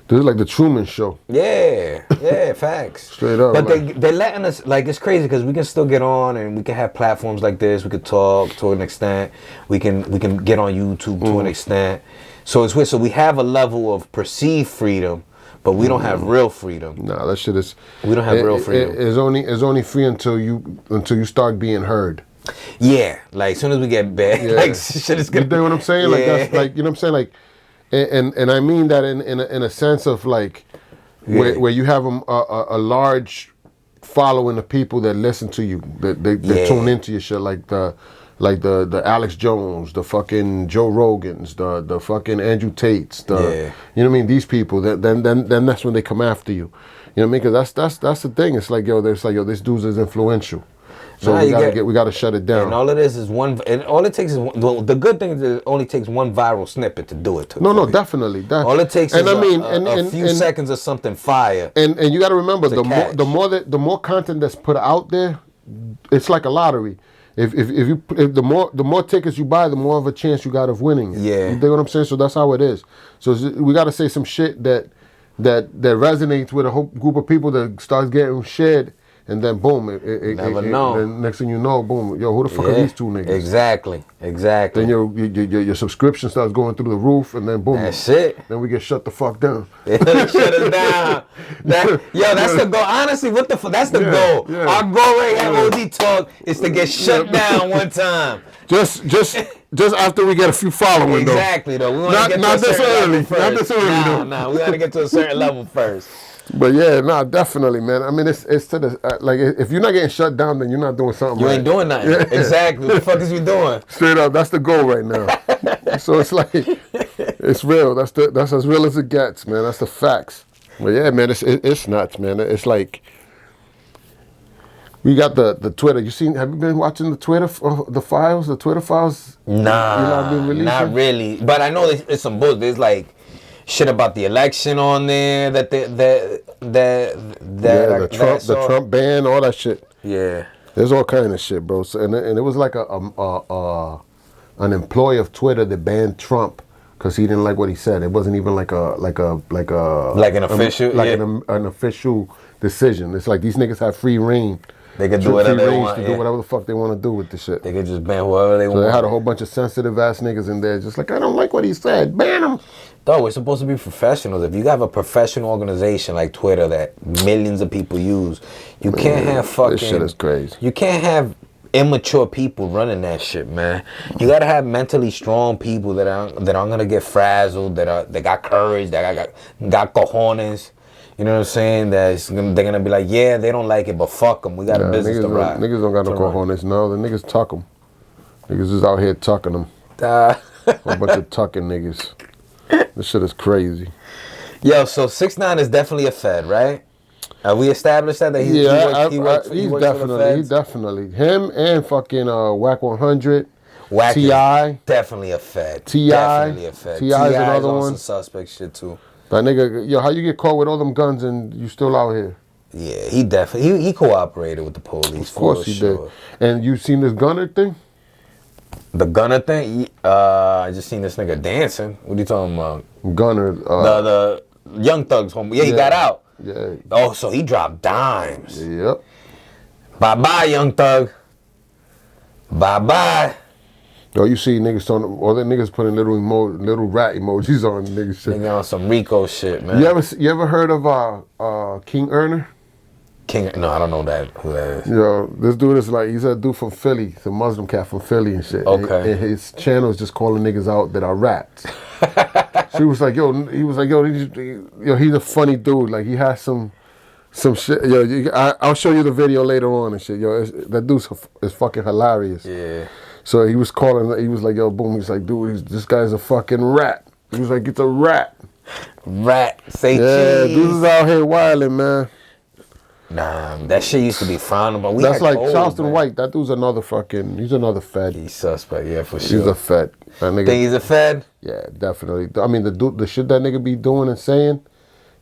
This is like the Truman Show. Yeah, facts. Straight up. But they're letting us, like, it's crazy because we can still get on and we can have platforms like this. We could talk to an extent. We can get on YouTube to an extent. So it's weird. So we have a level of perceived freedom, but we don't have real freedom. Nah, that shit is. We don't have real freedom. It's only free until you start being heard. Yeah, like as soon as we get bad, like shit is gonna. You know what I'm saying? Like that's like, you know what I'm saying? Like. And I mean that in a sense of like where you have a large following of people that listen to you, that they tune into your shit, like the like the Alex Jones, the fucking Joe Rogans, the fucking Andrew Tates, you know what I mean? These people, then that's when they come after you. You know what I mean? Because that's the thing. It's like, yo, this dude is influential. So we gotta shut it down. And all it is one. And all it takes is one, the good thing is it only takes one viral snippet to do it. No, definitely. All it takes is a few seconds of something fire. And you got to remember, the more content that's put out there, it's like a lottery. If the more tickets you buy, the more of a chance you got of winning. Yeah, you know what I'm saying? So that's how it is. So we got to say some shit that resonates with a whole group of people that starts getting shared. And then boom, never know. Then next thing you know, boom, yo, who the fuck are these two niggas? Exactly. Then your subscription starts going through the roof, and then boom, that's it. Then we get shut the fuck down. Shut us down. That's the goal. Honestly, what the fuck? That's the goal. Yeah. Our goal right here, OD Talk, is to get shut down one time. Just after we get a few following, exactly, though. We want to get to a certain level first. Not this early. Nah, we got to get to a certain level first. But yeah, definitely, man. I mean, it's to the like if you're not getting shut down, then you're not doing something. You ain't doing nothing. Yeah. Exactly. What the fuck is you doing? Straight up, that's the goal right now. So it's like it's real. That's as real as it gets, man. That's the facts. But yeah, man, it's nuts, man. It's like we got the Twitter. Have you been watching the Twitter the Twitter files? Nah, not really. But I know it's some bullshit. There's like shit about the election on there the Trump ban, all that shit. Yeah, there's all kind of shit, bro. So, and it was like an employee of Twitter that banned Trump because he didn't like what he said. It wasn't even like an official an official decision. It's like these niggas have free reign. They can do whatever they want. Do whatever the fuck they want to do with the shit. They can just ban whoever they want. So they had a whole bunch of sensitive ass niggas in there, just like, I don't like what he said. Ban him. Though we're supposed to be professionals. If you have a professional organization like Twitter that millions of people use, you can't have fucking. This shit is crazy. You can't have immature people running that shit, man. You gotta have mentally strong people that aren't gonna get frazzled. That got courage. That got cojones. You know what I'm saying? They're gonna be like, yeah, they don't like it, but fuck them. We got a business to ride. Niggas don't got no cojones. No, the niggas tuck them. Niggas is out here tucking them. A bunch of tucking niggas. This shit is crazy. Yo, so 6ix9ine is definitely a Fed, right? We established that he works He definitely. Him and fucking Whack 100. T.I. Definitely a Fed. T.I. is another one. Some suspect shit too. That nigga, yo, how you get caught with all them guns and you still out here? Yeah, he definitely he cooperated with the police. Of course he did. And you seen this gunner thing? The gunner thing? I just seen this nigga dancing. What are you talking about? Gunner. The Young Thug's home. Yeah, he got out. Yeah. Oh, so he dropped dimes. Yep. Bye-bye, Young Thug. Bye-bye. Yo, you see niggas all the niggas putting little rat emojis on niggas shit. Nigga on some Rico shit, man. You ever heard of King Erner? No, I don't know who that is. Yo, this dude is like, he's a dude from Philly. He's a Muslim cat from Philly and shit. Okay. And his channel is just calling niggas out that are rats. So he was like, he's a funny dude. Like, he has some shit. Yo, I'll show you the video later on and shit. Yo, that dude is fucking hilarious. Yeah. So he was like, yo, boom. He's like, dude, this guy's a fucking rat. He was like, it's a rat. Rat, say cheese. Yeah, dudes is out here wilding, man. Nah, that shit used to be frownable. That's like Charleston White. That dude's he's another Fed. He's suspect, yeah, for sure. He's a Fed. That nigga, think he's a Fed? Yeah, definitely. I mean, the shit that nigga be doing and saying,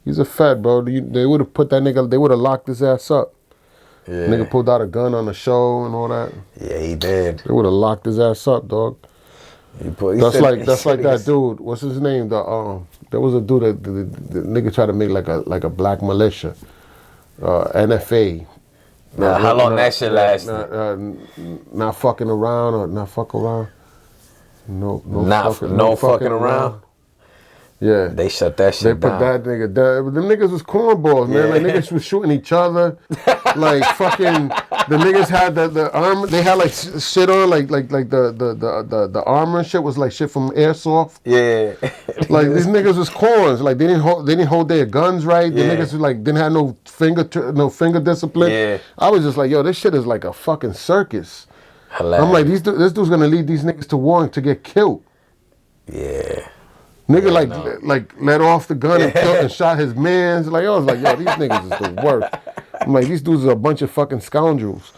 he's a Fed, bro. They would have put that nigga, they would have locked his ass up. Yeah. Nigga pulled out a gun on the show and all that. Yeah, he did. They would have locked his ass up, dog. That's like that dude. What's his name? There was a dude that the nigga tried to make like a black militia, NFA. How long that shit last? Not fucking around or not fuck around. No fucking around. Yeah. They shut that shit down. They put that nigga down. But them niggas was cornballs, man. Like, niggas was shooting each other. Like, fucking, the niggas had the armor. They had, like, shit on, like the armor and shit was, like, shit from airsoft. Yeah. Like, these niggas was corns. Like, they didn't hold their guns right. The niggas, like, didn't have no finger discipline. Yeah. I was just like, yo, this shit is like a fucking circus. Hilarious. I'm like, this dude's gonna lead these niggas to war and to get killed. Yeah. Nigga like let off the gun and killed and shot his mans. Like, I was like, yo, these niggas is the worst. I'm like, these dudes are a bunch of fucking scoundrels.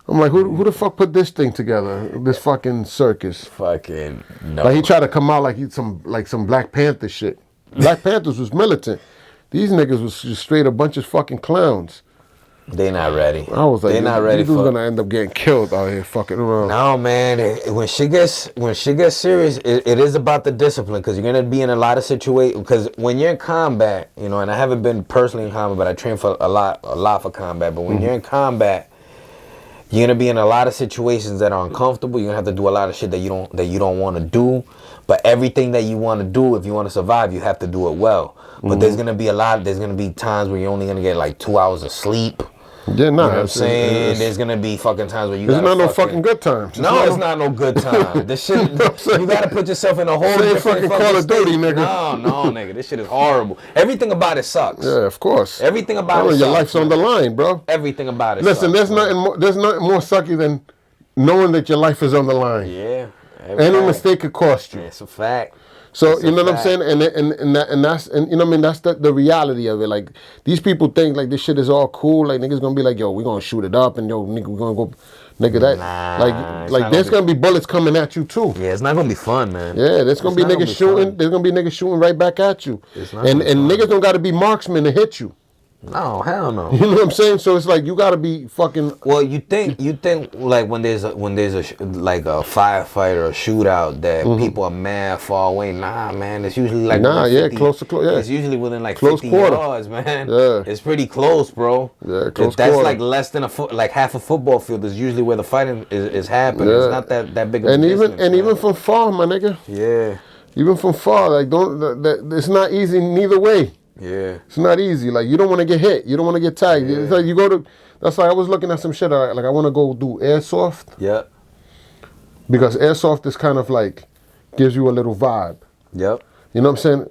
I'm like, who the fuck put this thing together? This fucking circus. Fucking no. Like he tried to come out like he's some Black Panther shit. Black Panthers was militant. These niggas was just straight a bunch of fucking clowns. They not ready. I was like, they not ready these dudes gonna end up getting killed out here fucking around. No, man. When shit gets serious, it is about the discipline, because you're gonna be in a lot of situations. Because when you're in combat, you know, and I haven't been personally in combat, but I train for a lot for combat. But when you're in combat, you're gonna be in a lot of situations that are uncomfortable. You're gonna have to do a lot of shit that you don't want to do. But everything that you want to do, if you want to survive, you have to do it well. But there's gonna be times where you're only gonna get like 2 hours of sleep. Yeah, nah, you know what I'm saying? There's gonna be fucking times where you There's not no fucking good times. It's not no good time. This shit, you gotta put yourself in a whole different fucking Call of Duty, nigga. No, nigga, this shit is horrible. Everything about it sucks. Yeah, of course. Everything about it sucks. Your life's on the line, bro. Everything about it Listen, sucks. there's nothing more sucky than knowing that your life is on the line. Yeah. Any mistake could cost you. Yeah, it's a fact. So you know what I'm saying, and that's you know what I mean. That's the reality of it. Like these people think like this shit is all cool. Like niggas gonna be like, yo, we gonna shoot it up, and yo, nigga, we gonna go, nigga, that like there's gonna be bullets coming at you too. Yeah, it's not gonna be fun, man. Yeah, there's gonna be niggas shooting. Fun. There's gonna be niggas shooting right back at you. And niggas don't gotta be marksmen to hit you. No, hell no. You know what I'm saying? So it's like you gotta be fucking. Well, you think like when there's a like a firefight or a shootout that people are mad far away. Nah, man, it's usually like close to close. Yeah, it's usually within like close 50 quarter. yards, man. Yeah, it's pretty close, bro. Yeah, close That's quarter. like less than like half a football field is usually where the fighting is happening. Yeah. It's not that big of a distance. Even from far, my nigga. Yeah. Even from far, like it's not easy neither way. Yeah, it's not easy. Like you don't want to get hit. You don't want to get tagged. Yeah. It's like you go to. That's like I was looking at some shit. Like I want to go do airsoft. Yep. Because airsoft is kind of like gives you a little vibe. Yep. You know what I'm saying?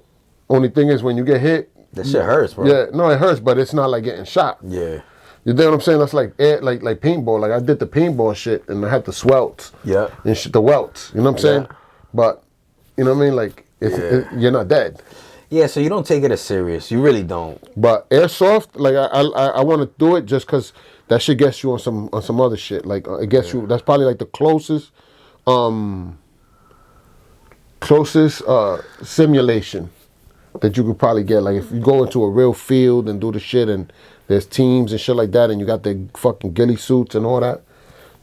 Only thing is when you get hit, that shit hurts, bro. Yeah, no, it hurts, but it's not like getting shot. Yeah. You know what I'm saying? That's like like paintball. Like I did the paintball shit and I had the swelts. Yeah. And the welts. You know what I'm saying? But you know what I mean? Like you're not dead. Yeah, so you don't take it as serious. You really don't. But airsoft, like I want to do it just because that shit gets you on some other shit. Like it gets you. That's probably like the closest simulation that you could probably get. Like if you go into a real field and do the shit and there's teams and shit like that and you got the fucking ghillie suits and all that,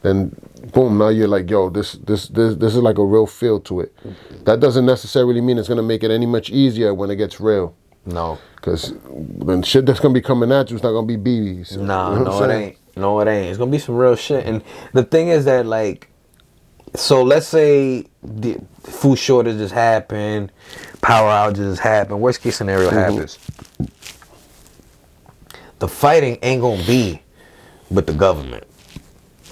then boom, now you're like, yo, this is like a real feel to it. That doesn't necessarily mean it's gonna make it any much easier when it gets real. No. Because then shit that's gonna be coming at you is not gonna be BBs. Nah, you know it ain't. No, it ain't. It's gonna be some real shit. And the thing is that, like, so let's say the food shortages happen, power outages happen, worst case scenario happens. The fighting ain't gonna be with the government.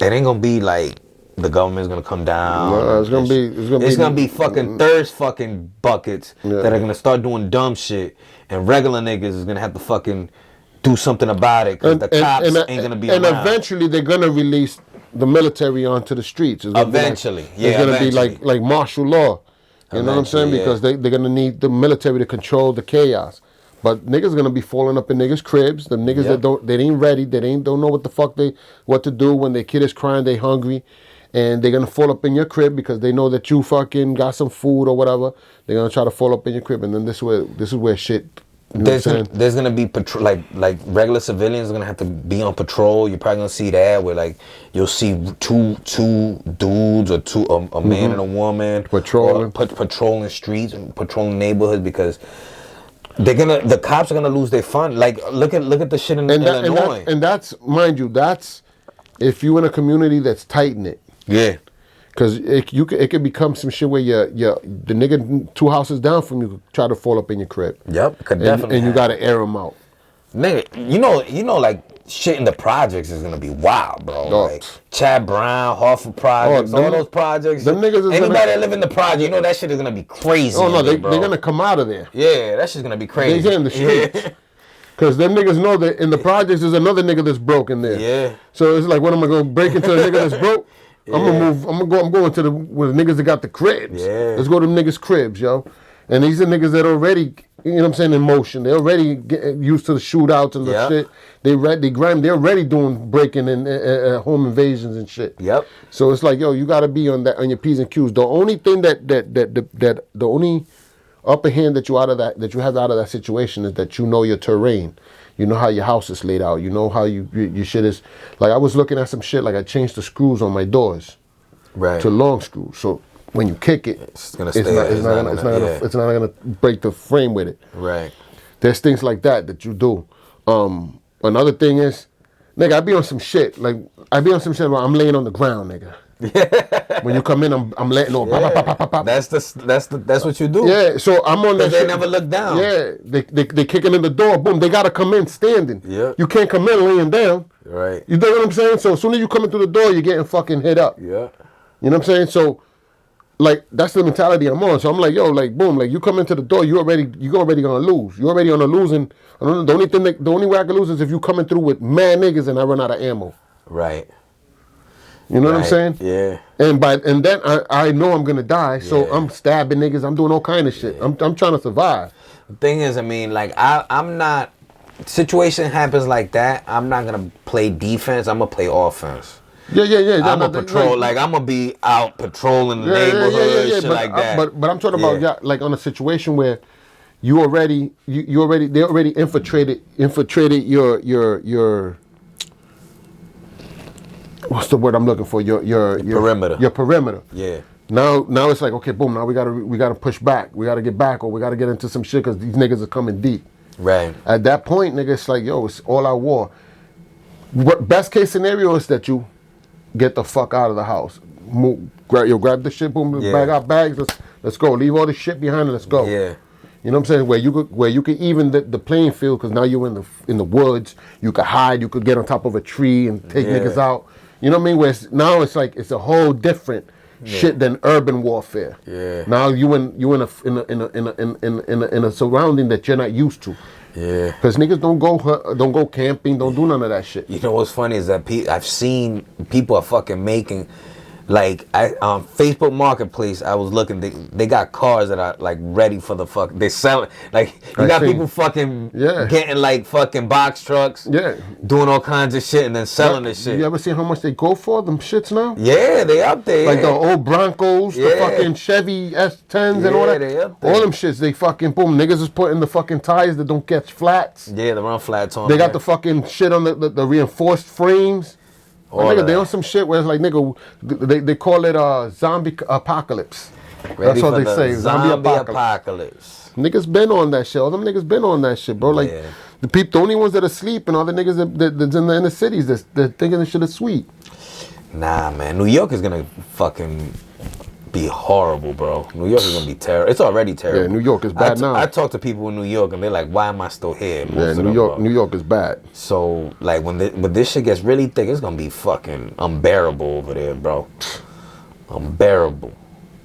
It ain't gonna be like the government's gonna come down. No, it's gonna be fucking thirst fucking buckets that are gonna start doing dumb shit, and regular niggas is gonna have to fucking do something about it because the cops ain't gonna be around. And eventually they're gonna release the military onto the streets. It's gonna be like martial law. You know what I'm saying? Because they're gonna need the military to control the chaos. But niggas gonna be falling up in niggas' cribs. The niggas that they ain't ready, don't know what the fuck what to do when their kid is crying, they hungry, and they're gonna fall up in your crib because they know that you fucking got some food or whatever. They're gonna try to fall up in your crib, and then this is where shit. There's gonna be patrol, like regular civilians are gonna have to be on patrol. You're probably gonna see that where like you'll see two dudes or a man and a woman patrolling streets and patrolling neighborhoods because. The cops are gonna lose their fun. Like look at the shit in Illinois. And that's mind you, that's if you in a community that's tight knit. Yeah. Cause it could become some shit where the nigga 2 houses down from you try to fall up in your crib. Yep, could definitely. And you gotta air them out. Nigga, you know, like shit in the projects is gonna be wild, bro. Oh. Like Chad Brown, Hartford projects, all those projects. Them niggas anybody that live in the project, you know that shit is gonna be crazy. Oh no, they're gonna come out of there. Yeah, that shit's gonna be crazy. They in the streets. Cause them niggas know that in the projects there's another nigga that's broke in there. Yeah. So it's like, what am I gonna break into a nigga that's broke? I'm gonna move. I'm going to where the niggas that got the cribs. Yeah. Let's go to them niggas' cribs, yo. And these are niggas that already, you know what I'm saying, in motion. They already get used to the shootouts and the shit. They're already doing breaking and home invasions and shit. Yep. So it's like, yo, you gotta be on your P's and Q's. The only thing that the only upper hand that you have out of that situation is that you know your terrain. You know how your house is laid out. You know how your shit is. Like I was looking at some shit. Like I changed the screws on my doors, to long screws. So when you kick it, it's gonna stay. It's not gonna break the frame with it. Right. There's things like that you do. Another thing is, nigga, I be on some shit. Like I be on some shit where I'm laying on the ground, nigga. When you come in, I'm letting on. That's what you do. Yeah, so I'm on that. They never look down. Yeah, they kicking in the door. Boom, they gotta come in standing. Yeah, you can't come in laying down. Right. You know what I'm saying? So as soon as you come in through the door, you're getting fucking hit up. Yeah. You know what I'm saying? So, like that's the mentality I'm on. So I'm like, yo, like boom, like you come into the door, you're already gonna lose. You're already on a losing. The only way I can lose is if you coming through with mad niggas and I run out of ammo. Right. You know what I'm saying? Yeah. And then I know I'm gonna die, so I'm stabbing niggas. I'm doing all kind of shit. I'm trying to survive. The thing is, I mean, like I'm not. Situation happens like that. I'm not gonna play defense. I'm gonna play offense. Yeah. I'm gonna patrol. Like I'm gonna be out patrolling the neighborhood and shit like that. But I'm talking about like on a situation where they already infiltrated your what's the word I'm looking for? Your perimeter. Your perimeter. Yeah. Now it's like, okay, boom. Now we gotta push back. We gotta get back, or we gotta get into some shit because these niggas are coming deep. Right. At that point, nigga, it's like, yo, it's all out war. Best case scenario is that you get the fuck out of the house. Grab the shit, boom, bag out bags. Let's go. Leave all the shit behind and let's go. Yeah. You know what I'm saying? Where you could even the playing field, because now you're in the woods. You could hide. You could get on top of a tree and take niggas out. You know what I mean? Where now it's like it's a whole different shit than urban warfare. Yeah. Now you in a surrounding that you're not used to. Yeah. Because niggas don't go camping, don't do none of that shit. You know what's funny is that I've seen people are fucking making. Like on Facebook Marketplace, I was looking. They got cars that are like ready for the fuck. They sell it. Like you got people fucking getting like fucking box trucks. Yeah. Doing all kinds of shit and then selling this shit. You ever seen how much they go for them shits now? Yeah, they up there. Like the old Broncos, the fucking Chevy S10s and all that. They up there. All them shits, they fucking boom. Niggas is putting the fucking tires that don't catch flats. Yeah, the run flats on. They got the fucking shit on the reinforced frames. Nigga, they on some shit where it's like, nigga, they call it zombie apocalypse. That's what they say, zombie apocalypse. Niggas been on that shit. All them niggas been on that shit, bro. Like the only ones that are sleeping are the niggas that's in the inner cities that's thinking this shit is sweet. Nah, man, New York is gonna fucking be horrible, bro. New York is gonna be terrible. It's already terrible. Yeah, New York is bad now. I talk to people in New York and they're like, "Why am I still here?" New York is bad. So like when this shit gets really thick, it's gonna be fucking unbearable over there, bro. Unbearable.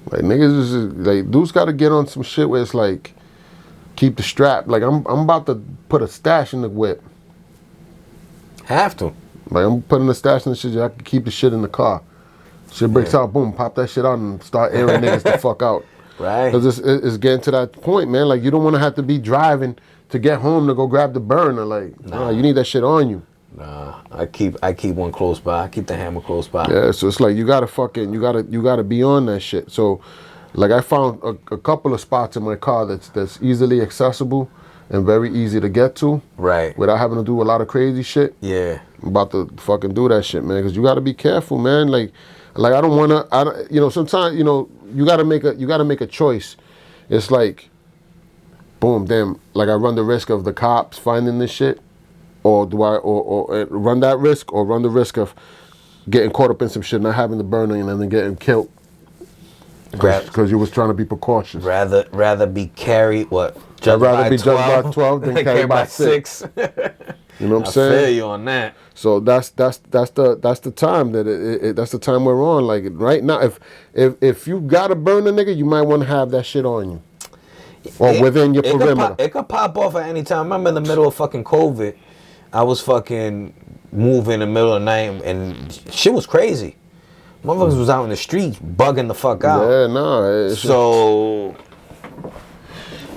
Like niggas is like dudes got to get on some shit where it's like keep the strap. Like I'm about to put a stash in the whip. Have to. Like I'm putting a stash in the shit. So I can keep the shit in the car. Shit breaks out, boom, pop that shit out and start airing niggas the fuck out. Right. Because it's getting to that point, man. Like, you don't want to have to be driving to get home to go grab the burner. Like, nah, you need that shit on you. Nah, I keep one close by. I keep the hammer close by. Yeah, so it's like you gotta be on that shit. So, like, I found a couple of spots in my car that's easily accessible and very easy to get to. Right. Without having to do a lot of crazy shit. Yeah. I'm about to fucking do that shit, man. Because you gotta be careful, man. Like I don't wanna. Sometimes you gotta make a choice. It's like, boom, damn. Like I run the risk of the cops finding this shit, or do I or run that risk, or run the risk of getting caught up in some shit, not having the burner, and then getting killed because you was trying to be precautious. Rather be carried what? I'd rather be judged by 12 than carried by 6. You know what I'm saying? I feel you on that. So that's the time that's the time we're on. Like right now, if you got a burner, nigga, you might want to have that shit on you, or within your perimeter. It could pop off at any time. I remember in the middle of fucking COVID, I was fucking moving in the middle of the night, and shit was crazy. Motherfuckers was out in the streets bugging the fuck out. Yeah, nah. So,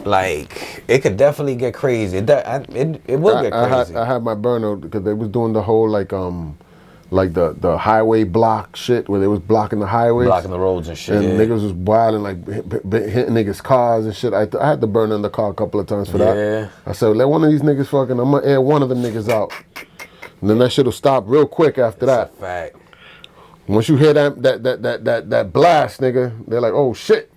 like, it could definitely get crazy. It will get crazy. I had my burner because they was doing the whole like the highway block shit where they was blocking the highways, blocking the roads and shit. And niggas was wilding, like hitting niggas' cars and shit. I had to burn in the car a couple of times for that. I said, let one of these niggas fucking, I'm gonna air one of them niggas out. And then that shit will stop real quick after that. That's a fact. Once you hear that blast, nigga, they're like, oh shit.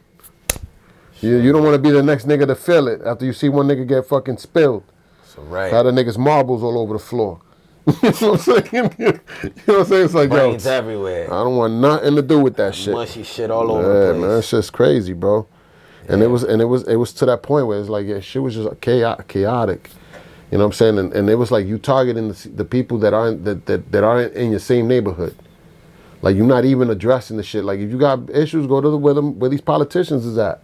You don't want to be the next nigga to feel it after you see one nigga get fucking spilled. So right. Had the niggas marbles all over the floor. You know what I'm saying? You know what I'm saying? It's like, brains everywhere. I don't want nothing to do with that shit. Mushy shit all over the place. Man, it's just crazy, bro. And it was to that point where it's like, shit was just chaotic. You know what I'm saying? And it was like you targeting the people that aren't in your same neighborhood. Like you're not even addressing the shit. Like if you got issues, go to where these politicians is at.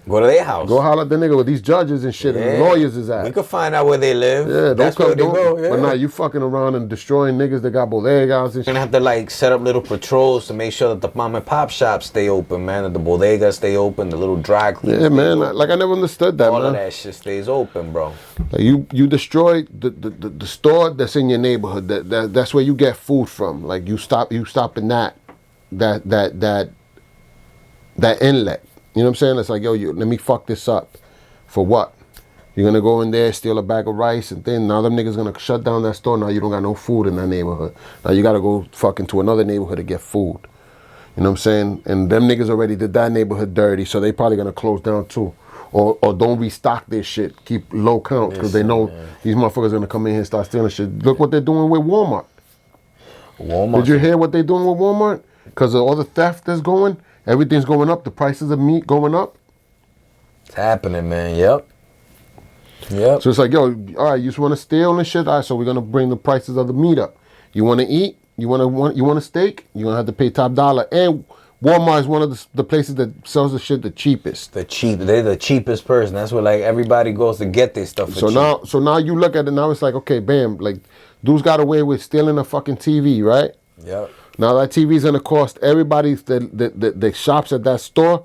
Go to their house. Go holler at the nigga where these judges and shit and the lawyers is at. We could find out where they live. Yeah, that's where they go. Yeah. But now you fucking around and destroying niggas that got bodegas and shit. You're gonna have to like set up little patrols to make sure that the mom and pop shops stay open, man. That the bodegas stay open, the little dry cleaners. Yeah, man. Like I never understood that, All man. of that shit stays open, bro. Like you destroyed the store that's in your neighborhood. That's where you get food from. Like you stopping that inlet. You know what I'm saying? It's like, yo, let me fuck this up. For what? You're going to go in there, steal a bag of rice, and then now them niggas going to shut down that store. Now you don't got no food in that neighborhood. Now you got to go fucking to another neighborhood to get food. You know what I'm saying? And them niggas already did that neighborhood dirty, so they probably going to close down too. Or don't restock their shit. Keep low count, because they know these motherfuckers going to come in here and start stealing shit. Look what they're doing with Walmart. Did you hear what they're doing with Walmart? Because of all the theft that's going, everything's going up. The prices of meat going up. It's happening, man. Yep. So it's like, yo, all right, you just want to steal and shit? All right, so we're going to bring the prices of the meat up. You want to eat? You want a steak? You're going to have to pay top dollar. And Walmart is one of the places that sells the shit the cheapest. They're the cheapest person. That's where like everybody goes to get their stuff for cheap. So now you look at it, now it's like, okay, bam, like dudes got away with stealing a fucking TV, right? Yep. Now that TV's gonna cost everybody that shops at that store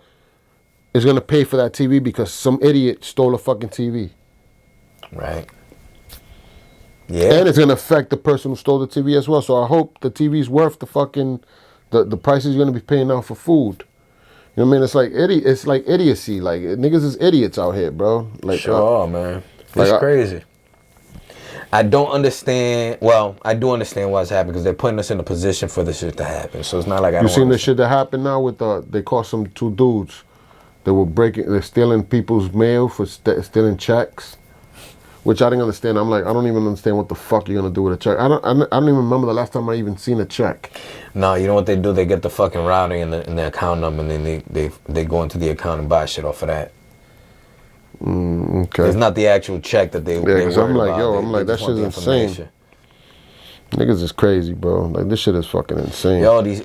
is gonna pay for that TV because some idiot stole a fucking TV. Right. Yeah. And it's gonna affect the person who stole the TV as well. So I hope the TV's worth the fucking the prices you're gonna be paying out for food. You know what I mean? It's like idiocy. Like niggas is idiots out here, bro. Like sure, man. It's crazy. I don't understand. Well, I do understand why it's happening because they're putting us in a position for this shit to happen. So it's not like I don't. You seen the shit that happened now with they caught some two dudes. They're stealing people's mail for stealing checks, which I didn't understand. I'm like, I don't even understand what the fuck you're gonna do with a check. I don't even remember the last time I even seen a check. No, you know what they do? They get the fucking routing and the account number, and then they go into the account and buy shit off of that. Okay. It's not the actual check that they. Yeah, because I'm like, that shit's insane. Niggas is crazy, bro. Like this shit is fucking insane. Yo, these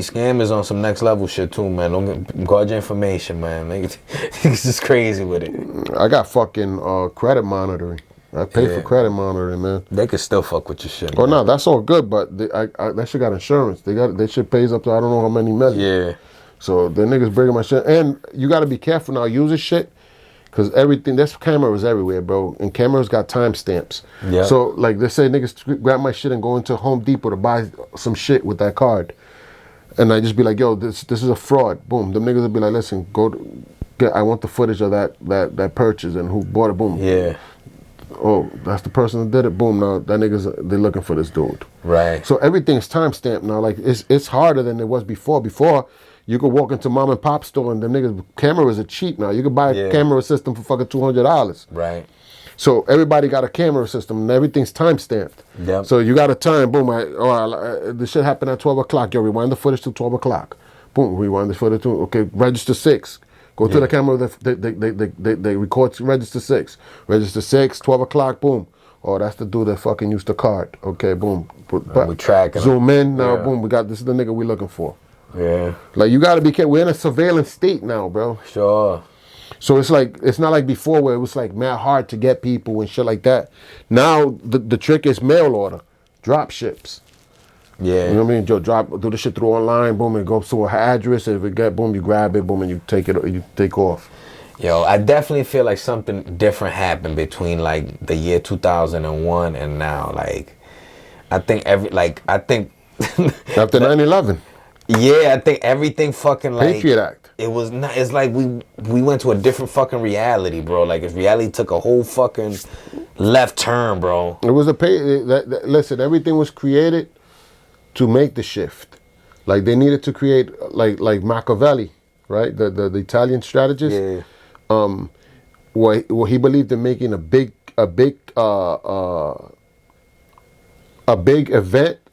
scammers on some next level shit too, man. Don't guard your information, man. Niggas is crazy with it. I got fucking credit monitoring. I pay for credit monitoring, man. They could still fuck with your shit. Oh no, that's all good, but that shit got insurance. That shit pays up to I don't know how many million. Yeah. So the niggas bringing my shit, and you got to be careful now using shit. Because there's cameras everywhere, bro. And cameras got timestamps. Yeah. So, like, they say niggas grab my shit and go into Home Depot to buy some shit with that card. And I just be like, yo, this is a fraud. Boom. Them niggas will be like, listen, I want the footage of that purchase and who bought it. Boom. Yeah. Oh, that's the person that did it. Boom. Now, they're looking for this dude. Right. So, everything's timestamped now. Like, it's harder than it was before. Before, you could walk into mom and pop store and them niggas cameras are cheap now. You could buy a camera system for fucking $200. Right. So everybody got a camera system and everything's time stamped. Yep. So you got a time. Boom. This shit happened at 12 o'clock. Yo, rewind the footage to 12 o'clock. Boom. Rewind the footage to register 6. Go to the camera. They record register 6. Register 6. 12 o'clock. Boom. Oh, that's the dude that fucking used the card. Okay. Boom. We tracking. Zoom in now. Boom. This is the nigga we looking for. Yeah. Like you gotta be careful. We're in a surveillance state now, bro. Sure. So it's not like before where it was like mad hard to get people and shit like that. Now the trick is mail order, drop ships. Yeah. You know what I mean? Do the shit through online, boom, it goes to an address. If it get, boom, you grab it, boom, and you take off. Yo, I definitely feel like something different happened between like the year 2001 and now. Like, I think after 9/11. Yeah, I think everything fucking like Patriot Act. It was not. It's like we went to a different fucking reality, bro. Like if reality took a whole fucking left turn, bro. It was listen, everything was created to make the shift. Like they needed to create like Machiavelli, right? The Italian strategist. Yeah. Where he believed in making a big event,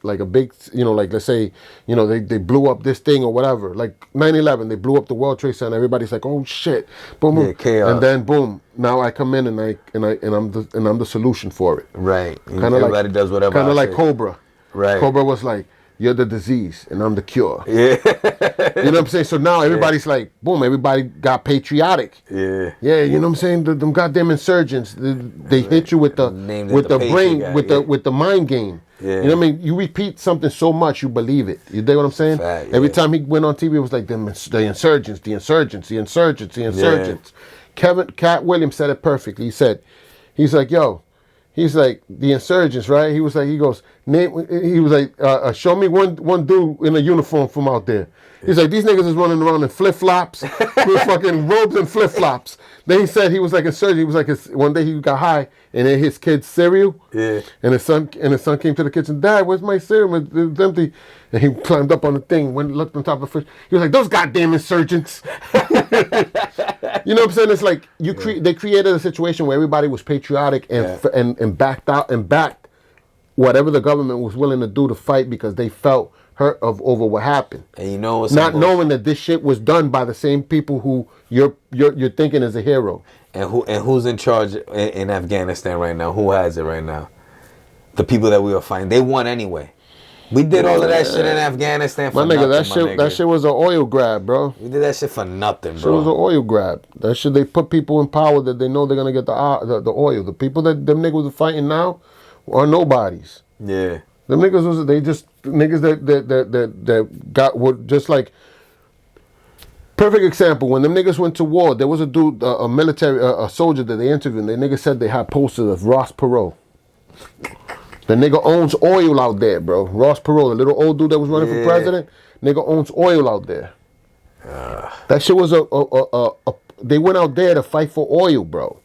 like a big, like let's say, they blew up this thing or whatever, like 9/11, they blew up the World Trade Center. Everybody's like, oh shit, boom, boom, chaos. and then boom, now I come in and I'm the solution for it. Right. Kind of everybody does whatever. Kind of like Cobra. Right. Cobra was like, you're the disease and I'm the cure. Yeah. You know what I'm saying? So now everybody's like, boom, everybody got patriotic. Yeah. Yeah, you know what I'm saying? Them goddamn insurgents, they hit you with the brain, guy, with the mind game. Yeah. You know what I mean? You repeat something so much, you believe it. You dig what I'm saying? Fact, Every time he went on TV, it was like the insurgents, the insurgents, the insurgents, the insurgents. Cat Williams said it perfectly. He's like, yo, he's like, the insurgents, right? He was like, show me one dude in a uniform from out there. He's like, these niggas is running around in flip-flops, with fucking robes and flip-flops. Then he said he was like insurgent. He was like, one day he got high and ate his kid's cereal. Yeah. And his son came to the kitchen, Dad, where's my cereal? It was empty. And he climbed up on the thing, looked on top of the fridge. He was like, those goddamn insurgents. You know what I'm saying? It's like they created a situation where everybody was patriotic and backed whatever the government was willing to do to fight because they felt hurt over what happened. And you know what's not knowing that this shit was done by the same people who you're thinking is a hero. And who's in charge in Afghanistan right now? Who has it right now? The people that we were fighting. They won anyway. We did all of that shit in Afghanistan for nothing, that shit was an oil grab, bro. We did that shit for nothing, bro. It was an oil grab. That shit, they put people in power that they know they're gonna get the oil. The people that them niggas are fighting now are nobodies. Yeah. Them niggas niggas that were just like, perfect example, when them niggas went to war, there was a dude, a military, a soldier that they interviewed, and the nigga said they had posters of Ross Perot. The nigga owns oil out there, bro. Ross Perot, the little old dude that was running for president, nigga owns oil out there. That shit was they went out there to fight for oil, bro.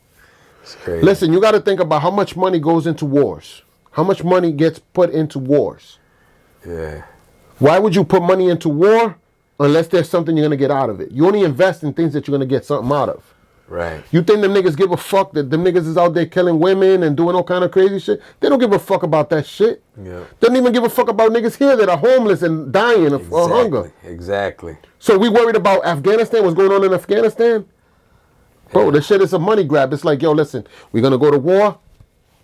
It's crazy. Listen, you got to think about how much money goes into wars. How much money gets put into wars? Yeah. Why would you put money into war unless there's something you're going to get out of it? You only invest in things that you're going to get something out of. Right. You think them niggas give a fuck that them niggas is out there killing women and doing all kind of crazy shit? They don't give a fuck about that shit. Yeah. They don't even give a fuck about niggas here that are homeless and dying of hunger. Exactly. So we worried about Afghanistan, what's going on in Afghanistan? Bro, this shit is a money grab. It's like, yo, listen, we're going to go to war.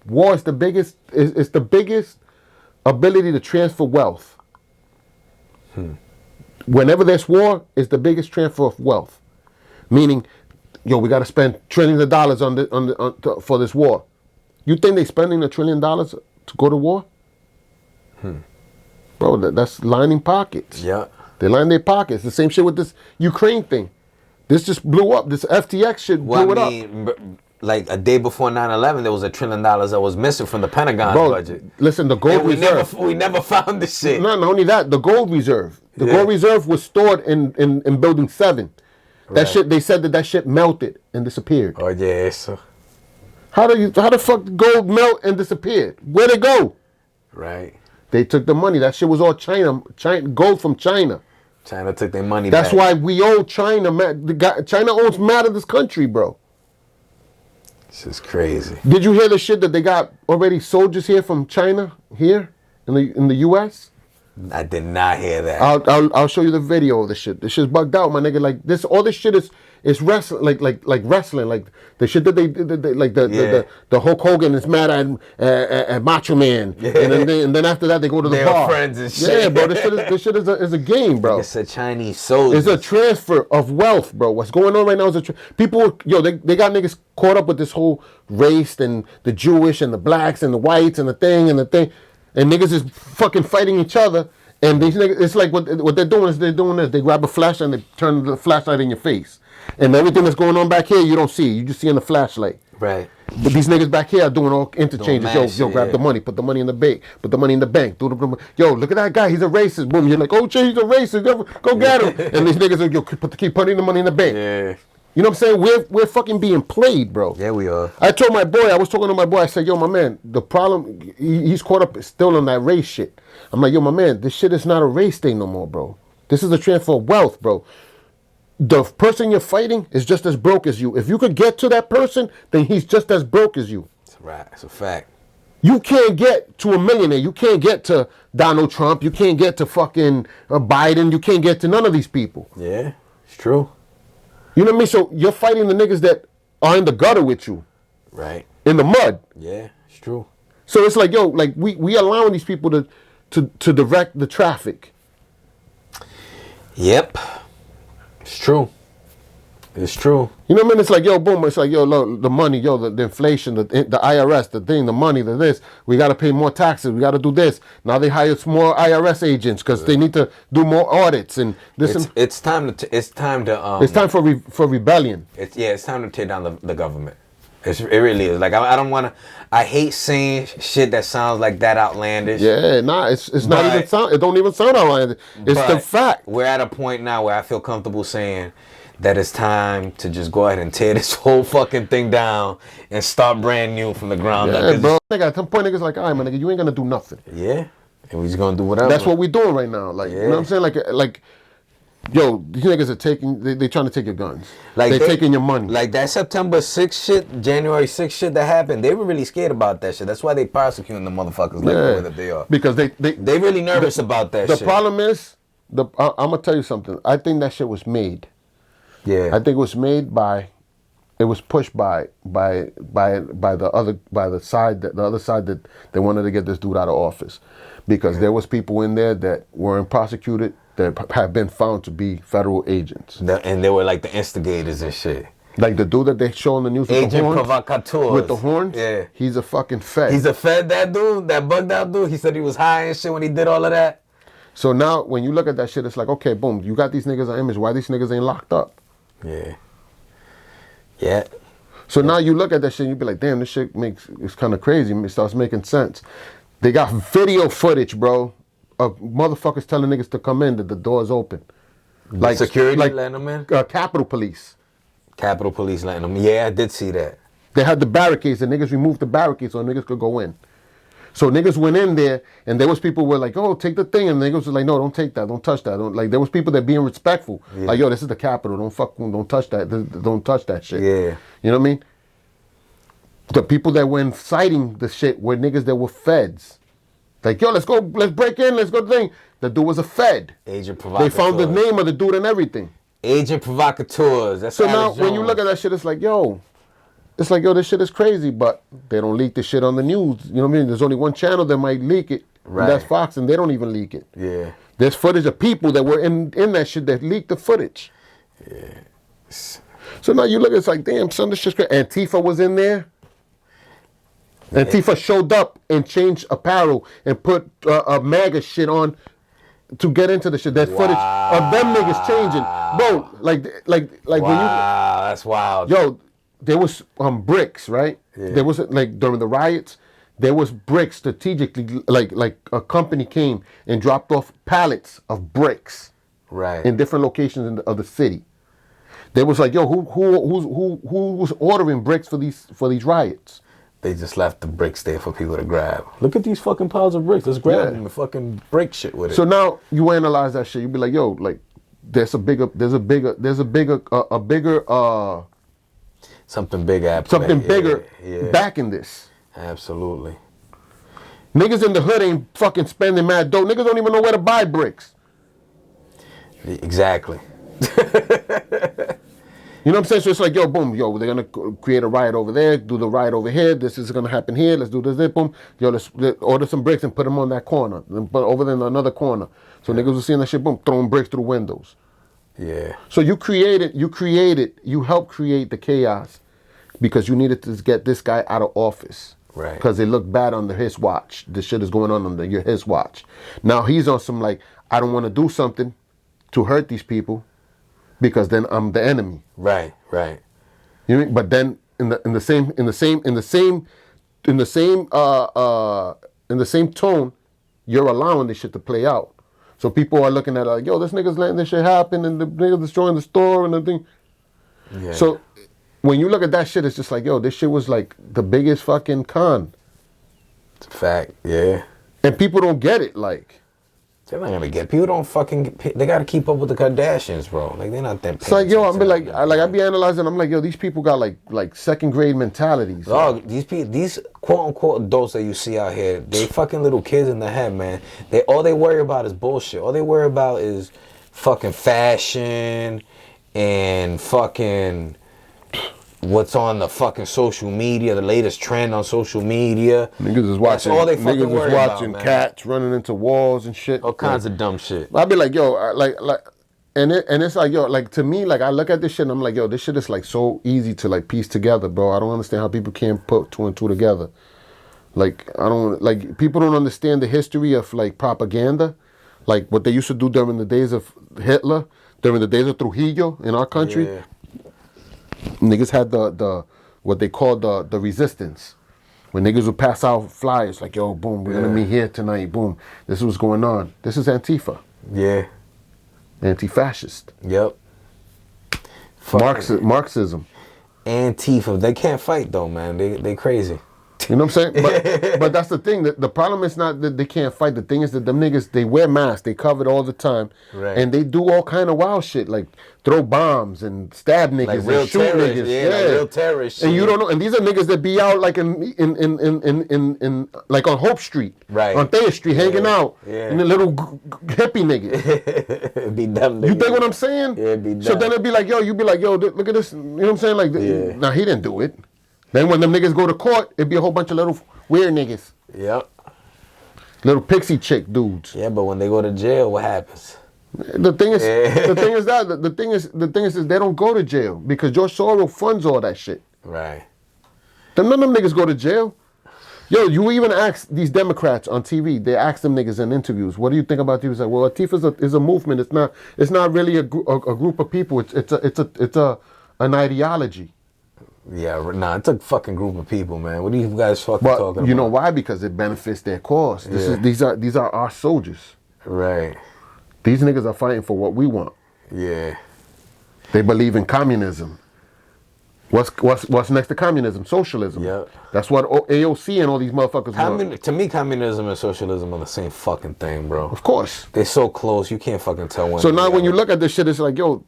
War is the biggest, it's the biggest ability to transfer wealth. Whenever there's war, it's the biggest transfer of wealth. Meaning, yo, we got to spend trillions of dollars for this war. You think they spending $1 trillion to go to war? Bro, that's lining pockets. Yeah. They line their pockets. The same shit with this Ukraine thing. This just blew up. This FTX shit blew it up. Like a day before 9/11, there was $1 trillion that was missing from the Pentagon's budget. Listen, the gold reserve. We never found this shit. Not only that, the gold reserve. The gold reserve was stored in Building 7. That shit, they said that shit melted and disappeared. Oh yeah, so how the fuck gold melt and disappeared? Where'd it go? Right. They took the money. That shit was all China gold from China. China took their money. That's why we owe China. China owns mad of this country, bro. This is crazy. Did you hear the shit that they got already soldiers here from China here in the U.S.? I did not hear that. I'll show you the video of the shit. This shit's bugged out, my nigga. Like this, all this shit is wrestling, like wrestling, like the shit that they like the Hulk Hogan is mad at Macho Man, and then after that they go to the bar. Friends and shit. Yeah, bro. This shit is a game, bro. It's a Chinese soldier. It's a transfer of wealth, bro. What's going on right now is people. They got niggas caught up with this whole race and the Jewish and the blacks and the whites and the thing. and niggas is fucking fighting each other. And these niggas, it's like what they're doing is they grab a flashlight and they turn the flashlight in your face. And everything that's going on back here, you don't see. You just see in the flashlight. Right. But these niggas back here are doing all interchanges. Yo, grab the money, put the money in the bank, put the money in the bank. Yo, look at that guy, he's a racist. Boom, you're like, oh, shit, he's a racist. Go get him. And these niggas are keep putting the money in the bank. Yeah. You know what I'm saying? We're fucking being played, bro. Yeah, we are. I told my boy, I was talking to my boy, I said, yo, my man, the problem, he's caught up still on that race shit. I'm like, yo, my man, this shit is not a race thing no more, bro. This is a transfer of wealth, bro. The person you're fighting is just as broke as you. If you could get to that person, then he's just as broke as you. That's right. It's a fact. You can't get to a millionaire. You can't get to Donald Trump. You can't get to fucking Biden. You can't get to none of these people. Yeah, it's true. You know what I mean? So you're fighting the niggas that are in the gutter with you. Right. In the mud. Yeah, it's true. So it's like, yo, like we allowing these people to direct the traffic. Yep. It's true. It's true. You know what I mean? It's like, yo, boom. It's like, yo, look, the money, yo, the inflation, the IRS, the thing, the money, the this. We got to pay more taxes. We got to do this. Now they hire some more IRS agents because they need to do more audits and this. It's time to. It's time for rebellion. It's time to tear down the government. It really is. Like I don't want to. I hate saying shit that sounds like that outlandish. Yeah, nah, it's not even sound. It don't even sound outlandish. It's the fact. We're at a point now where I feel comfortable saying that it's time to just go ahead and tear this whole fucking thing down and start brand new from the ground up. Yeah, bro. Nigga, at some point, niggas like, all right, my nigga, you ain't gonna do nothing. Yeah, and we just gonna do whatever. That's what we doing right now. Like, you know what I'm saying? Like. Yo, these niggas are taking, they trying to take your guns. Like they're taking your money. Like that September 6th shit, January 6th shit that happened, they were really scared about that shit. That's why they prosecuting the motherfuckers like the way that they are. Because they really nervous about that shit. The problem is, I'm going to tell you something. I think that shit was made. Yeah. I think it was made it was pushed by the other side that they wanted to get this dude out of office. Because there was people in there that weren't prosecuted that have been found to be federal agents. And they were like the instigators and shit. Like the dude that they show on the news with Agent the horns. Provocateurs. With the horns? Yeah. He's a fucking fed. He's a fed, that dude? That bugged out dude? He said he was high and shit when he did all of that? So now, when you look at that shit, it's like, okay, boom, you got these niggas on image. Why these niggas ain't locked up? Yeah. Yeah. So now you look at that shit and you be like, damn, this shit it's kind of crazy. It starts making sense. They got video footage, bro, of motherfuckers telling niggas to come in, that the door's open. Like security letting them in? Capitol Police. Capitol Police letting them in. Yeah, I did see that. They had the barricades, and niggas removed the barricades so niggas could go in. So niggas went in there, and there was people who were like, oh, take the thing. And niggas was like, no, don't take that. Don't touch that. Like, there was people that being respectful. Yeah. Like, yo, this is the Capitol. Don't touch that. Don't touch that shit. Yeah. You know what I mean? The people that were inciting the shit were niggas that were feds. Like, yo, let's break in, let's go thing. The dude was a fed. Agent Provocateurs. They found the name of the dude and everything. Agent Provocateurs. That's so now, when you look at that shit, it's like, yo, this shit is crazy, but they don't leak the shit on the news. You know what I mean? There's only one channel that might leak it. Right. And that's Fox, and they don't even leak it. Yeah. There's footage of people that were in that shit that leaked the footage. Yeah. So now you look, it's like, damn, son, this shit's crazy. Antifa was in there. Antifa showed up and changed apparel and put a MAGA shit on to get into the shit. There's footage of them niggas changing. Bro, like when you... Wow, that's wild. Yo, there was bricks, right? Yeah. There was, like, during the riots, there was bricks strategically, like a company came and dropped off pallets of bricks. Right. In different locations of the city. There was like, yo, who was ordering bricks for these riots? They just left the bricks there for people to grab. Look at these fucking piles of bricks. Let's grab them and fucking break shit with it. So now you analyze that shit. You be like, yo, like there's a bigger something bigger. Something bigger back in this. Absolutely. Niggas in the hood ain't fucking spending mad dough. Niggas don't even know where to buy bricks. Exactly. You know what I'm saying? So it's like, yo, boom, yo, they're going to create a riot over there, do the riot over here, this is going to happen here, let's do this, boom. Yo, let's order some bricks and put them on that corner, then put over there in another corner. So niggas will see that shit, boom, throwing bricks through windows. Yeah. So you helped create the chaos because you needed to get this guy out of office. Right. Because they look bad under his watch. This shit is going on under his watch. Now he's on some like, I don't want to do something to hurt these people because then I'm the enemy. Right. You know what I mean? But then in the same tone, you're allowing this shit to play out. So people are looking at it like, yo, this nigga's letting this shit happen and the nigga's destroying the store and everything. Yeah. So when you look at that shit, it's just like, yo, this shit was like the biggest fucking con. It's a fact, yeah. And people don't get it, like. They're not gonna get. People don't fucking. They gotta keep up with the Kardashians, bro. Like they're not that. It's like, yo, I be analyzing. I'm like, yo, these people got like second grade mentalities. Dog, these quote unquote adults that you see out here, they fucking little kids in the head, man. All they worry about is bullshit. All they worry about is fucking fashion and fucking what's on the fucking social media, the latest trend on social media. Niggas is watching. That's all they fucking worry about, watching man. Cats running into walls and shit. All kinds of dumb shit. I'd be like, yo, and it's like, yo, like to me, like I look at this shit and I'm like, yo, this shit is like so easy to like piece together, bro. I don't understand how people can't put two and two together. Like people don't understand the history of like propaganda, like what they used to do during the days of Hitler, during the days of Trujillo in our country. Yeah. Niggas had the what they call the resistance. When niggas would pass out flyers like, yo, boom, we're gonna meet here tonight, boom. This is what's going on. This is Antifa. Yeah. Anti-fascist. Yep. Marxism. Antifa. They can't fight though, man. They crazy. You know what I'm saying? But that's the thing. The problem is not that they can't fight. The thing is that them niggas, they wear masks. They cover it all the time. Right. And they do all kind of wild shit. Like throw bombs and stab niggas Like and real shoot terrorists. niggas. Yeah, like real terrorists. And you don't know. And these are niggas that be out like in like on Hope Street. Right. On Thayer Street hanging out. Yeah. And the little hippie niggas. It'd be dumb. You think what I'm saying? Yeah, it'd be dumb. So then it'd be like, yo, you be like, yo, look at this. You know what I'm saying? Like, Yeah. nah, he didn't do it. Then when them niggas go to court, it'd be a whole bunch of little weird niggas. Yep. Little pixie chick dudes. Yeah, but when they go to jail, what happens? The thing is the thing is they don't go to jail because George Soros funds all that shit. Right. None of them niggas go to jail. Yo, you even ask these Democrats on TV. They ask them niggas in interviews, what do you think about TV? It's like, well, Antifa is a movement. It's not really a group of people. It's an ideology. Yeah, nah, it's a fucking group of people, man. What are you guys fucking talking about? But you know why? Because it benefits their cause. These are our soldiers. Right. These niggas are fighting for what we want. Yeah. They believe in communism. What's next to communism? Socialism. Yep. That's what AOC and all these motherfuckers want. To me, communism and socialism are the same fucking thing, bro. Of course. They're so close, you can't fucking tell when. So now when you look at this shit, it's like, yo,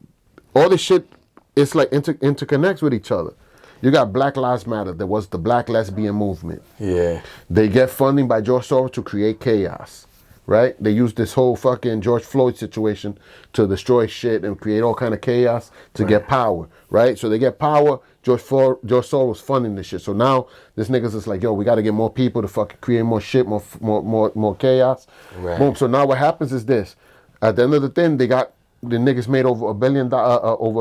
all this shit, it's like interconnects with each other. You got Black Lives Matter. There was the Black Lesbian movement. Yeah. They get funding by George Soros to create chaos, right? They use this whole fucking George Floyd situation to destroy shit and create all kind of chaos to get power, right? So they get power. George Soros funding this shit. So now this niggas is like, yo, we got to get more people to fucking create more shit, more chaos. Right. Boom. So now what happens is this. At the end of the thing, the niggas made over $1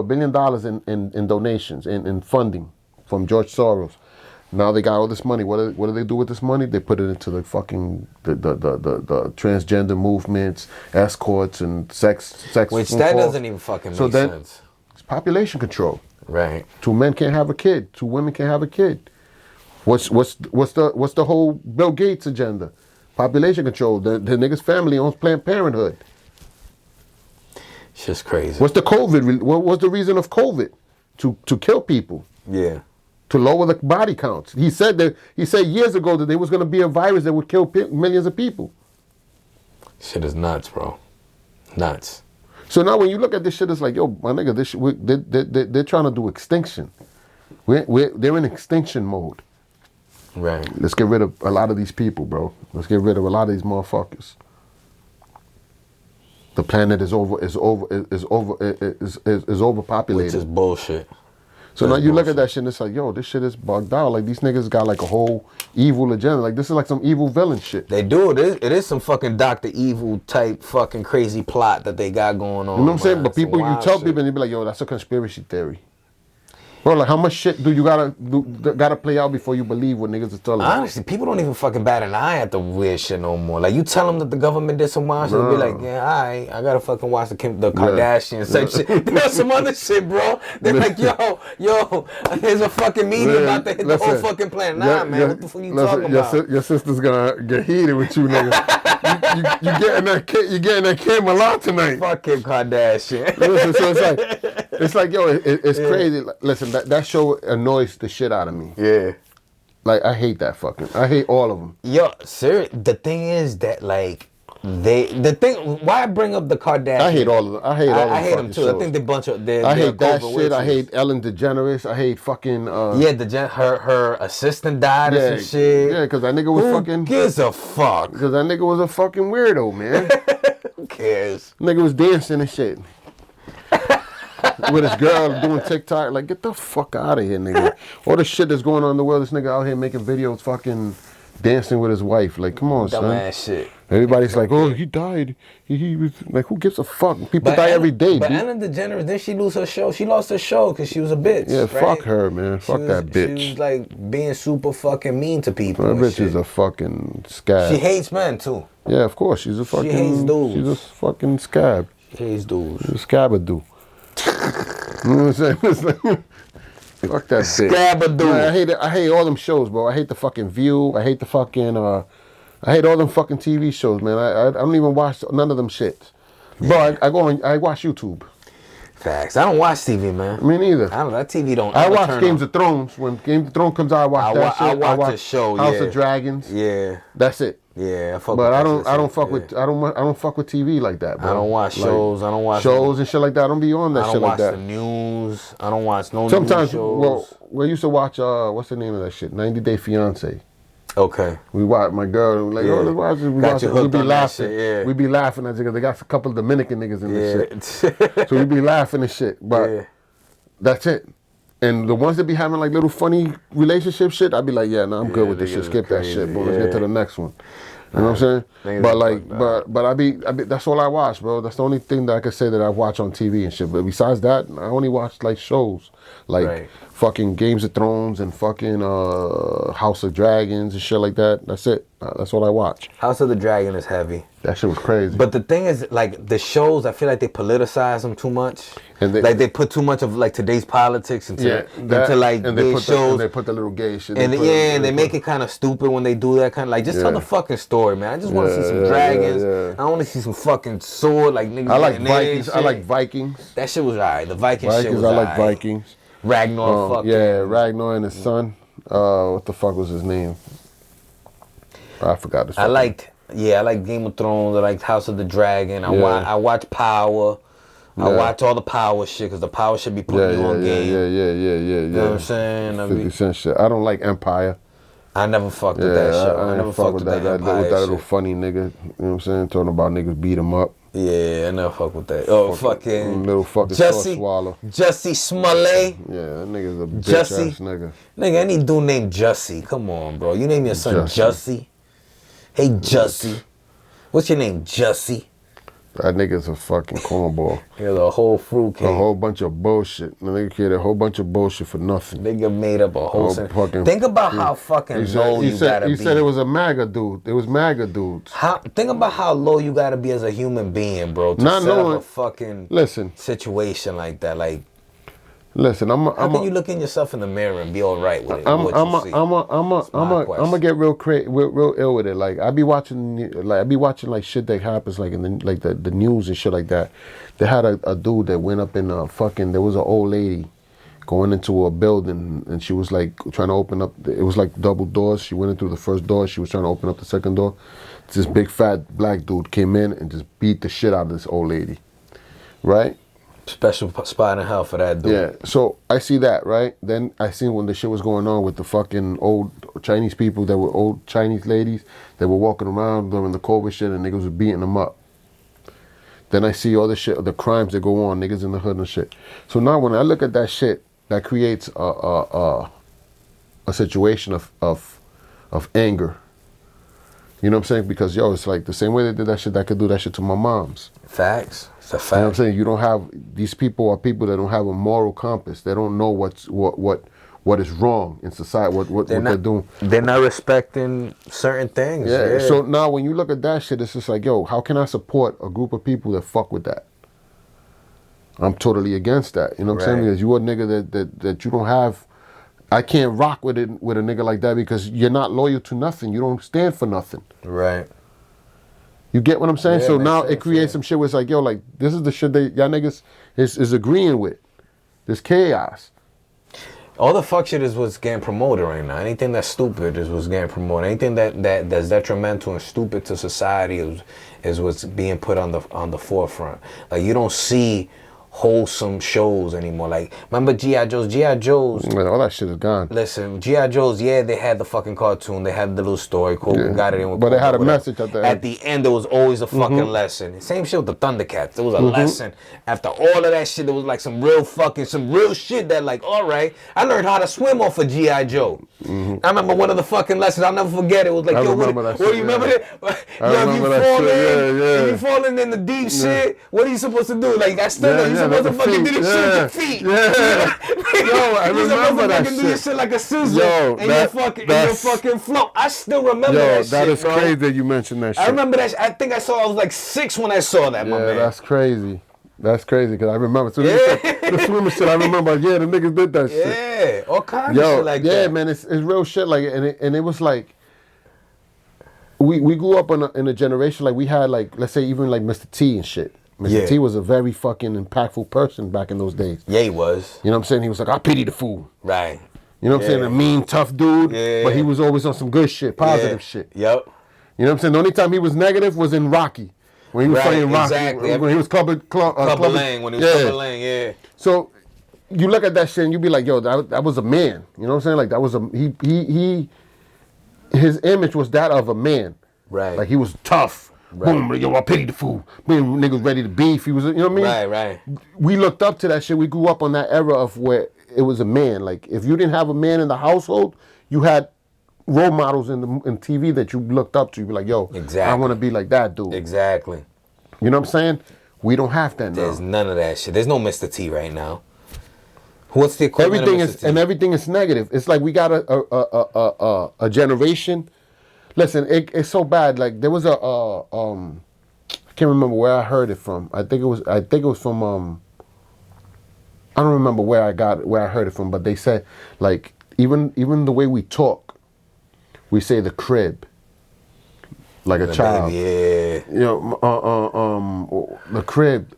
billion in donations, in funding from George Soros. Now they got all this money. What do they do with this money? They put it into the fucking the transgender movements, escorts, and sex. Which that doesn't even fucking make sense. It's population control. Right. 2 men can't have a kid. 2 women can't have a kid. What's the whole Bill Gates agenda? Population control. The nigga's family owns Planned Parenthood. It's just crazy. What's the COVID? What was the reason of COVID? To kill people. Yeah. To lower the body counts. He said years ago that there was going to be a virus that would kill millions of people. Shit is nuts, bro. Nuts. So now when you look at this shit, it's like, yo, my nigga, this shit, they're trying to do extinction. They're in extinction mode. Right. Let's get rid of a lot of these people, bro. Let's get rid of a lot of these motherfuckers. The planet is overpopulated. Which is bullshit. So now you look at that shit and it's like, yo, this shit is bugged out. Like these niggas got like a whole evil agenda. Like this is like some evil villain shit. They do. It is some fucking Dr. Evil type fucking crazy plot that they got going on. You know what I'm saying? But you tell people and you be like, yo, that's a conspiracy theory. Bro, like how much shit do you gotta play out before you believe what niggas is telling you? Honestly, people don't even fucking bat an eye at the weird shit no more. Like, you tell them that the government did some wild shit, they'll be like, yeah, alright, I gotta fucking watch the Kardashians type shit. There's some other shit, bro. They're like, yo, there's a fucking meeting about to hit the whole fucking planet. Nah, man, what the fuck you talking about? Your sister's gonna get heated with you, nigga. You getting that camera lot tonight. Fucking Kardashian. Listen, so it's like, yo, it's crazy. Listen, that show annoys the shit out of me. Yeah. Like, I hate that fucking. I hate all of them. Yo, sir, the thing is that, like, why I bring up the Kardashians? I hate all of them. I hate them too. shows. I think they bunch of. I hate that shit. Witches. I hate Ellen DeGeneres. I hate fucking. Her assistant died or some shit. Yeah, because that nigga was Who gives a fuck? Because that nigga was a fucking weirdo, man. Who cares? Nigga was dancing and shit. With his girl doing TikTok. Like, get the fuck out of here, nigga. All the shit that's going on in the world, this nigga out here making videos fucking dancing with his wife. Like, come on, son. Dumbass shit. Everybody's like, oh, he died. He was like, who gives a fuck? People die every day, But dude. Ellen DeGeneres, didn't she lose her show? She lost her show because she was a bitch. Yeah, right? fuck her, man. Fuck that bitch. She was like being super fucking mean to people. That bitch is a fucking scab. She hates men too. Yeah, of course. She's a fucking. She hates dudes. She's a fucking scab. She hates dudes. She's a scabadoo. You know what I'm saying? It's like, fuck that bitch. Scabadoo. Man, I hate all them shows, bro. I hate the fucking View. I hate the fucking. I hate all them fucking TV shows, man. I don't even watch none of them shits. Bro, I watch YouTube. Facts. I don't watch TV, man. Me neither. I don't. That TV don't. I watch Games of Thrones. When Game of Thrones comes out, I watch that shit. I watch the show. House of Dragons. Yeah. That's it. Yeah, I fuck but with I don't fuck with TV like that, bro. I don't watch shows. I don't watch shows and shit like that. I don't be on that shit like that. I don't watch the news. I don't watch no Sometimes, news shows. we used to watch what's the name of that shit? 90 Day Fiance. Okay. We watch my girl. Like, let's watch it. We be laughing. Shit, We be laughing at it because they got a couple of Dominican niggas in this shit. So we be laughing and shit. But that's it. And the ones that be having like little funny relationship shit, I'd be like, yeah, no, I'm good with this shit. Skip that shit, bro. Let's get to the next one. You know what I'm saying? But like, but I be that's all I watch, bro. That's the only thing that I could say that I watch on TV and shit. But besides that, I only watch like shows, like fucking Games of Thrones and fucking House of Dragons and shit like that. That's it. That's all I watch. House of the Dragon is heavy. That shit was crazy. But the thing is, like the shows, I feel like they politicize them too much. And they put too much of like today's politics into like gay shows. And they put the little gay shit. And they make it kind of stupid when they do that kind of like. Just tell the fucking story, man. I just want to see some dragons. I want to see some fucking sword, like niggas. I like Vikings. I like Vikings. That shit was alright. The Vikings shit was I alright. like Vikings. Ragnar. Fucking. Yeah, Ragnar and his son. What the fuck was his name? I forgot his. I like Game of Thrones. I like House of the Dragon. I watch Power. I watch all the Power shit because the Power shit be putting you on game. Yeah. You know what I'm saying? 50 Cent shit. I don't like Empire. I never fucked with that shit. I never fucked with that Empire with that little funny nigga. You know what I'm saying? Talking about niggas beat him up. Yeah, I never fuck with that. Oh, fucking little fucking Jussie Swallow. Jussie Smollett. Yeah, that nigga's a bitch ass nigga. Nigga, any dude named Jussie. Come on, bro. You name your son Jussie. Hey, Jussie. What's your name, Jussie? That nigga's a fucking cornball. He's a whole fruitcake. A whole bunch of bullshit. The nigga created a whole bunch of bullshit for nothing. Nigga made up a whole Think about how fucking low you gotta be. He said it was a MAGA dude. It was MAGA dudes. Think about how low you gotta be as a human being, bro, to set up a fucking situation like that. Like, listen, how can you look in yourself in the mirror and be all right with it? I'm gonna get real ill with it. Like I be watching like shit that happens like in the news and shit like that. They had a dude that went up in there was an old lady going into a building and she was like trying to open up. It was like double doors. She went in through the first door. She was trying to open up the second door. This big fat black dude came in and just beat the shit out of this old lady, right? Special spot in hell for that dude. Yeah, so I see that, right? Then I see when the shit was going on with the fucking old Chinese people that were old Chinese ladies that were walking around during the COVID shit and niggas were beating them up. Then I see all the shit, the crimes that go on, niggas in the hood and shit. So now when I look at that shit, that creates a situation of anger. You know what I'm saying? Because yo, it's like the same way they did that shit, that could do that shit to my mom's. Facts. It's a fact. You know what I'm saying? You don't have, these people are people that don't have a moral compass. They don't know what is wrong in society, what they're doing. They're not respecting certain things. Yeah. So now when you look at that shit, it's just like, yo, how can I support a group of people that fuck with that? I'm totally against that. You know what I'm saying? Because you a nigga that you don't have. I can't rock with a nigga like that because you're not loyal to nothing. You don't stand for nothing. Right. You get what I'm saying? Yeah, so now sense, it creates some shit where it's like, yo, like, this is the shit that y'all niggas is agreeing with. This chaos. All the fuck shit is what's getting promoted right now. Anything that's stupid is what's getting promoted. Anything that's detrimental and stupid to society is what's being put on the forefront. Like, you don't see wholesome shows anymore. Like, remember G.I. Joe's? G.I. Joe's. Man, all that shit is gone. Listen, G.I. Joe's, yeah, they had the fucking cartoon. They had the little story. Cool, Yeah. got it in with But Cool, they had a whatever. message at the end. At the end, there was always a fucking lesson. Same shit with the Thundercats. There was a lesson. After all of that shit, there was like some real shit that, like, all right, I learned how to swim off of G.I. Joe. I remember one of the fucking lessons, I'll never forget it. It was like, I yo, remember what that do shit, you remember yeah. that? I Yo, remember that shit, yeah. if you falling in the deep shit, what are you supposed to do? Like, that's still, you're supposed to fucking do this shit with your feet. Yeah. Yo, I remember that do shit. this shit like a scissor Yo, and your fucking flow. I still remember that shit. That is bro. crazy that you mentioned that shit. I remember that. I think I was like 6 when I saw that, my Yeah, man. that's crazy. That's crazy because I remember. So the swimmer shit, I remember. Yeah, the niggas did that shit. Yeah, all kinds of shit like that. Yeah, man, it's real shit. Like, and it was like, we grew up in a generation like we had like, let's say even like Mr. T and shit. Mr. T was a very fucking impactful person back in those days. Yeah, he was. You know what I'm saying? He was like, I pity the fool. Right. You know what I'm saying? A mean, tough dude. Yeah. But he was always on some good shit, positive shit. Yep. You know what I'm saying? The only time he was negative was in Rocky. When he was playing Rocky. Exactly. When he was Clubber Lang, when he was Clubber Lang, yeah. So you look at that shit and you be like, yo, that was a man. You know what I'm saying? Like that was his image was that of a man. Right. Like he was tough. Right. Boom, yo, I pity the fool. Boom, niggas ready to beef. He was, you know what I mean? Right. We looked up to that shit. We grew up on that era of where it was a man. Like if you didn't have a man in the household, you had role models in TV that you looked up to. You be like, yo, exactly. I want to be like that dude. Exactly. You know what I'm saying? We don't have that now. There's none of that shit. There's no Mr. T right now. What's the equivalent everything of Mr. is T? And everything is negative. It's like we got a generation. Listen, it's so bad. Like there was I can't remember where I heard it from. I think it was from I don't remember where I heard it from, but they said like even the way we talk, we say the crib. Like a child. Yeah. You know, the crib,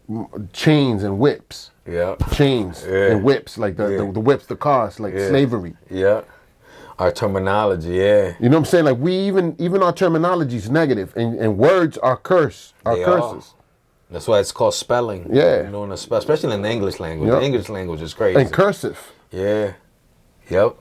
chains and whips. Yeah. Chains and whips, like the whips, the cars, like slavery. Yeah. Our terminology, yeah. You know what I'm saying? Like we even our terminology is negative, and words are curses. That's why it's called spelling. Yeah. You know, especially in the English language. Yep. The English language is crazy. And cursive. Yeah. Yep.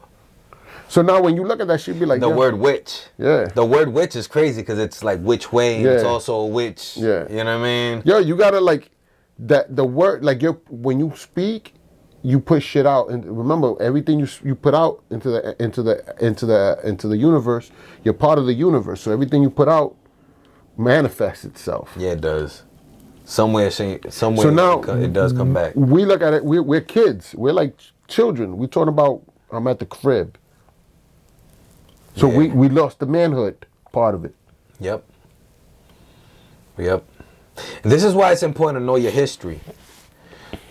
So now when you look at that shit, be like the word witch. Yeah. The word witch is crazy because it's like which way. Yeah. It's also a witch. Yeah. You know what I mean? Yo, you gotta like that the word like when you speak, you put shit out, and remember everything you put out into the universe. You're part of the universe, so everything you put out manifests itself. Yeah, it does. Somewhere So now it does come back. We look at it. We're kids. We're like children. We're talking about I'm at the crib. So we lost the manhood part of it. Yep. This is why it's important to know your history.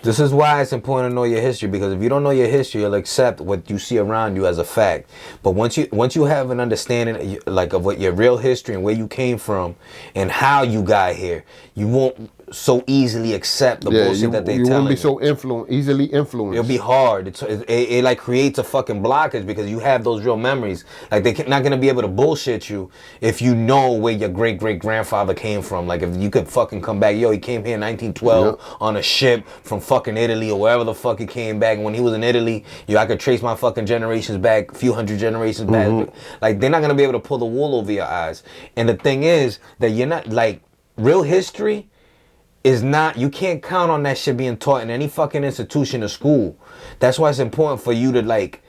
This is why it's important to know your history, because if you don't know your history, you'll accept what you see around you as a fact. But once you have an understanding like of what your real history and where you came from and how you got here, you won't so easily accept the bullshit that they tell you. You won't be so easily influenced. It'll be hard. It like creates a fucking blockage because you have those real memories. Like they're not gonna be able to bullshit you if you know where your great grandfather came from. Like if you could fucking come back, yo, he came here in 1912 on a ship from fucking Italy or wherever the fuck he came back. And when he was in Italy, I could trace my fucking generations back, a few hundred generations back. Like they're not gonna be able to pull the wool over your eyes. And the thing is that you're not like real history. Is not, you can't count on that shit being taught in any fucking institution or school. That's why it's important for you to like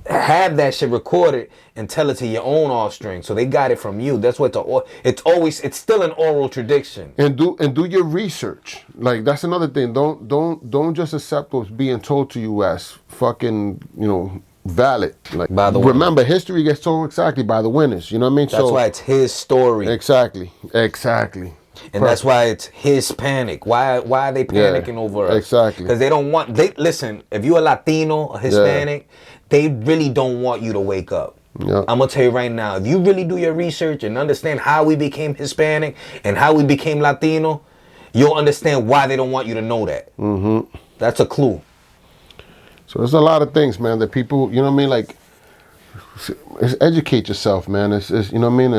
have that shit recorded and tell it to your own offspring. So they got it from you. That's what it's still an oral tradition. And do your research. Like that's another thing. Don't just accept what's being told to you as fucking, valid. Like By the remember, history gets told exactly by the winners. You know what I mean? That's why it's his story. Exactly. And that's why it's his panic. Why are they panicking over us? Exactly. Because they don't want. Listen. If you're a Latino, a Hispanic, they really don't want you to wake up. Yeah. I'm gonna tell you right now. If you really do your research and understand how we became Hispanic and how we became Latino, you'll understand why they don't want you to know that. Mm-hmm. That's a clue. So there's a lot of things, man, that people, you know what I mean, like, it's educate yourself, man. It's you know what I mean,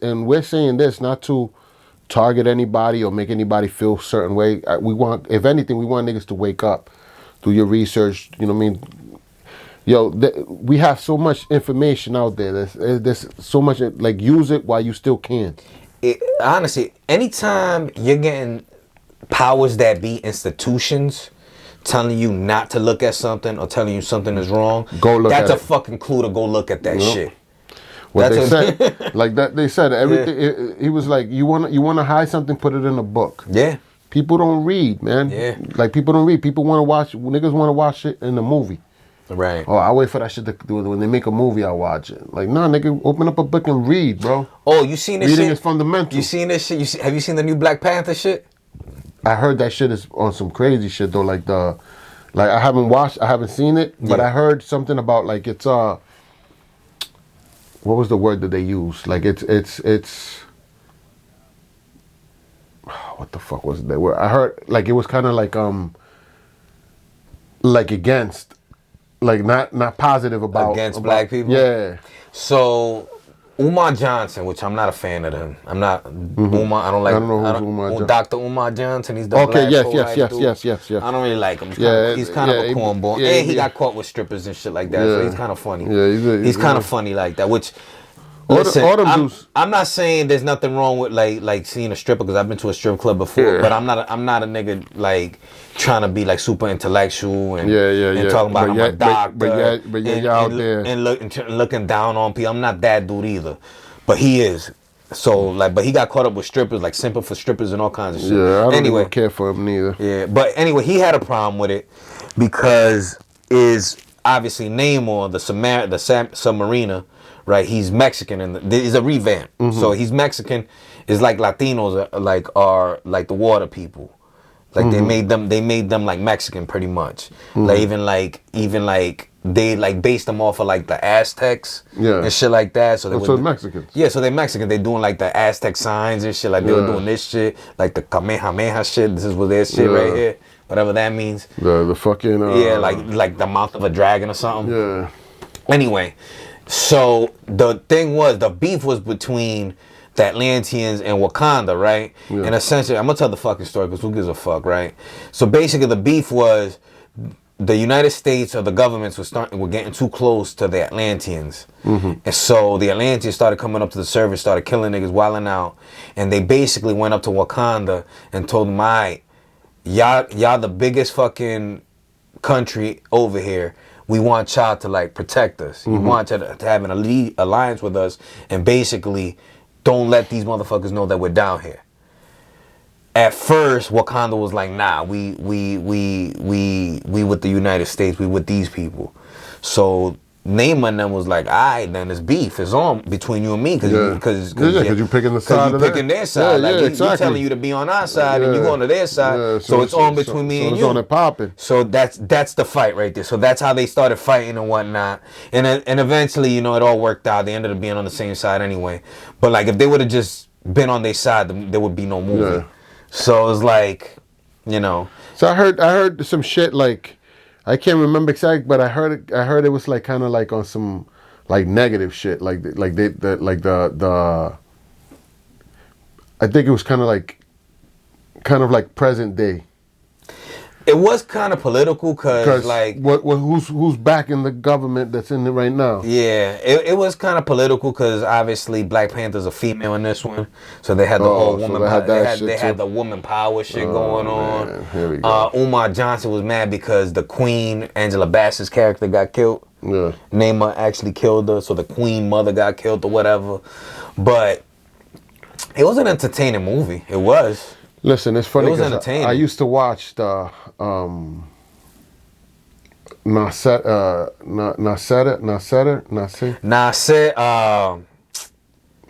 and we're saying this not to target anybody or make anybody feel a certain way. We want, if anything, we want niggas to wake up, do your research. You know what I mean? Yo, we have so much information out there. There's so much, like, use it while you still can. Honestly, anytime you're getting powers that be institutions telling you not to look at something or telling you something is wrong, go look that's at a fucking clue to go look at that shit. What they said, like that, they said everything. He was like, you want to hide something, put it in a book. Yeah. People don't read, man. Yeah. Like people don't read. People want to watch. Niggas want to watch it in a movie. Right. Oh, I wait for that shit to do it. When they make a movie, I watch it. Like, nah, nigga, open up a book and read, bro. Oh, you seen this Reading shit? is fundamental. You seen this shit? Have you seen the new Black Panther shit? I heard that shit is on some crazy shit though. Like I haven't seen it, but I heard something about like it's what was the word that they used? Like it's what the fuck was that word? I heard like it was kind of like against, like not positive about against black people. Yeah. So Umar Johnson, which I'm not a fan of him. I'm not Umar. I don't like. I don't know who's Umar Johnson. Dr. Umar Johnson. He's the Okay. black Yes. I don't really like him. He's kind of a cornball, and he got caught with strippers and shit like that. So he's kind of funny. Yeah, he's kind of funny like that. Which, listen, I'm not saying there's nothing wrong with like seeing a stripper because I've been to a strip club before. But I'm not a nigga like trying to be like super intellectual and talking about I'm a doctor. But you're out there and looking down on people. I'm not that dude either, but he is. So like, but he got caught up with strippers, like simping for strippers and all kinds of shit. Yeah, I don't even care for him neither. Yeah, but anyway, he had a problem with it because is obviously Namor, the submariner, right? He's Mexican and he's a revamp. So he's Mexican. It's like Latinos are like the water people. Like they made them like Mexican pretty much. Like even like they like based them off of like the Aztecs and shit like that. So they're Mexicans. Yeah, so they're Mexican. They're doing like the Aztec signs and shit. Like they were doing this shit, like the Kamehameha shit. This is what their shit right here. Whatever that means. The fucking like the mouth of a dragon or something. Yeah. Anyway, so the thing was the beef was between the Atlanteans and Wakanda, right? Yeah. And essentially, I'm gonna tell the fucking story because who gives a fuck, right? So basically, the beef was the United States or the governments were getting too close to the Atlanteans, and so the Atlanteans started coming up to the surface, started killing niggas, wilding out, and they basically went up to Wakanda and told them, "Alright, y'all the biggest fucking country over here. We want y'all to like protect us. We want y'all to have an elite alliance with us, and basically." Don't let these motherfuckers know that we're down here. At first, Wakanda was like, nah, we with the United States, we with these people. So Namor and them was like, all right, then it's beef. It's on between you and me because you're picking the side. You're picking their side. We're telling you to be on our side and you going to their side. Yeah, so it's on between me and you. So it's on and popping. So that's the fight right there. So that's how they started fighting and whatnot. And eventually, it all worked out. They ended up being on the same side anyway. But like if they would have just been on their side, there would be no movie. Yeah. So it's like, So I heard some shit like. I can't remember exactly, but I heard it was like kind of like on some like negative shit, like the I think it was kind of like present day. It was kind of political because, like, who's backing the government that's in it right now? Yeah, it was kind of political because obviously Black Panther's a female in this one, so they had the whole woman. So they had the woman power shit going on. Here we go. Umar Johnson was mad because the Queen, Angela Bassett's character, got killed. Yeah. Neymar actually killed her, so the Queen mother got killed or whatever. But it was an entertaining movie. It was. Listen, it's funny. It was entertaining. I used to watch the Nasser.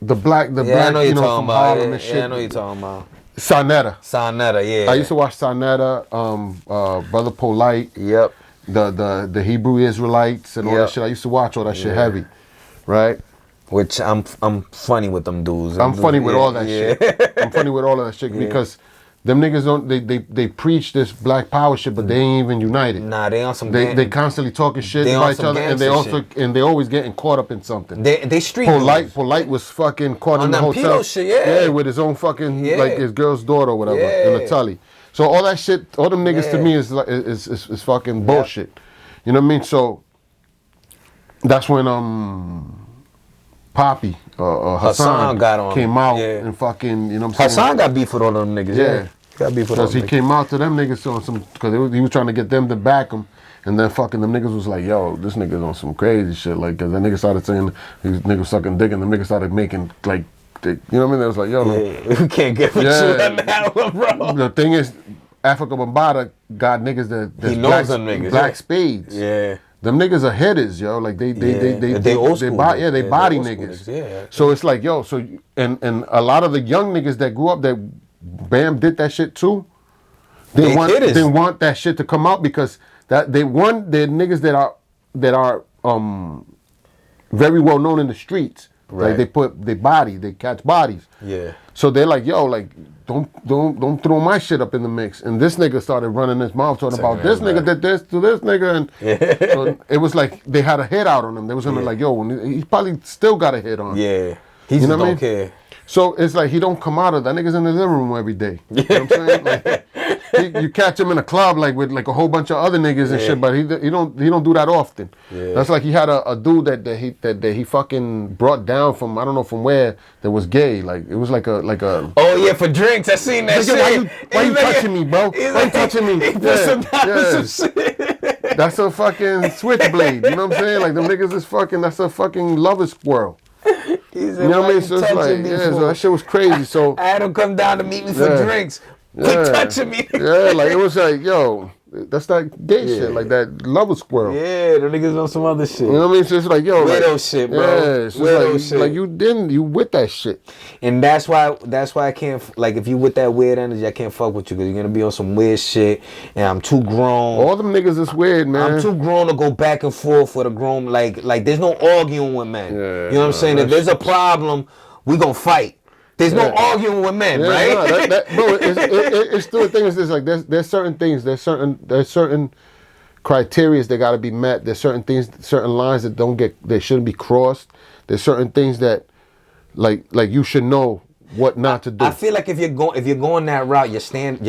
The black, I know you're talking from about. Harlem and shit. Yeah, I know you're talking about. Sonetta, yeah. I used to watch Sonetta, Brother Polite. Yep. The Hebrew Israelites and all that shit. I used to watch all that shit heavy, right? Which I'm funny with them dudes. I'm funny with all that shit. I'm funny with all of that shit because them niggas don't they preach this black power shit, but they ain't even united. Nah, they on some. They constantly talking shit about each other, and they always getting caught up in something. They street Polite was fucking caught in the hotel. Shit, yeah, with his own fucking like his girl's daughter or whatever in the telly. So all that shit, all them niggas to me is like is fucking bullshit. You know what I mean? So that's when Poppy Hassan got on came out and fucking, you know what I'm saying? Hassan got beef with all them niggas. Yeah. Got beef with all them niggas. Because he came out to them niggas on some, because he was trying to get them to back him. And then fucking them niggas was like, yo, this nigga's on some crazy shit. Like, because the nigga started saying these niggas sucking dick, and the nigga started making, like, you know what I mean? They was like, yo, we can't get with you on that one, bro. The thing is, Africa Bambaataa got niggas that he knows them niggas. Black spades. Yeah. Them niggas are hitters, yo. Like they old school. They body niggas. Yeah. So it's like, yo, and a lot of the young niggas that grew up that Bam did that shit too. They want that shit to come out because that they're niggas that are very well known in the streets. Right. Like they catch bodies. Yeah. So they're like, yo, like don't throw my shit up in the mix. And this nigga started running his mouth talking about this nigga did this to this nigga, and so it was like they had a hit out on him. They was gonna like, yo, he probably still got a hit on him. Yeah. He just don't care. So it's like he don't come out of that nigga's in the living room every day. You know what I'm saying? Like, you catch him in a club like with like a whole bunch of other niggas and shit, but he don't do that often. Yeah. That's like he had a dude that he fucking brought down from I don't know from where that was gay. Like it was like a oh yeah, for drinks. I seen that shit. Why you touching me, bro? Why you touching me? Some shit. That's a fucking switchblade. You know what I'm saying? Like them niggas is fucking. That's a fucking lover squirrel. You know what I mean? So it's like, so that shit was crazy. So I had him come down to meet me for drinks. Quit touching me. Like it was like, yo, that's that gay shit, like that lover squirrel. Yeah, the niggas on some other shit. You know what I mean? So it's like, yo, weirdo shit, bro. Yeah, it's weirdo shit. Like you with that shit. And that's why I can't, like, if you with that weird energy, I can't fuck with you because you're gonna be on some weird shit, and I'm too grown. All them niggas is weird, man. I'm too grown to go back and forth with a grown, like there's no arguing with men. Yeah, you know what I'm saying? If there's a problem, we gonna fight. There's no arguing with men, right? Bro, it's still the thing is this, like there's certain things, there's certain criteria that got to be met. There's certain things, certain lines that shouldn't be crossed. There's certain things that like you should know what not to do. I feel like if you're going that route, your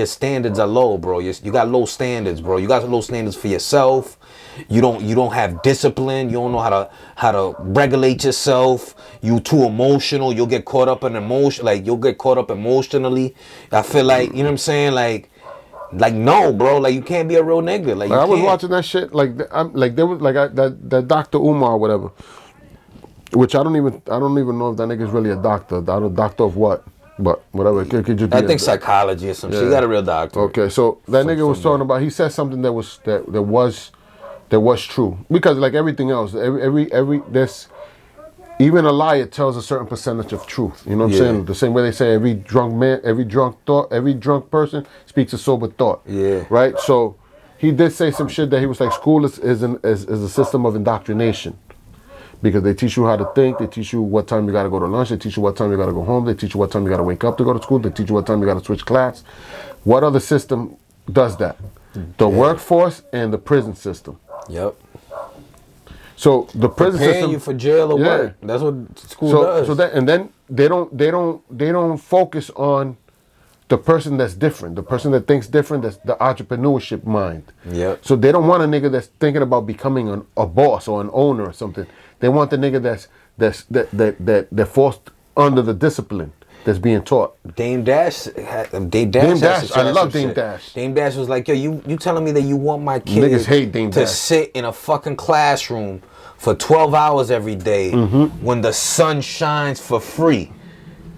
standards are low, bro. You got low standards, bro. You got low standards for yourself. You don't have discipline. You don't know how to regulate yourself. You too emotional. You'll get caught up in emotion. Like you'll get caught up emotionally. I feel like, you know what I'm saying, like no, bro. Like you can't be a real nigga. Like I was watching that shit. Like there was like that Dr. Umar or whatever. Which I don't even know if that nigga's really a doctor. A doctor of what? But whatever. Could you be I think psychology or some shit. He got a real doctor. Okay, so that nigga was talking about. He said something that was true, because like everything else, every there's even a liar tells a certain percentage of truth. You know what I'm saying? The same way they say every drunk person speaks a sober thought. Yeah. Right. So he did say some shit that he was like, school is a system of indoctrination. Because they teach you how to think, they teach you what time you gotta go to lunch, they teach you what time you gotta go home, they teach you what time you gotta wake up to go to school, they teach you what time you gotta switch class. What other system does that? The workforce and the prison system. Yep. So the prison Preparing system, you for jail or work. That's what school does. So then they don't focus on the person that's different, the person that thinks different, that's the entrepreneurship mind. Yep. So they don't want a nigga that's thinking about becoming a boss or an owner or something. They want the nigga that forced under the discipline that's being taught. Dame Dash. Dame Dash. I love Dame Dash. Dame Dash was like, yo, you telling me that you want my kid Niggas hate Dame to Dash. sit in a fucking classroom for 12 hours every day when the sun shines for free.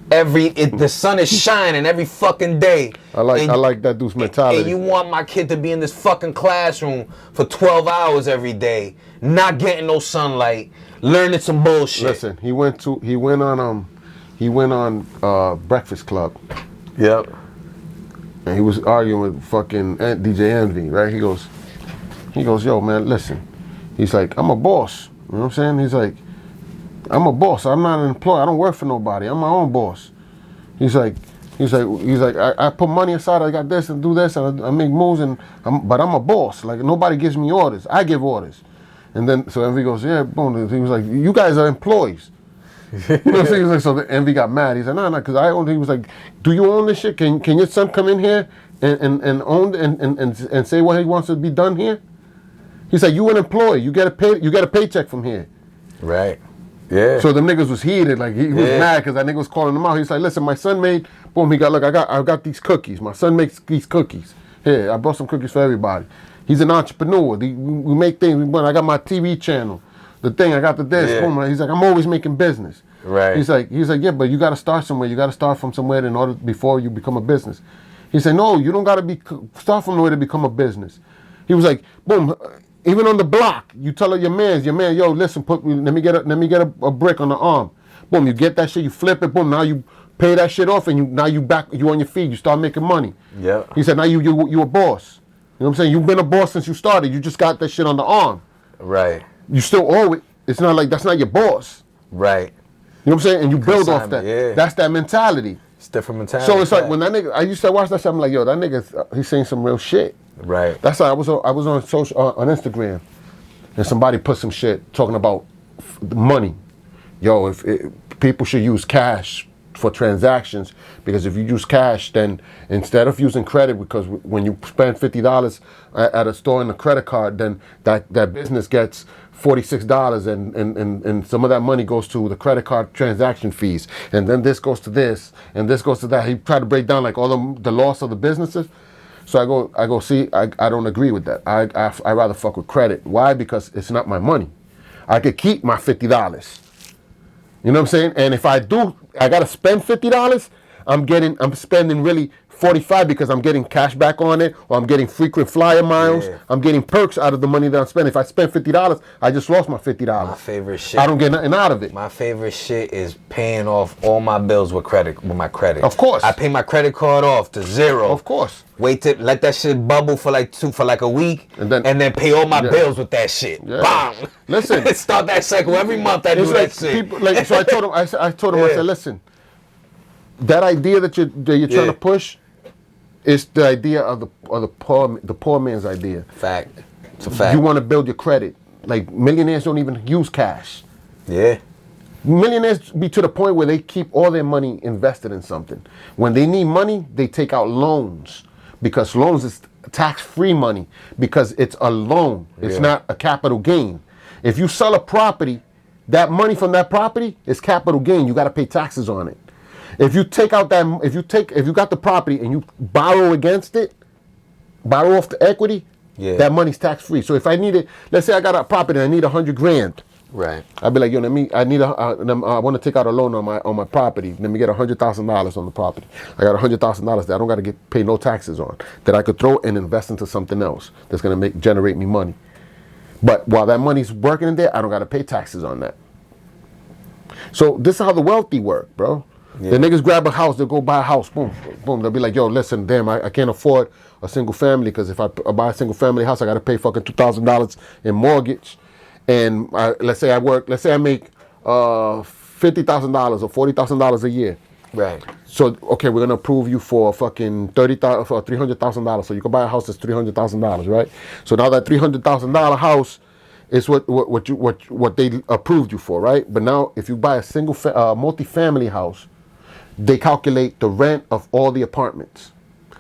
The sun is shining every fucking day. I like that dude's mentality. And you want my kid to be in this fucking classroom for 12 hours every day, not getting no sunlight, learning some bullshit. Listen, he went on Breakfast Club. Yep. And he was arguing with fucking DJ Envy, right? He goes, yo, man, listen. He's like, I'm a boss. You know what I'm saying? He's like, I'm a boss. I'm not an employee. I don't work for nobody. I'm my own boss. He's like, I put money aside. I got this and do this, and I make moves, but I'm a boss. Like, nobody gives me orders. I give orders. And then, so Envy goes, yeah, boom. He was like, you guys are employees. You know what I'm saying? He was like, so Envy got mad. He said, no, because I own. He was like, do you own this shit? Can your son come in here and own and say what he wants to be done here? He said, you an employee. You get a paycheck from here. Right. Yeah. So the niggas was heated, like he was mad because that nigga was calling him out. He's like, listen, my son made, boom, he got, look, I got these cookies. My son makes these cookies. Here, I brought some cookies for everybody. He's an entrepreneur. We make things. I got my TV channel, the thing. I got the this. Yeah. Boom. He's like, I'm always making business. Right. He's like, yeah, but you got to start somewhere. You got to start from somewhere before you become a business. He said, no, you don't got to start from nowhere to become a business. He was like, boom. Even on the block, you tell your man, yo, listen, let me get a brick on the arm. Boom, you get that shit, you flip it, boom, now you pay that shit off, and you on your feet, you start making money. Yeah. He said, now you a boss. You know what I'm saying? You've been a boss since you started. You just got that shit on the arm. Right. You still owe it. It's not like that's not your boss. Right. You know what I'm saying? And you build off that. Yeah. That's that mentality. It's different mentality. So it's like when that nigga, I used to watch that shit, I'm like, yo, that nigga, he's saying some real shit. Right. That's how I was on Instagram, and somebody put some shit talking about money. Yo, people should use cash for transactions, because if you use cash, then instead of using credit, because when you spend $50 at a store in a credit card, then that business gets $46, and some of that money goes to the credit card transaction fees, and then this goes to this, and this goes to that. He tried to break down like all the loss of the businesses. So I go, see, I don't agree with that. I rather fuck with credit. Why? Because it's not my money. I could keep my $50. You know what I'm saying? And if I do, I gotta spend $50. I'm spending really $45 because I'm getting cash back on it, or I'm getting frequent flyer miles. Yeah. I'm getting perks out of the money that I'm spending. If I spend $50, I just lost my $50. My favorite shit. I don't get nothing out of it. My favorite shit is paying off all my bills with my credit. Of course. I pay my credit card off to zero. Of course. Wait to let that shit bubble for like a week, and then pay all my bills with that shit. Yeah. Bam. Listen. Start that cycle every month. I do It's that like shit. people, like, so I told him. I said, listen, that idea that you're trying to push is the idea of the poor man's idea. Fact. It's a fact. You want to build your credit. Like, millionaires don't even use cash. Yeah. Millionaires be to the point where they keep all their money invested in something. When they need money, they take out loans, because loans is tax-free money, because it's a loan. It's not a capital gain. If you sell a property, that money from that property is capital gain. You got to pay taxes on it. If you take out if you got the property and you borrow against it, borrow off the equity, that money's tax-free. So if I need it, let's say I got a property and I need $100,000. Right. I'd be like, yo, I want to take out a loan on my property. Let me get $100,000 on the property. I got $100,000 that I don't got to pay no taxes on, that I could throw and invest into something else that's going to generate me money. But while that money's working in there, I don't got to pay taxes on that. So this is how the wealthy work, bro. Yeah. The niggas grab a house, they'll go buy a house, boom, boom. They'll be like, yo, listen, damn, I can't afford a single family, because if I buy a single family house, I got to pay fucking $2,000 in mortgage. And let's say I make $50,000 or $40,000 a year. Right. So, okay, we're going to approve you for fucking $300,000. So you can buy a house that's $300,000, right? So now that $300,000 house is what they approved you for, right? But now if you buy a single multi-family house, they calculate the rent of all the apartments.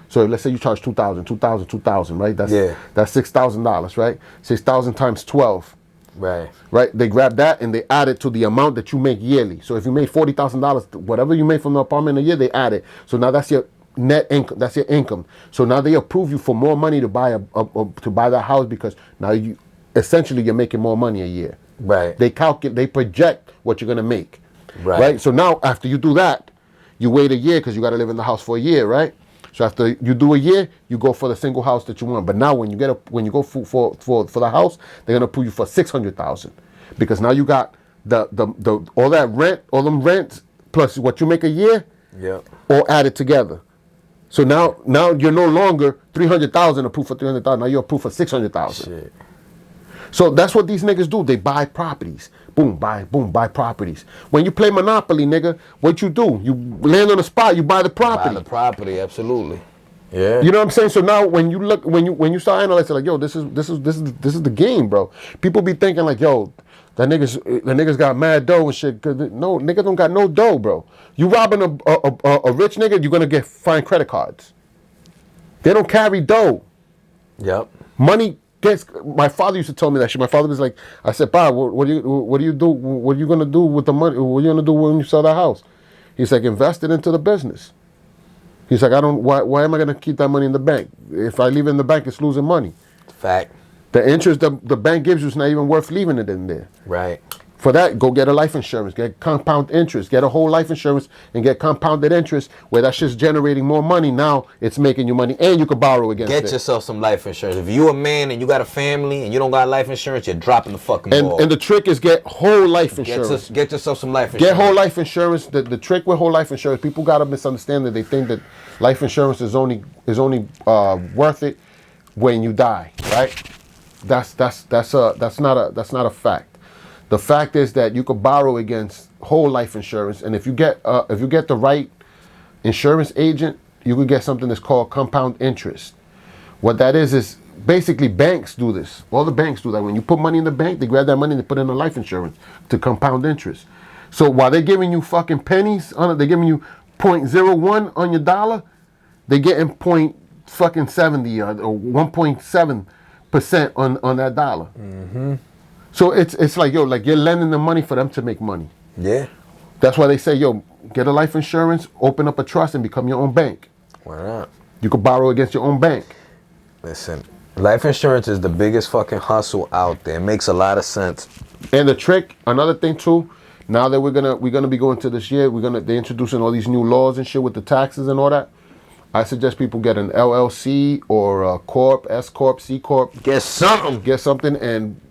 So let's say you charge $2,000, right? That's $6,000, right? 6,000 times 12. Right. Right? They grab that and they add it to the amount that you make yearly. So if you made $40,000, whatever you made from the apartment a year, they add it. So now that's your net income. That's your income. So now they approve you for more money to buy to buy that house, because now you're making more money a year. Right. They project what you're gonna make. Right. So now after you do that, you wait a year because you got to live in the house for a year, right? So after you do a year, you go for the single house that you want. But now when you go for the house, they're gonna put you for $600,000, because now you got the all that rent, all them rents plus what you make a year, all added together. So now you're no longer $300,000 approved for $300,000. Now you're approved for $600,000. So that's what these niggas do. They buy properties. Boom, buy properties. When you play Monopoly, nigga, what you do? You land on the spot, you buy the property. Buy the property, absolutely. Yeah. You know what I'm saying? So now when you start analyzing, like, yo, this is the game, bro. People be thinking like, yo, the niggas got mad dough and shit. No, niggas don't got no dough, bro. You robbing a rich nigga, you're gonna find credit cards. They don't carry dough. Yep. Money. My father used to tell me that shit. My father was like, I said, "Pa, what do you do? What are you gonna do with the money? What are you gonna do when you sell that house?" He's like, "Invest it into the business." He's like, why am I gonna keep that money in the bank? If I leave it in the bank, it's losing money. Fact. The interest the bank gives you is not even worth leaving it in there. Right. For that, go get a life insurance, get compound interest, get a whole life insurance and get compounded interest where that shit's generating more money. Now it's making you money and you can borrow against it. Get yourself some life insurance. If you a man and you got a family and you don't got life insurance, you're dropping the fucking ball. And the trick is get whole life insurance. Get yourself some life insurance. Get whole life insurance. The trick with whole life insurance, people got to misunderstand that they think that life insurance is only worth it when you die, right? That's not a fact. The fact is that you could borrow against whole life insurance, and if you get the right insurance agent, you could get something that's called compound interest. What that is basically banks do this. All the banks do that. When you put money in the bank, they grab that money and they put it in a life insurance to compound interest. So while they're giving you fucking pennies on it, they're giving you 0.01 on your dollar, they're getting 0.70 or 1.7% on that dollar. Mm-hmm. So it's like, yo, like you're lending them money for them to make money. Yeah. That's why they say, yo, get a life insurance, open up a trust, and become your own bank. Why not? You could borrow against your own bank. Listen, life insurance is the biggest fucking hustle out there. It makes a lot of sense. And the trick, another thing too, now that we're gonna be going to this year, they're introducing all these new laws and shit with the taxes and all that. I suggest people get an LLC or a Corp, S Corp, C Corp. Get something and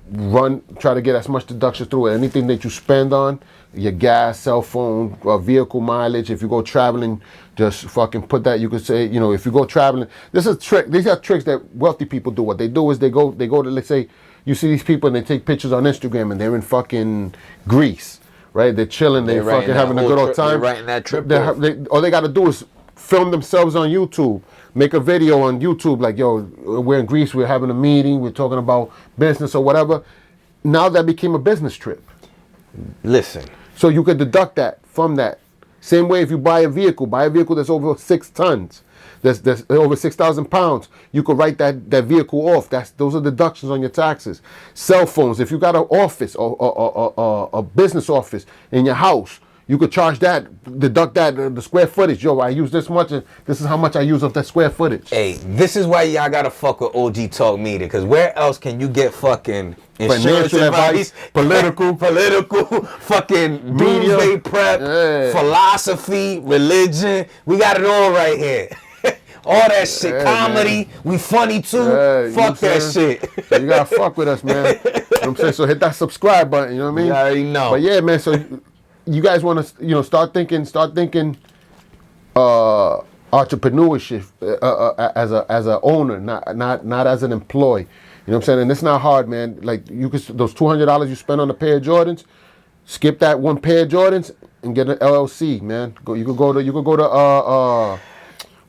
try to get as much deductions through it. Anything that you spend on, your gas, cell phone, vehicle mileage. If you go traveling, just fucking put that. You could say, you know, if you go traveling, this is a trick. These are tricks that wealthy people do. What they do is they go to, let's say, you see these people and they take pictures on Instagram and they're in fucking Greece, right? They're chilling, they're fucking having a good old time. They're writing that trip. All they got to do is film themselves on YouTube. Make a video on YouTube like, yo, we're in Greece, we're having a meeting, we're talking about business or whatever. Now that became a business trip. Listen. So you could deduct that from that. Same way if you buy a vehicle that's over 6 tons, that's over 6,000 pounds, you could write that vehicle off. Those are deductions on your taxes. Cell phones, if you got an office or a business office in your house, you could charge that, deduct that, the square footage. Yo, I use this much, and this is how much I use of that square footage. Hey, this is why y'all gotta fuck with OG Talk Media, because where else can you get fucking insurance advice, political, fucking doomsday prep, philosophy, religion? We got it all right here. All that shit, comedy, man. We funny too. Fuck that shit. So you gotta fuck with us, man. You know what I'm saying? So hit that subscribe button, you know what I mean? You already know. But yeah, man, so you guys want to, start thinking entrepreneurship as a owner, not as an employee. You know what I'm saying? And it's not hard, man. Like those $200 you spend on a pair of Jordans, skip that one pair of Jordans and get an LLC, man. You could go to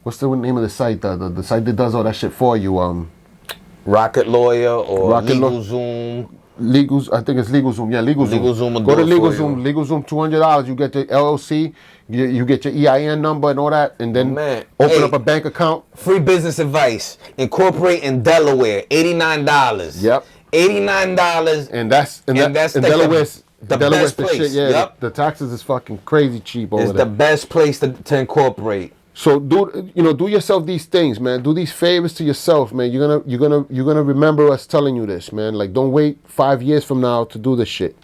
what's the name of the site? The site that does all that shit for you. Rocket Lawyer or LegalZoom. I think it's LegalZoom. Yeah, LegalZoom. LegalZoom will Go to do it for LegalZoom. you. LegalZoom, $200. You get the LLC. You get your EIN number and all that, and then open up a bank account. Free business advice. Incorporate in Delaware. $89. Yep. $89. And that's like Delaware's the best place. shit. Yeah, Yep. the taxes is fucking crazy cheap over It's there. the best place to incorporate. So do yourself these things, man. Do these favors to yourself, man. You're gonna remember us telling you this, man. Like, don't wait 5 years from now to do this shit.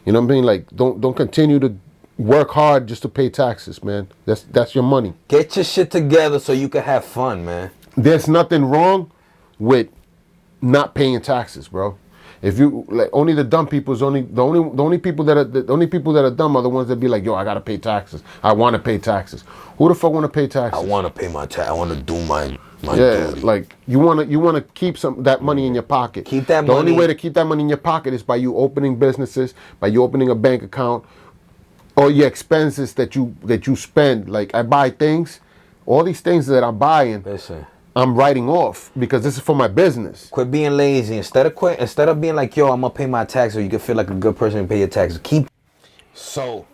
You know what I mean? Like, don't continue to work hard just to pay taxes, man. That's your money. Get your shit together so you can have fun, man. There's nothing wrong with not paying taxes, bro. If you like, only the dumb people is the only people that are dumb are the ones that be like, yo, I gotta pay taxes. I want to pay taxes. Who the fuck want to pay taxes? I want to pay my tax. I want to do my duty. Like you wanna keep that money in your pocket. Keep that the money. only way to keep that money in your pocket is by you opening businesses, by you opening a bank account, or your expenses that you spend. Like, I buy things, all these things that I'm buying. Listen. I'm writing off because this is for my business. Quit being lazy. Instead of being like, yo, I'm gonna pay my taxes, or you can feel like a good person and pay your taxes. So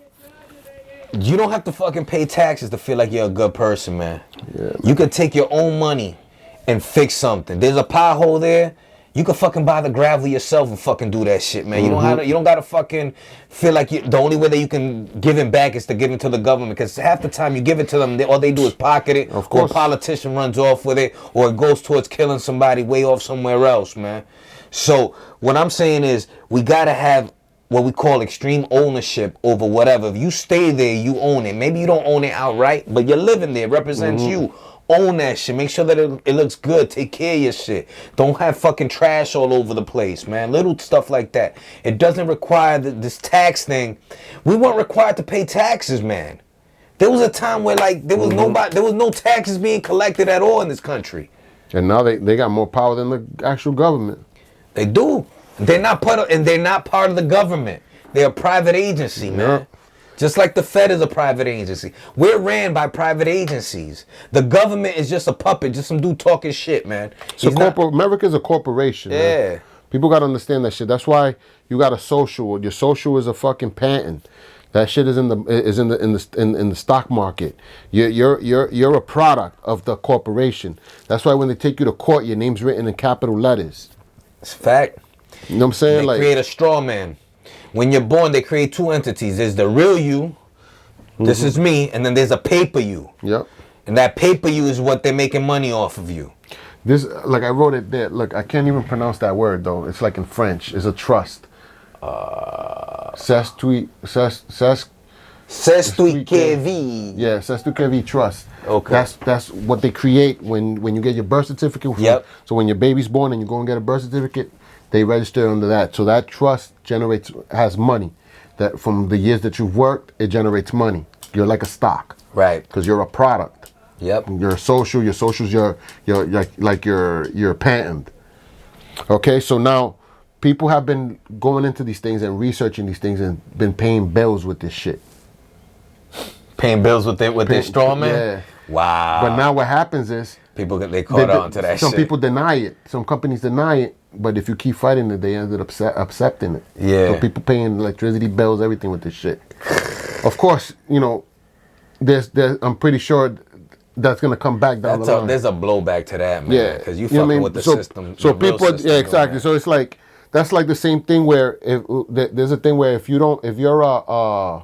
you don't have to fucking pay taxes to feel like you're a good person, man. Yeah, man. You could take your own money and fix something. There's a pothole there. You can fucking buy the gravel yourself and fucking do that shit, man. You don't gotta fucking feel like the only way that you can give it back is to give it to the government, because half the time you give it to them, all they do is pocket it, of course. Or a politician runs off with it, or it goes towards killing somebody way off somewhere else, man. So what I'm saying is, we gotta have what we call extreme ownership over whatever. If you stay there, you own it. Maybe you don't own it outright, but you're living there. It represents you. Own that shit. Make sure that it looks good. Take care of your shit. Don't have fucking trash all over the place, man. Little stuff like that. It doesn't require this tax thing. We weren't required to pay taxes, man. There was a time where there was no taxes being collected at all in this country. And now they got more power than the actual government. They do. They're not part of the government. They're a private agency, man. Yeah. Just like the Fed is a private agency. We're ran by private agencies. The government is just a puppet, just some dude talking shit, man. America's a corporation. Yeah. Man. People gotta understand that shit. That's why you got a social. Your social is a fucking patent. That shit is in the stock market. You're a product of the corporation. That's why when they take you to court, your name's written in capital letters. It's a fact. You know what I'm saying? They create a straw man. When you're born, they create two entities. There's the real you, this is me, and then there's a paper you. Yep. And that paper you is what they're making money off of you. This, like I wrote it there. Look, I can't even pronounce that word though. It's like in French. It's a trust. C'est tu que vie. Yeah, c'est tu que vie trust. Okay. That's what they create when you get your birth certificate. Yep. So when your baby's born and you go and get a birth certificate, they register under that. So that trust has money. That from the years that you've worked, it generates money. You're like a stock. Right. Because you're a product. Yep. Your social's your patent. Okay, so now people have been going into these things and researching these things and been paying bills with this shit. Paying bills with their straw man? Yeah. Wow. But now what happens is they caught on to that shit. Some people deny it. Some companies deny it. But if you keep fighting it, they ended up accepting it. Yeah. So people paying electricity bills, everything with this shit. Of course, there's I'm pretty sure that's gonna come back down the line. There's a blowback to that, man. Yeah. Because you fucking with the system. So people, exactly. So it's like that's like the same thing where there's a thing where if you're a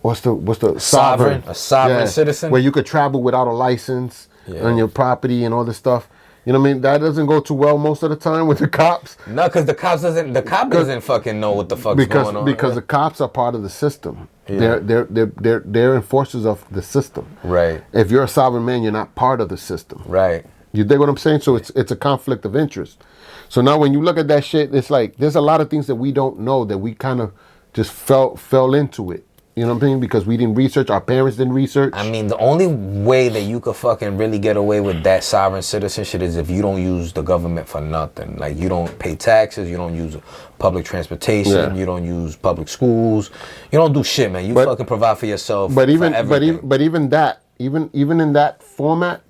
what's the sovereign? A sovereign citizen, where you could travel without a license on your property and all this stuff. You know what I mean? That doesn't go too well most of the time with the cops. No, because the cop doesn't fucking know what the fuck's going on. Because the cops are part of the system. Yeah. They're enforcers of the system. Right. If you're a sovereign man, you're not part of the system. Right. You dig what I'm saying? So it's a conflict of interest. So now when you look at that shit, it's like there's a lot of things that we don't know that we kind of just fell into it. You know what I mean? Because we didn't research, our parents didn't research. I mean, the only way that you could fucking really get away with that sovereign citizenship is if you don't use the government for nothing. Like, you don't pay taxes, you don't use public transportation, you don't use public schools, you don't do shit, man. You fucking provide for yourself. But even in that format,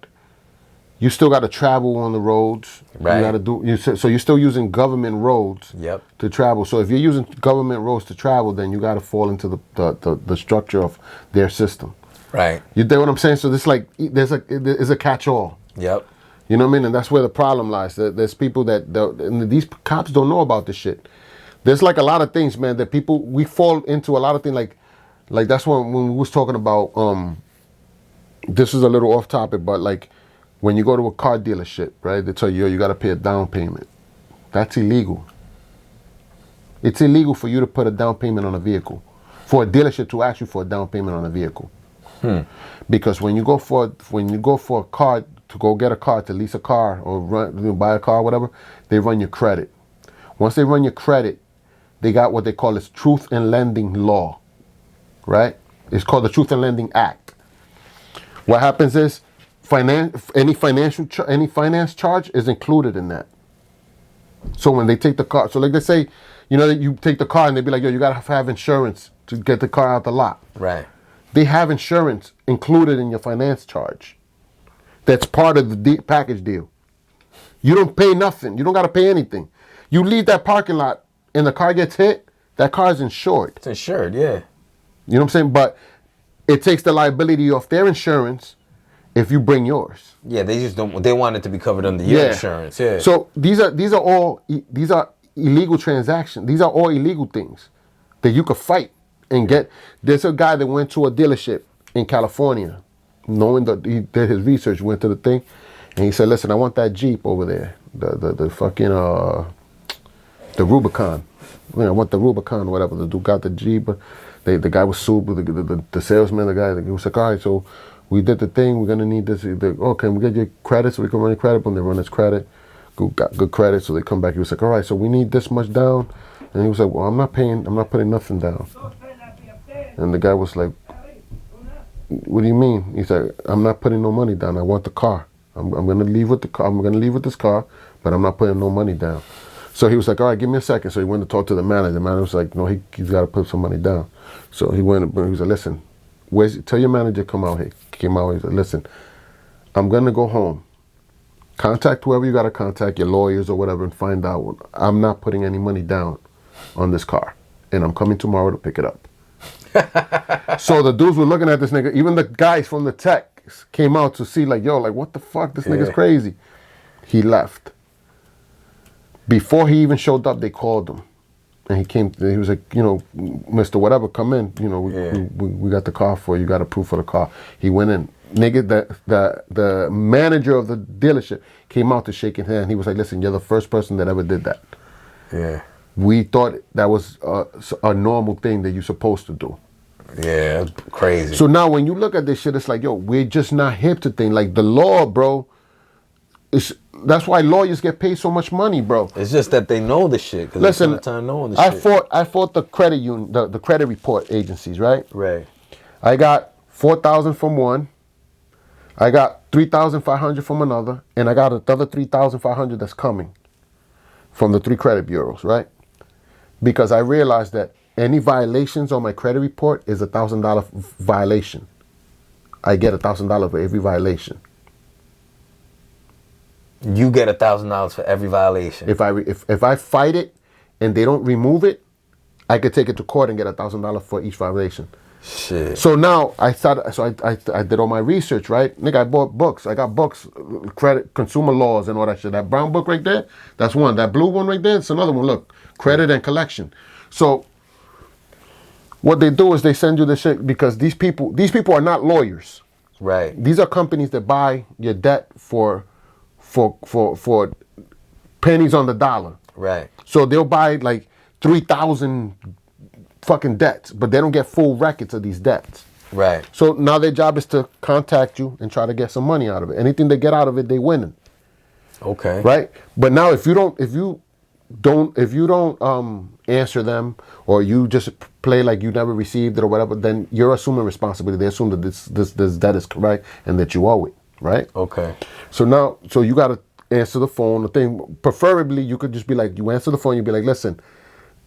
You still got to travel on the roads. Right. You got to do. So you're still using government roads. Yep. To travel. So if you're using government roads to travel, then you got to fall into the structure of their system. Right. You get what I'm saying? So this like there's a catch-all. Yep. You know what I mean? And that's where the problem lies. There's people and these cops don't know about this shit. There's like a lot of things, man, that we fall into a lot of things like that's when we was talking about this is a little off topic, but like when you go to a car dealership, right? They tell you, you got to pay a down payment. That's illegal. It's illegal for you to put a down payment on a vehicle. For a dealership to ask you for a down payment on a vehicle. Because when you go for a car, to go get a car, to lease a car or buy a car, whatever, they run your credit. Once they run your credit, they got what they call this Truth in Lending Law, right? It's called the Truth in Lending Act. What happens is any finance charge is included in that. So when they take the car, so like they say, that you take the car and they be like, yo, you gotta have insurance to get the car out the lot. Right. They have insurance included in your finance charge. That's part of the package deal. You don't pay nothing. You don't got to pay anything. You leave that parking lot and the car gets hit, that car is insured. It's insured, yeah. You know what I'm saying? But it takes the liability off their insurance if you bring yours. Yeah, they just don't. They want it to be covered under your insurance. Yeah. So these are all illegal transactions. These are all illegal things that you could fight and get. There's a guy that went to a dealership in California, knowing that he did his research, went to the thing, and he said, "Listen, I want that Jeep over there, the fucking the Rubicon. I want the Rubicon or whatever." The dude got the Jeep. The guy was sued. The salesman, the guy, he was like, "All right, so we did the thing. We're gonna need this. Can we get your credit so we can run your credit?" When they run his credit, got good credit, so they come back. He was like, "All right, so we need this much down," and he was like, "Well, I'm not putting nothing down." And the guy was like, "What do you mean?" He said, "I'm not putting no money down. I want the car. I'm gonna leave with the car. I'm gonna leave with this car, but I'm not putting no money down." So he was like, "All right, give me a second." So he went to talk to the manager. The manager was like, "No, he's got to put some money down." So he went. He was like, "Listen, tell your manager come out here." He came out. He said, "Listen, I'm gonna go home. Contact whoever you gotta contact, your lawyers or whatever, and find out. I'm not putting any money down on this car, and I'm coming tomorrow to pick it up." So the dudes were looking at this nigga. Even the guys from the tech came out to see, like, yo, like, what the fuck? This nigga's crazy. He left. Before he even showed up, they called him. And he came, he was like, "Mr. Whatever, come in. We got the car for you. You got a proof for the car." He went in. Nigga, the manager of the dealership came out to shake his hand. He was like, "Listen, you're the first person that ever did that. Yeah. We thought that was a normal thing that you're supposed to do." Yeah, crazy. So now when you look at this shit, it's like, yo, we're just not hip to things. Like the law, bro, that's why lawyers get paid so much money, bro. It's just that they know the shit. Listen, I shit. fought the credit union, the credit report agencies, right? Right. I got 4,000 from one. I got 3,500 from another, and I got another 3,500 that's coming from the 3 credit bureaus, right? Because I realized that any violations on my credit report is $1,000 violation. I get $1,000 for every violation. You get $1,000 for every violation. If I fight it and they don't remove it, I could take it to court and get $1,000 for each violation. Shit. So now I started. So I did all my research, right? Nigga, I bought books. I got books, credit, consumer laws, and all that shit. That brown book right there, that's one. That blue one right there, it's another one. Look, credit and collection. So what they do is they send you the shit because these people are not lawyers. Right. These are companies that buy your debt for pennies on the dollar. Right. So they'll buy like 3,000 fucking debts, but they don't get full records of these debts. Right. So now their job is to contact you and try to get some money out of it. Anything they get out of it, they win. Okay. Right? But now if you don't answer them, or you just play like you never received it or whatever, then you're assuming responsibility. They assume that this debt is correct and that you owe it. Right? Okay. So you got to answer the phone. The thing, preferably, you could just be like, you answer the phone, you be like, "Listen,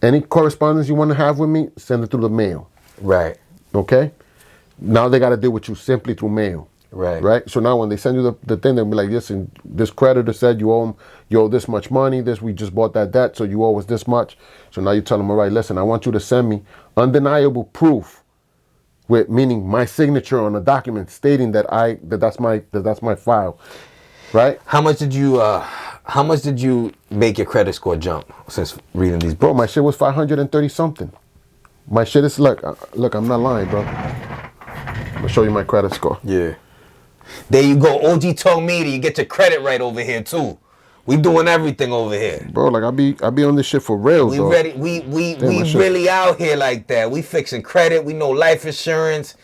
any correspondence you want to have with me, send it through the mail." Right. Okay? Now they got to deal with you simply through mail. Right. Right. So now when they send you the thing, they'll be like, listen, this creditor said you owe this much money. We just bought that debt, so you owe us this much. So now you tell them, all right, listen, I want you to send me undeniable proof, with meaning my signature on a document stating that's my file. Right. How much did you make your credit score jump since reading these books? Bro, my shit was 530 something. My shit is look, I'm not lying, bro. I'm gonna show you my credit score. Yeah. There you go. OG told me that you get your credit right over here too. We doing everything over here. Bro, like I be on this shit for real, We though. ready. We really out here like that. We fixing credit. We know life insurance.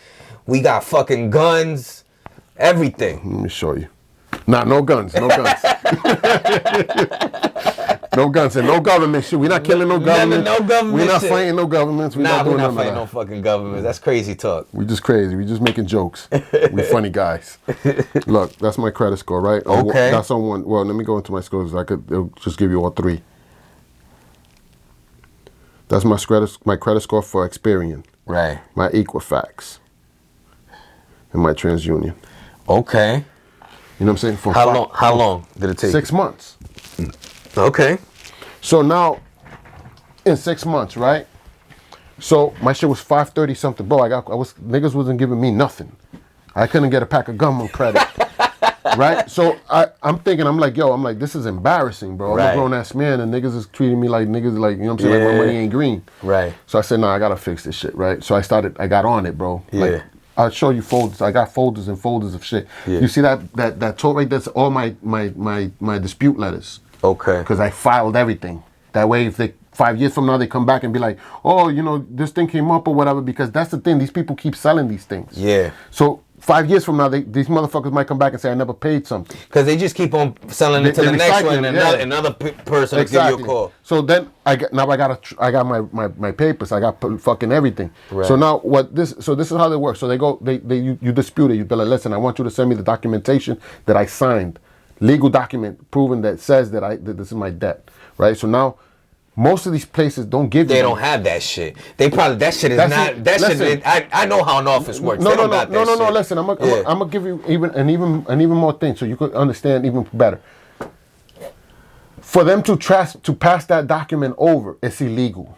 We got fucking guns. Everything. Let me show you. Nah, no guns. No guns. No guns and no government shit. We're not killing no government. No government We're not shit. fighting no governments. We're not fighting no fucking governments. That's crazy talk. We just crazy. We just making jokes. We funny guys. Look, that's my credit score, right? Okay. That's on one. Well, let me go into my scores. It'll just give you all three. That's my credit score for Experian. Right. My Equifax. And my TransUnion. Okay. You know what I'm saying? How long did it take? 6 months. Okay. So now, in 6 months, right? So my shit was 530 something, bro. Niggas wasn't giving me nothing. I couldn't get a pack of gum on credit, right? So I'm like, this is embarrassing, bro. I'm a grown ass man, and niggas is treating me like niggas, like, you know what I'm saying? Like my money ain't green. Right. So I said, I gotta fix this shit, right? So I got on it, bro. Yeah. Like, I'll show you folders. I got folders and folders of shit. Yeah. You see that tote right? That's all my dispute letters. Okay. Because I filed everything. That way, if 5 years from now they come back and be like, oh, this thing came up or whatever, because that's the thing. These people keep selling these things. Yeah. So 5 years from now, these motherfuckers might come back and say, I never paid something. Because they just keep on selling it to the next one, and another person will give you a call. So then I got my papers. I got fucking everything. Right. So now this is how they work. So you dispute it. You be like, listen, I want you to send me the documentation that I signed, legal document proving that says that this is my debt, right? So now most of these places don't give you. They don't have that shit. They probably I know how an office works. No. Listen, I'm gonna give you even more things so you could understand even better. For them to pass that document over, it's illegal,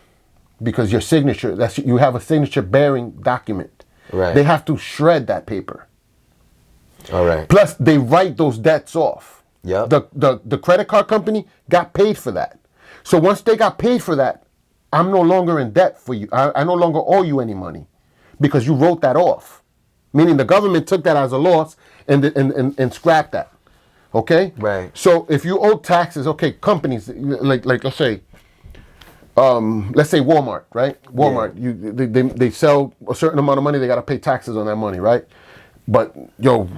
because your signature, you have a signature bearing document. Right. They have to shred that paper. All right. Plus, they write those debts off. Yeah. The credit card company got paid for that. So once they got paid for that, I'm no longer in debt for you. I no longer owe you any money, because you wrote that off. Meaning the government took that as a loss and scrapped that. Okay? Right. So if you owe taxes, okay, companies like let's say Walmart, right? Walmart, yeah. They sell a certain amount of money, they gotta pay taxes on that money, right? But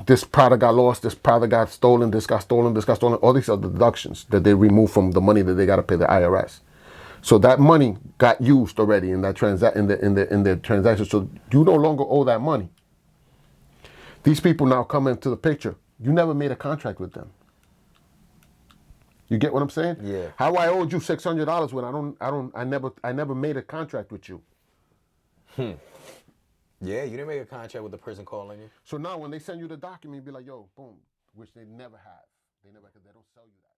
this product got lost, this product got stolen, this got stolen, all these other deductions that they remove from the money that they gotta pay the IRS. So that money got used already in that in the transaction. So you no longer owe that money. These people now come into the picture. You never made a contract with them. You get what I'm saying? Yeah. How I owed you $600 when I never made a contract with you. Yeah, you didn't make a contract with the person calling you. So now when they send you the document, you be like, yo, boom, which they never have. Because they don't sell you that.